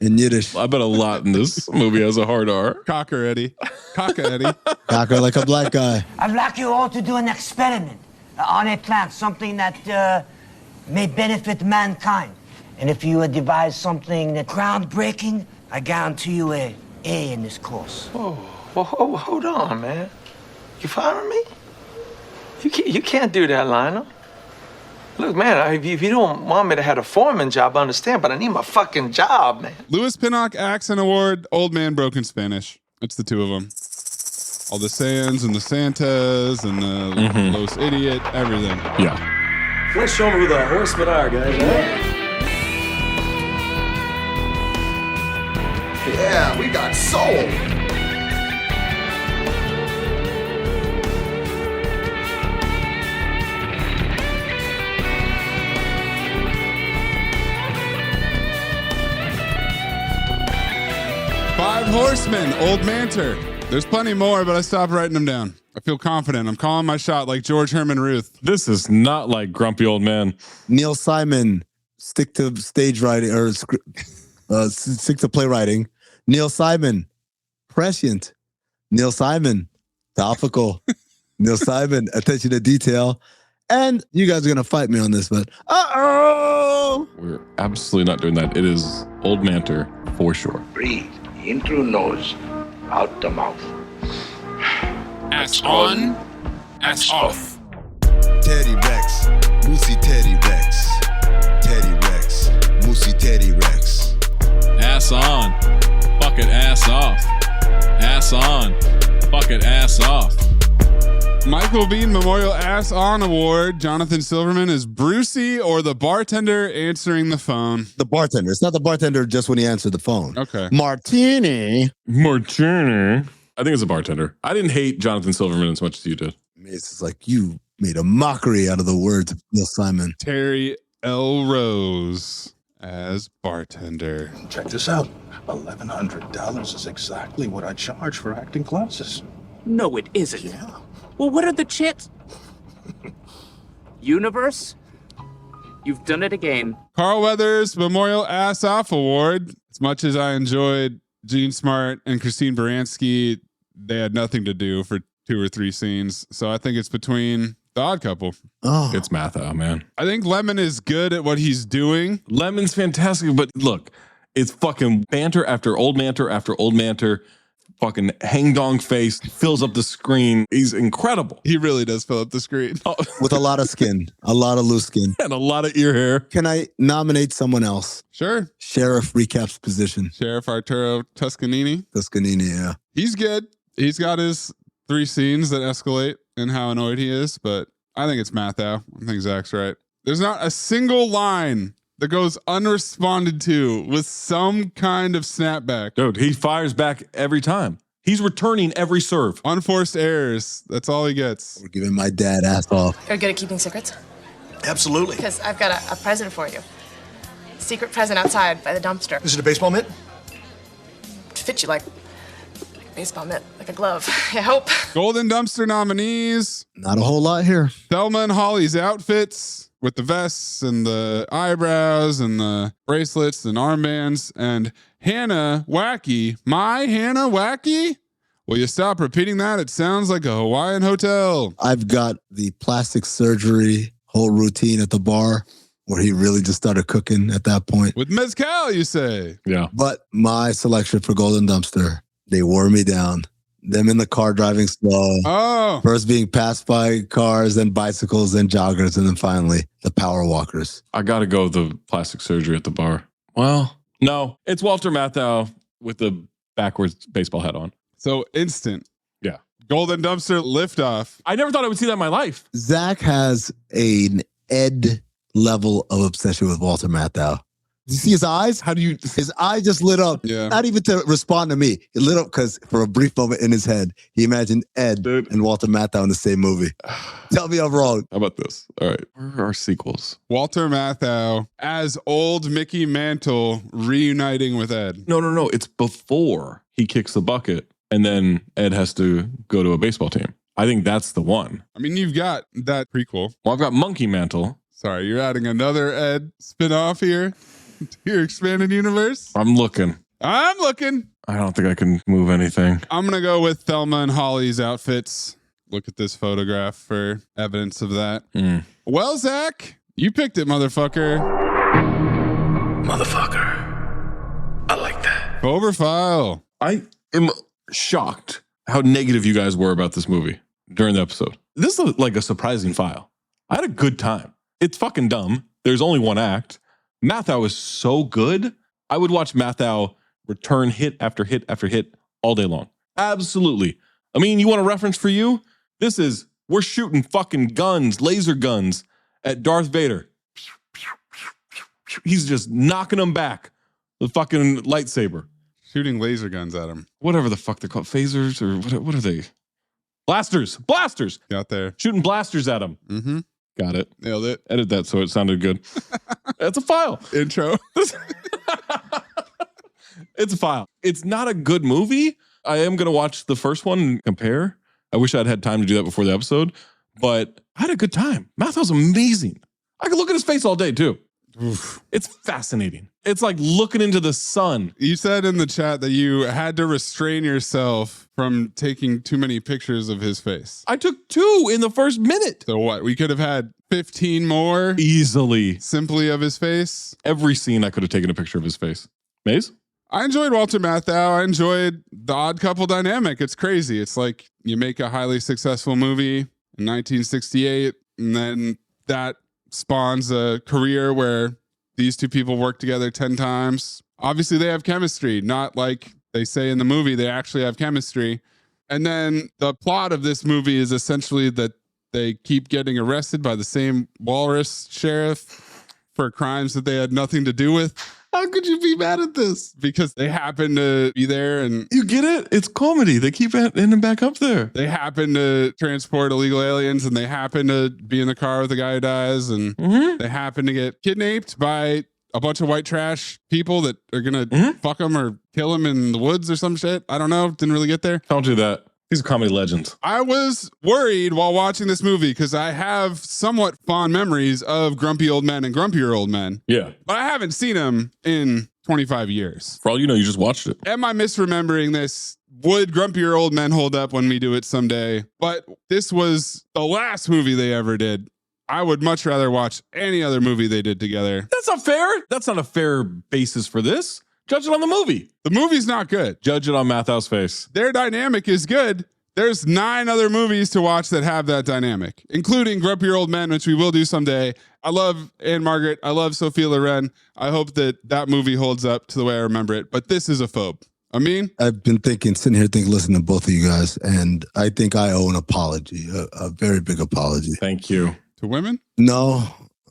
in Yiddish. I bet a lot in this movie has a hard R. Cocker Eddie. Cocker Eddie. Cocker like a black guy. I'd like you all to do an experiment on a plant, something that may benefit mankind. And if you devise something that's groundbreaking, I guarantee you a A in this course. Well, hold on, man. You following me? You can't do that, Lionel. Look, man, if you don't want me to have a foreman job, I understand, but I need my fucking job, man. Louis Pinnock Accent Award, Old Man Broken Spanish. It's the two of them. All the Sans and the Santas and the Los Idiot, everything. Yeah. Let's show them who the horsemen are, guys. Yeah, we got soul. Five Horsemen, Old Manter. There's plenty more, but I stopped writing them down. I feel confident. I'm calling my shot like George Herman Ruth. This is not like Grumpy Old Man. Neil Simon, stick to stage writing or stick to playwriting. Neil Simon, prescient. Neil Simon, topical. Neil Simon, attention to detail. And you guys are going to fight me on this, but we're absolutely not doing that. It is Old Manter for sure. Breathe in through nose, out the mouth. Ass on, ass off. Teddy Rex, Moosey Teddy Rex. Teddy Rex, Moosey Teddy Rex. Ass on, fuck it, ass off. Ass on, fuck it, ass off. Michael Bean Memorial Ass On Award. Jonathan Silverman is Brucey or the bartender answering the phone. The bartender. It's not the bartender just when he answered the phone. Okay. Martini. I think it's a bartender. I didn't hate Jonathan Silverman as much as you did. It's just like you made a mockery out of the words of Neil Simon. Terry L. Rose as bartender. Check this out. $1,100 is exactly what I charge for acting classes. No, it isn't. Yeah. Well, what are the chits? Universe? You've done it again. Carl Weathers Memorial Ass Off Award. As much as I enjoyed Gene Smart and Christine Baranski, they had nothing to do for 2 or 3 scenes. So I think it's between The Odd Couple. Oh, it's Mathau, man. I think Lemon is good at what he's doing. Lemon's fantastic, but look, it's fucking banter after old manter. Fucking hang-dong face fills up the screen. He's incredible. He really does fill up the screen. With a lot of skin, a lot of loose skin. And a lot of ear hair. Can I nominate someone else? Sure. Sheriff recaps position. Sheriff Arturo Toscanini. Yeah. He's good. He's got his 3 scenes that escalate and how annoyed he is, but I think it's Mathau. I think Zach's right. There's not a single line that goes unresponded to with some kind of snapback. Dude, he fires back every time. He's returning every serve. Unforced errors. That's all he gets. We're giving my dad ass off. Are you good at keeping secrets? Absolutely. Because I've got a present for you. Secret present outside by the dumpster. Is it a baseball mitt? To fit you like a baseball mitt, like a glove. I hope. Golden Dumpster nominees. Not a whole lot here. Thelma and Holly's outfits with the vests and the eyebrows and the bracelets and armbands, and Hannah Wacky. My Hannah Wacky? Will you stop repeating that? It sounds like a Hawaiian hotel. I've got the plastic surgery whole routine at the bar where he really just started cooking at that point. With mezcal, you say? Yeah. But my selection for Golden Dumpster, they wore me down. Them in the car driving slow. Oh. First being passed by cars, then bicycles, then joggers, and then finally the power walkers. I got to go with the plastic surgery at the bar. Well, no, it's Walter Matthau with the backwards baseball hat on. So instant. Yeah. Golden Dumpster liftoff. I never thought I would see that in my life. Zach has an Ed level of obsession with Walter Matthau. You see his eyes? His eye just lit up. Yeah. Not even to respond to me. It lit up because for a brief moment in his head, he imagined Ed and Walter Matthau in the same movie. Tell me I'm wrong. How about this? All right. Where are our sequels? Walter Matthau as old Mickey Mantle reuniting with Ed. No. It's before he kicks the bucket and then Ed has to go to a baseball team. I think that's the one. I mean, you've got that prequel. Well, I've got Monkey Mantle. Sorry, you're adding another Ed spinoff here to your expanded universe? I'm looking. I don't think I can move anything. I'm going to go with Thelma and Holly's outfits. Look at this photograph for evidence of that. Well, Zach, you picked it, motherfucker. I like that. Overfile. I am shocked how negative you guys were about this movie during the episode. This is like a surprising file. I had a good time. It's fucking dumb. There's only one act. Mathau is so good. I would watch Mathau return hit after hit after hit all day long. Absolutely. I mean, you want a reference for you? This is, we're shooting fucking guns, laser guns at Darth Vader. He's just knocking them back. The fucking lightsaber. Shooting laser guns at him. Whatever the fuck they're called. Phasers or what are they? Blasters. Blasters. Got there. Shooting blasters at him. Mm-hmm. Got it. Nailed it. Edit that so it sounded good. That's a file. Intro. It's a file. It's not a good movie. I am going to watch the first one and compare. I wish I'd had time to do that before the episode, but I had a good time. Mathau's amazing. I could look at his face all day too. Oof. It's fascinating. It's like looking into the sun. You said in the chat that you had to restrain yourself from taking too many pictures of his face. I took 2 in the first minute. So what? We could have had 15 more easily simply of his face. Every scene I could have taken a picture of his face. Maze? I enjoyed Walter Matthau. I enjoyed the odd couple dynamic. It's crazy. It's like you make a highly successful movie in 1968, and then that spawns a career where these two people work together 10 times. Obviously, they have chemistry, not like they say in the movie, they actually have chemistry. And then the plot of this movie is essentially that they keep getting arrested by the same walrus sheriff for crimes that they had nothing to do with. How could you be mad at this? Because they happen to be there and... You get it? It's comedy. They keep ending back up there. They happen to transport illegal aliens and they happen to be in the car with the guy who dies and they happen to get kidnapped by a bunch of white trash people that are going to fuck them or kill them in the woods or some shit. I don't know. Didn't really get there. Don't do that. These are comedy legends. I was worried while watching this movie because I have somewhat fond memories of Grumpy Old Men and Grumpier Old Men. Yeah. But I haven't seen them in 25 years. For all you know, you just watched it. Am I misremembering this? Would Grumpier Old Men hold up when we do it someday? But this was the last movie they ever did. I would much rather watch any other movie they did together. That's not fair. That's not a fair basis for this. Judge it on the movie. The movie's not good. Judge it on Mathau's face. Their dynamic is good. There's 9 other movies to watch that have that dynamic, including Grumpier Old Men, which we will do someday. I love Anne Margaret. I love Sophia Loren. I hope that movie holds up to the way I remember it. But this is a phobe. Amin? I've been sitting here listening to both of you guys, and I think I owe an apology, a very big apology. Thank you. To women? No,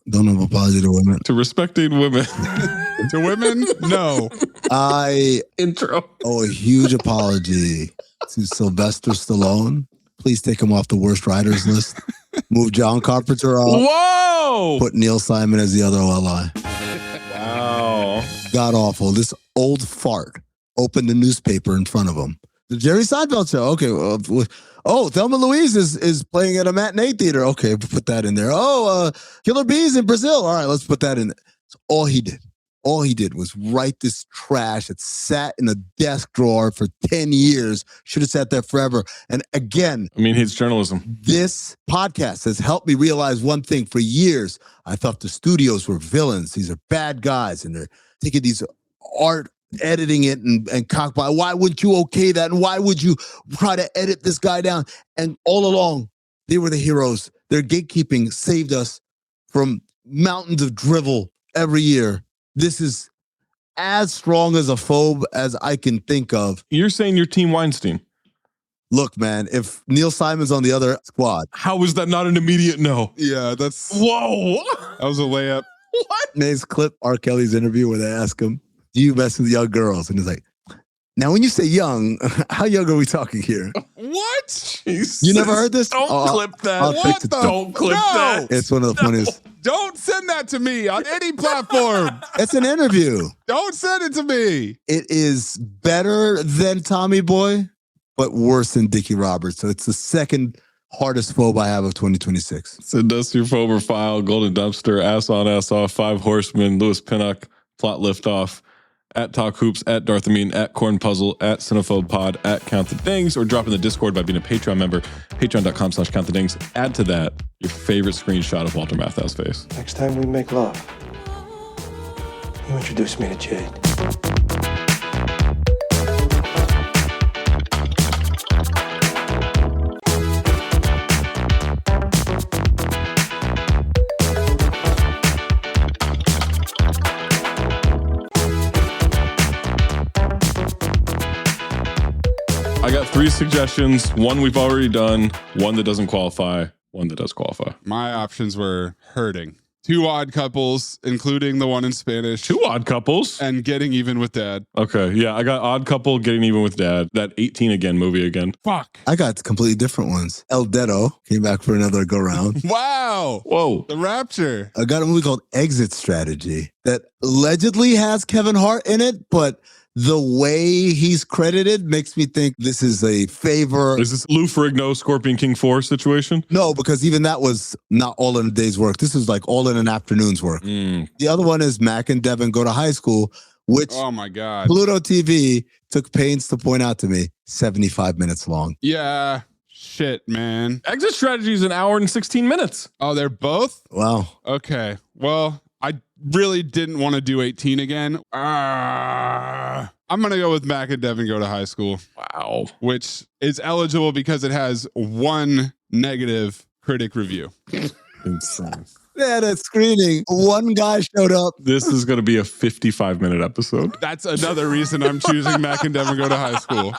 don't have an apology to women. To respecting women. To women? No. I intro. owe a huge apology to Sylvester Stallone. Please take him off the worst writers list. Move John Carpenter off. Whoa! Put Neil Simon as the other OLI. Wow. God awful. This old fart opened the newspaper in front of him. The Jerry Seinfeld show. Okay. Oh, Thelma Louise is playing at a matinee theater. Okay, put that in there. Oh, Killer Bees in Brazil. All right, let's put that in there. That's all he did. All he did was write this trash that sat in a desk drawer for 10 years. Should have sat there forever. And again, I mean, it's journalism. This podcast has helped me realize one thing. For years, I thought the studios were villains. These are bad guys, and they're taking these art, editing it and cockbite. Why wouldn't you okay that? And why would you try to edit this guy down? And all along, they were the heroes. Their gatekeeping saved us from mountains of drivel every year. This is as strong as a phobe as I can think of. You're saying you're Team Weinstein. Look, man, if Neil Simon's on the other squad. How is that not an immediate no? Yeah, that's... Whoa! That was a layup. What? Maze clip R. Kelly's interview where they ask him, do you mess with young girls? And he's like, now when you say young, how young are we talking here? What? Jesus. You never heard this? Don't clip that. Don't clip that. It's one of the funniest. Don't send that to me on any platform. It's an interview. Don't send it to me. It is better than Tommy Boy, but worse than Dickie Roberts. So it's the second hardest phobe I have of 2026. Send us your phobe file, Golden Dumpster, Ass On, Ass Off, Five Horsemen, Louis Pinnock, Plot Liftoff, at Talk Hoops, at Darth Amin, at Corn Puzzle, at Cinephobe Pod, at Count the Dings, or drop in the Discord by being a Patreon member, patreon.com/countthedings. Add to that your favorite screenshot of Walter Matthau's face. Next time we make love, you introduce me to Jade. 3 suggestions. One we've already done. One that doesn't qualify. One that does qualify. My options were Hurting, 2 Odd Couples, including the one in Spanish. 2 Odd Couples? And Getting Even with Dad. Okay, yeah, I got Odd Couple, Getting Even with Dad. That 18 Again movie again. Fuck. I got completely different ones. El Dedo came back for another go round. Wow. Whoa. The Rapture. I got a movie called Exit Strategy that allegedly has Kevin Hart in it, but the way he's credited makes me think this is a favor. Is this Lou Ferrigno, Scorpion King 4 situation? No, because even that was not all in a day's work. This is like all in an afternoon's work. The other one is Mac and Devin Go to High School, which Oh my God. Pluto TV took pains to point out to me, 75 minutes long. Yeah. Shit, man. Exit Strategy is an hour and 16 minutes. Oh, they're both? Wow. Okay. Well, I really didn't want to do 18 again. I'm going to go with Mac and Devin Go to High School. Wow. Which is eligible because it has 1 negative critic review. Insane. They had a screening. One guy showed up. This is going to be a 55-minute episode. That's another reason I'm choosing Mac and Devin Go to High School.